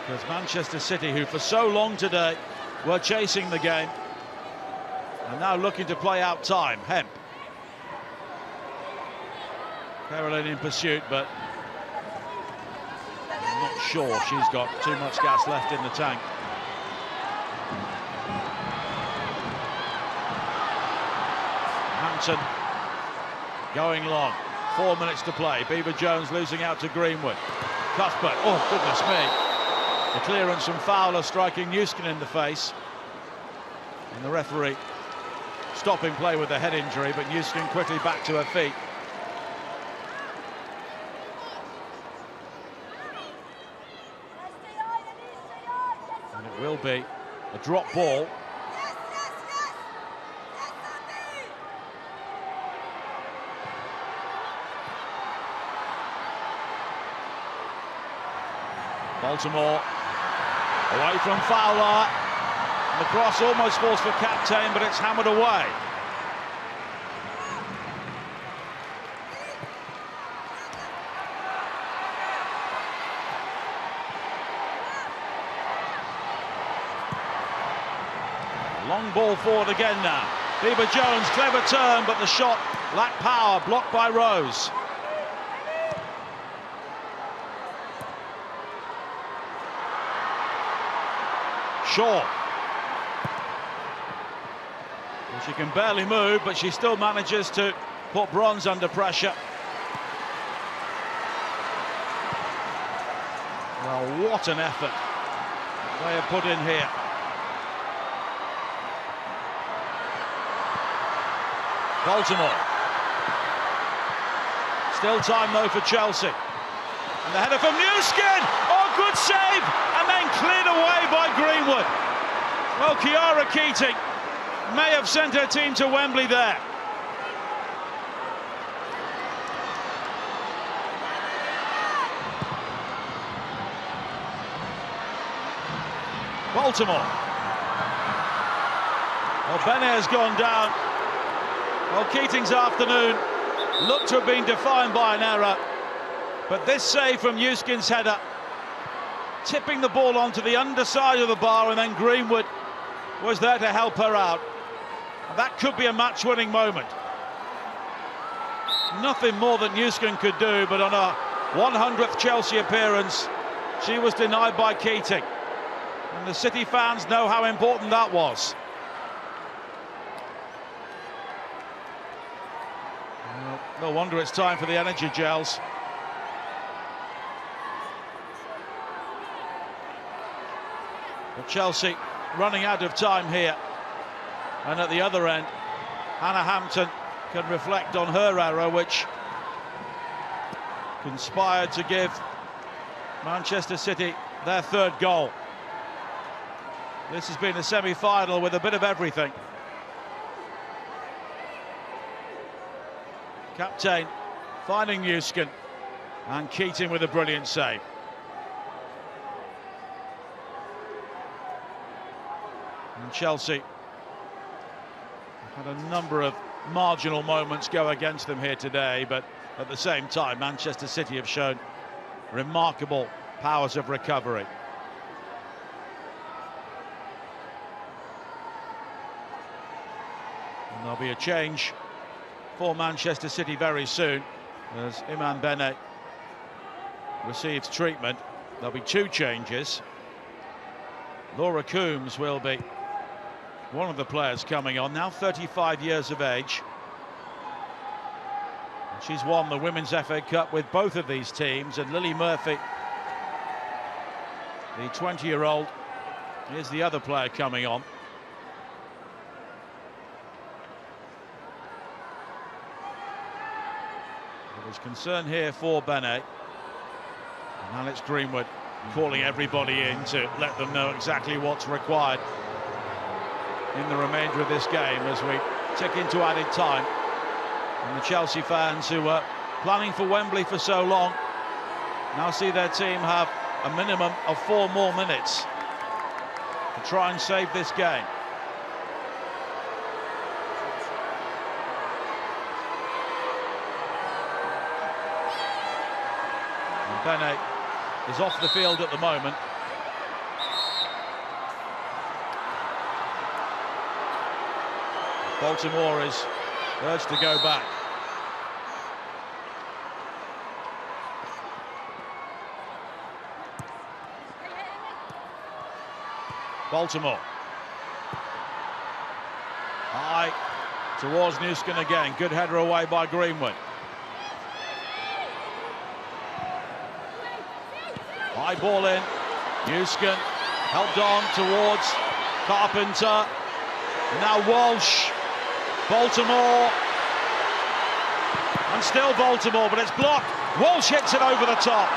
Because Manchester City, who for so long today were chasing the game, are now looking to play out time. Hemp. Caroline in pursuit, but I'm not sure she's got too much gas left in the tank. Hampton going long. 4 minutes to play. Beaver Jones losing out to Greenwood. Cuthbert, oh goodness me. The clearance from Fowler striking Newskin in the face. And the referee stopping play with a head injury, but Newskin quickly back to her feet. And it will be a drop ball. Baltimore away from Fowler. And the cross almost falls for Captain, but it's hammered away. Long ball forward again now. Jones, clever turn, but the shot lacked power, blocked by Rose. Shaw. Well, she can barely move, but she still manages to put Bronze under pressure. Well, what an effort they have put in here. Baltimore. Still time though for Chelsea. And the header from Newskin. Oh, good save! And then cleared away by Greenwood. Well, Kiara Keating may have sent her team to Wembley there. Baltimore. Well, Bene has gone down. Well, Keating's afternoon looked to have been defined by an error, but this save from Newskin's header, tipping the ball onto the underside of the bar, and then Greenwood was there to help her out. And that could be a match-winning moment. Nothing more that Newskin could do, but on her 100th Chelsea appearance, she was denied by Keating. And the City fans know how important that was. Well, no wonder it's time for the energy gels. But Chelsea running out of time here. And at the other end, Hannah Hampton can reflect on her error, which conspired to give Manchester City their third goal. This has been a semi-final with a bit of everything. Captain finding Newskin, and Keating with a brilliant save. And Chelsea had a number of marginal moments go against them here today, but at the same time Manchester City have shown remarkable powers of recovery. And there'll be a change for Manchester City very soon as Iman Bene receives treatment. There'll be two changes. Laura Coombs will be one of the players coming on, now 35 years of age. And she's won the Women's FA Cup with both of these teams, and Lily Murphy, the 20-year-old, is the other player coming on. There's concern here for Bene, and Alex Greenwood calling everybody in to let them know exactly what's required in the remainder of this game as we tick into added time. And the Chelsea fans who were planning for Wembley for so long now see their team have a minimum of 4 more minutes to try and save this game. Bene is off the field at the moment. Baltimore is urged to go back. Baltimore. High towards Newskin again. Good header away by Greenwood. High ball in. Newskin helped on towards Carpenter. Now Walsh. Baltimore. And still Baltimore, but it's blocked. Walsh hits it over the top.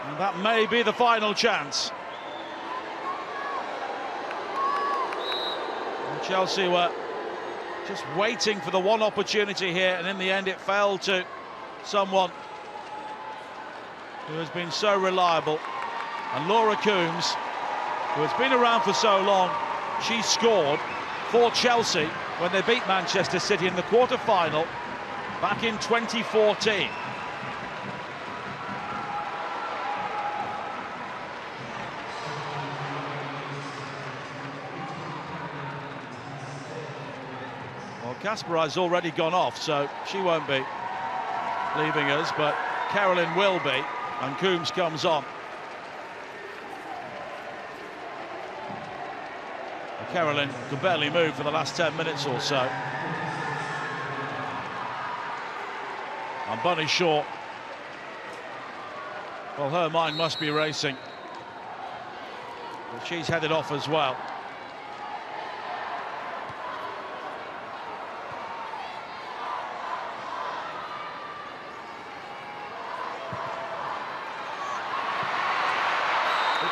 And that may be the final chance. And Chelsea were just waiting for the one opportunity here, and in the end it fell to someone who has been so reliable. And Laura Coombs, who has been around for so long, she scored for Chelsea when they beat Manchester City in the quarter-final back in 2014. Kasparov's already gone off, so she won't be leaving us, but Carolyn will be, and Coombs comes on. Carolyn could barely move for the last 10 minutes or so. And Bunny Shaw, well, her mind must be racing. But she's headed off as well.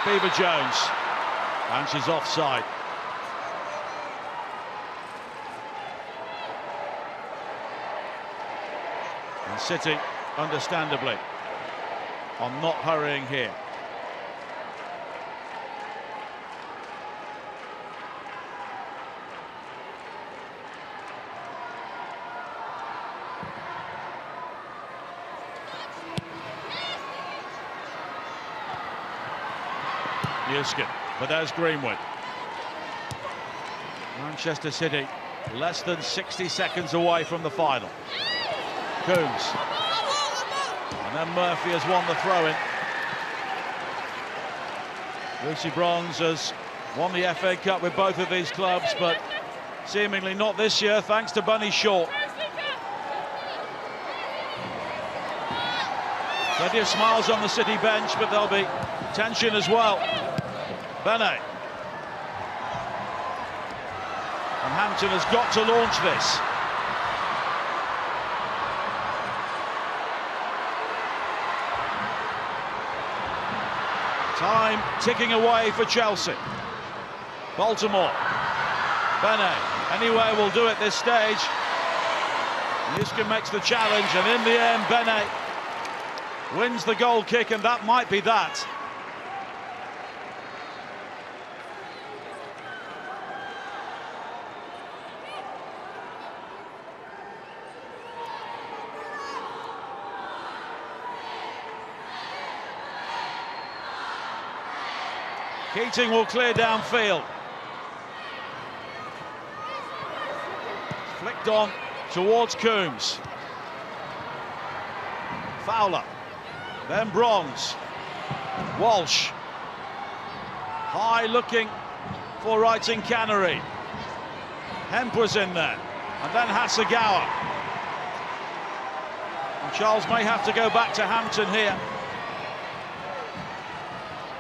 Beaver Jones, and she's offside. And City, understandably, are not hurrying here. Newskin, but there's Greenwood. Manchester City less than 60 seconds away from the final. Coombs, and then Murphy has won the throw-in. Lucy Bronze has won the FA Cup with both of these clubs, but seemingly not this year, thanks to Bunny Shaw. Plenty of smiles on the City bench, but there'll be tension as well. Bene. And Hampton has got to launch this. Time ticking away for Chelsea. Baltimore. Bene. Anyway, will do at this stage. Newskin makes the challenge, and in the end, Bene wins the goal kick, and that might be that. Keating will clear downfield. Flicked on towards Coombs. Fowler. Then Bronze. Walsh. High looking for Brighton Cannery. Hemp was in there. And then Hasegawa. And Charles may have to go back to Hampton here.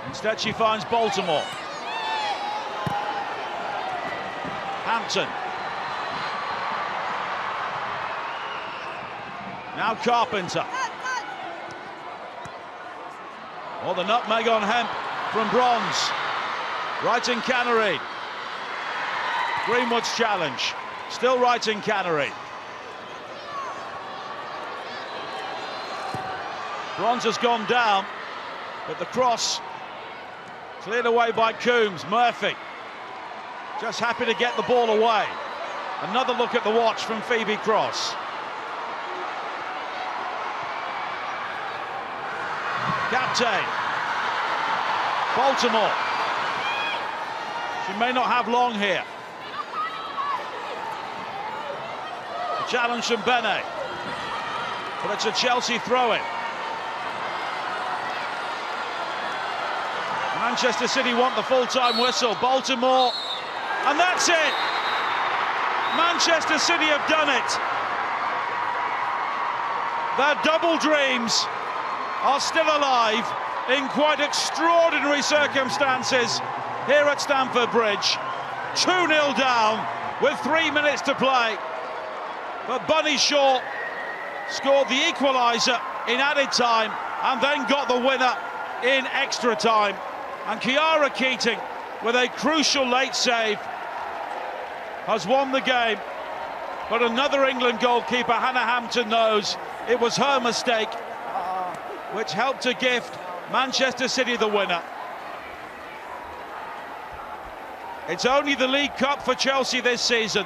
Instead she finds Baltimore. Hampton. Now Carpenter. Oh, the nutmeg on Hemp from Bronze. Brighton Cannery. Greenwood's challenge. Still Brighton Cannery. Bronze has gone down, but the cross cleared away by Coombs. Murphy just happy to get the ball away. Another look at the watch from Phoebe Cross. Captain. Baltimore. She may not have long here. A challenge from Bene. But it's a Chelsea throw-in. Manchester City want the full-time whistle. Baltimore, and that's it. Manchester City have done it. Their double dreams are still alive in quite extraordinary circumstances here at Stamford Bridge. 2-0 down with 3 minutes to play. But Bunny Shaw scored the equaliser in added time and then got the winner in extra time. And Kiara Keating, with a crucial late save, has won the game. But another England goalkeeper, Hannah Hampton, knows it was her mistake, which helped to gift Manchester City the winner. It's only the League Cup for Chelsea this season,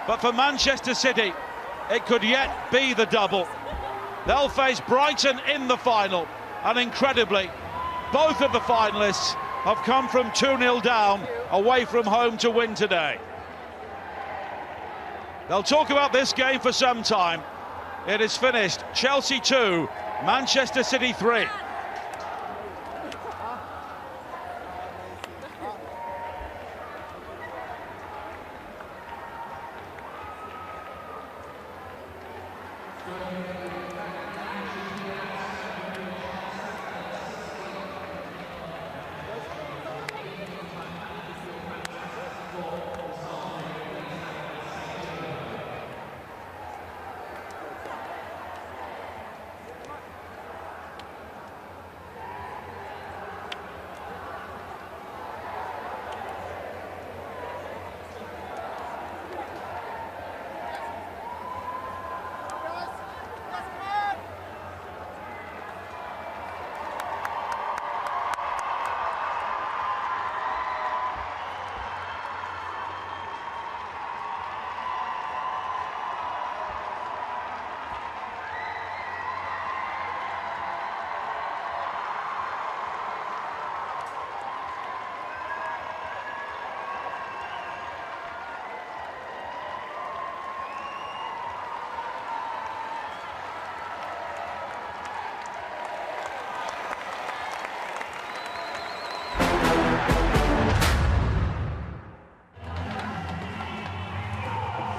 but for Manchester City, it could yet be the double. They'll face Brighton in the final, and incredibly, both of the finalists have come from 2-0 down away from home to win today. They'll talk about this game for some time. It is finished. Chelsea 2, Manchester City 3.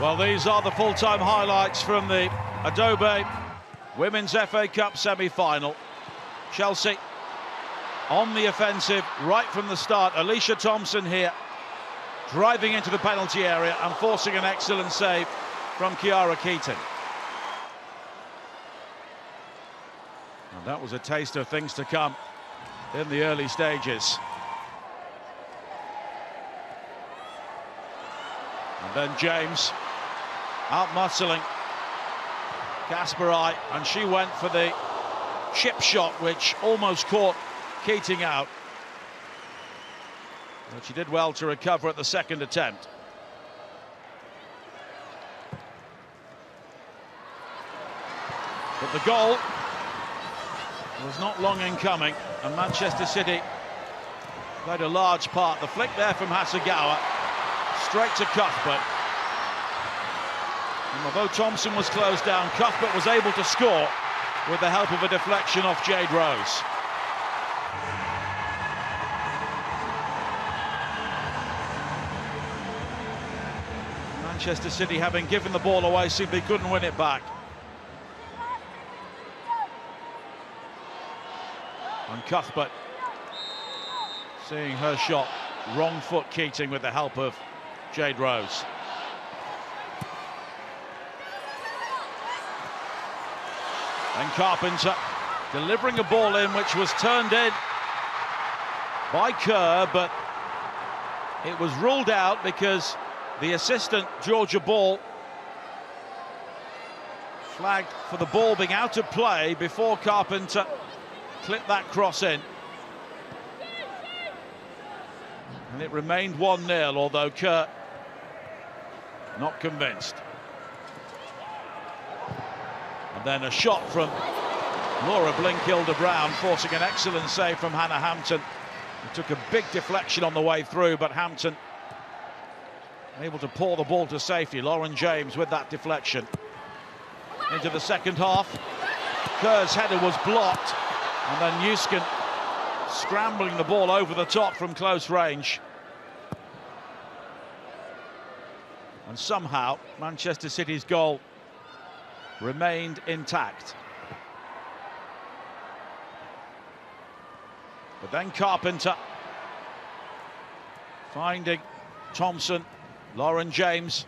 Well, these are the full-time highlights from the Adobe Women's FA Cup semi-final. Chelsea on the offensive right from the start. Alicia Thompson here, driving into the penalty area and forcing an excellent save from Chiara Keating. And that was a taste of things to come in the early stages. And then James out-muscling Gasperi, and she went for the chip shot, which almost caught Keating out. But she did well to recover at the second attempt. But the goal was not long in coming, and Manchester City played a large part. The flick there from Hasegawa, straight to Cuthbert. And although Thompson was closed down, Cuthbert was able to score with the help of a deflection off Jade Rose. Manchester City, having given the ball away, simply couldn't win it back. And Cuthbert seeing her shot, wrong foot Keating with the help of Jade Rose. And Carpenter delivering a ball in which was turned in by Kerr, but it was ruled out because the assistant, Georgia Ball, flagged for the ball being out of play before Carpenter clipped that cross in. And it remained 1-0, although Kerr not convinced. And then a shot from Laura Blinkilde-Brown, forcing an excellent save from Hannah Hampton. It took a big deflection on the way through, but Hampton able to pour the ball to safety. Lauren James with that deflection. Into the second half. Kerr's header was blocked, and then Newskin scrambling the ball over the top from close range. And somehow Manchester City's goal remained intact. But then Carpenter finding Thompson, Lauren James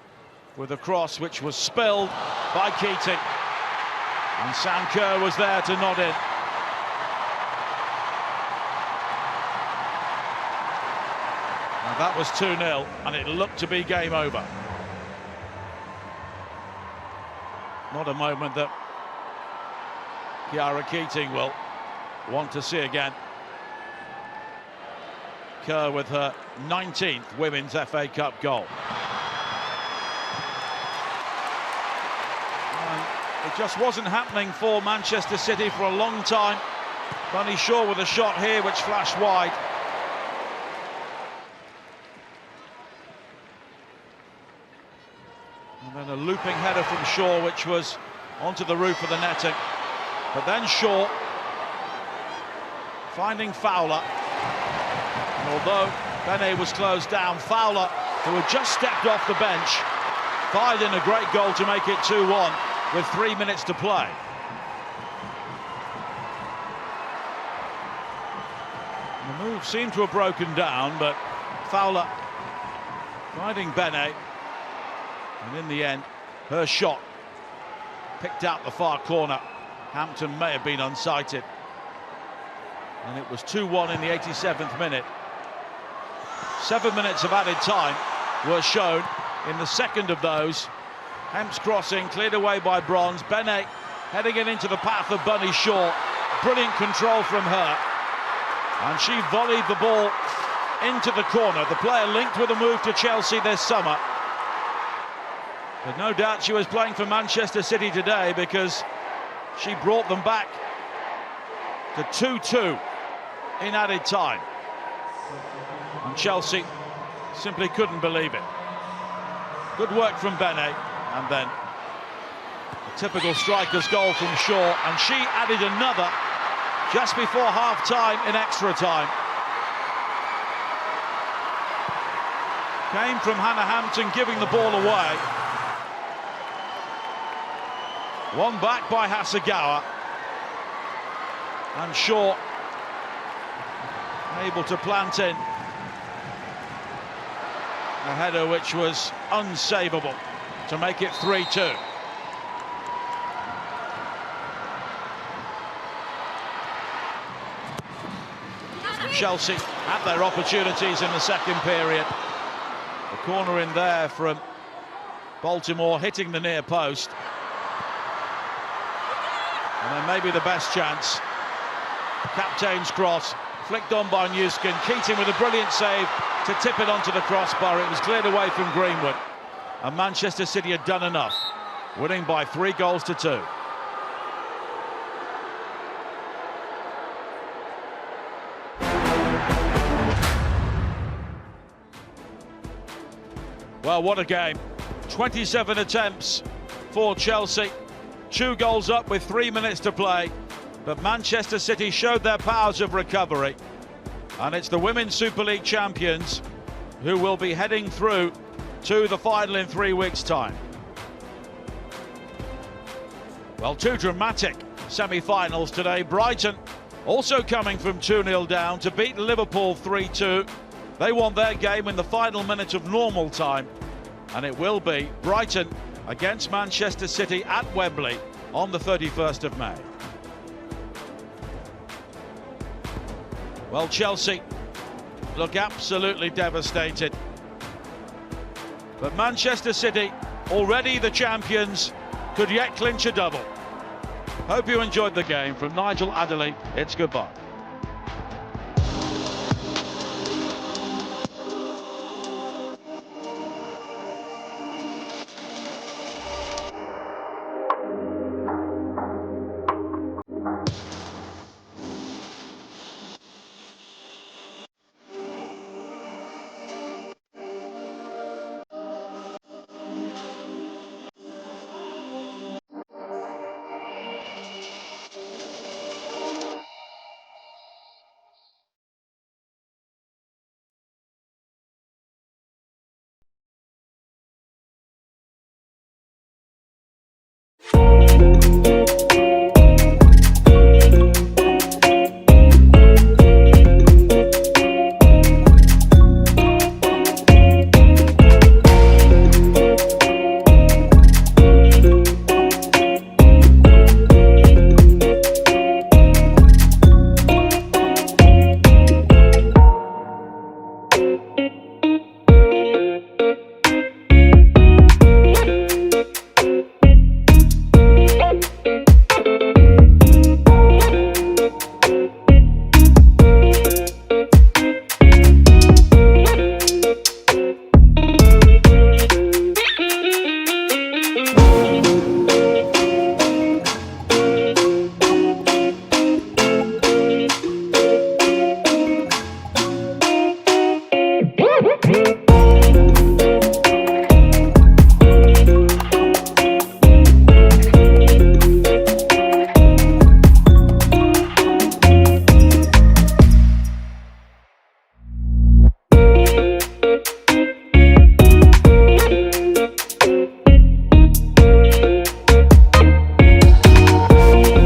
with a cross which was spilled by Keating, and Sam Kerr was there to nod in. Now that was 2-0, and it looked to be game over. Not a moment that Chiara Keating will want to see again. Kerr with her 19th Women's FA Cup goal. And it just wasn't happening for Manchester City for a long time. Bunny Shaw with a shot here which flashed wide. And then a looping header from Shaw, which was onto the roof of the netting. But then Shaw finding Fowler. And although Bene was closed down, Fowler, who had just stepped off the bench, fired in a great goal to make it 2-1 with 3 minutes to play. The move seemed to have broken down, but Fowler finding Bene. And in the end, her shot picked out the far corner. Hampton may have been unsighted. And it was 2-1 in the 87th minute. 7 minutes of added time were shown. In the second of those, Hemp's crossing cleared away by Bronze. Bene heading it into the path of Bunny Shaw. Brilliant control from her. And she volleyed the ball into the corner. The player linked with a move to Chelsea this summer. But no doubt she was playing for Manchester City today, because she brought them back to 2-2 in added time. And Chelsea simply couldn't believe it. Good work from Bene, and then a typical striker's goal from Shaw, and she added another just before half-time in extra time. Came from Hannah Hampton, giving the ball away. One back by Hasegawa, and Shaw able to plant in a header which was unsavable to make it 3-2. Chelsea had their opportunities in the second period. The corner in there from Baltimore, hitting the near post. And then maybe the best chance. Captain's cross, flicked on by Newskin. Keating with a brilliant save to tip it onto the crossbar. It was cleared away from Greenwood. And Manchester City had done enough, winning by 3-2. Well, what a game. 27 attempts for Chelsea. 2 goals up with 3 minutes to play. But Manchester City showed their powers of recovery. And it's the Women's Super League champions who will be heading through to the final in 3 weeks' time. Well, 2 dramatic semi-finals today. Brighton also coming from 2-0 down to beat Liverpool 3-2. They won their game in the final minute of normal time. And it will be Brighton against Manchester City at Wembley on the 31st of May. Well, Chelsea look absolutely devastated. But Manchester City, already the champions, could yet clinch a double. Hope you enjoyed the game. From Nigel Adderley, it's goodbye.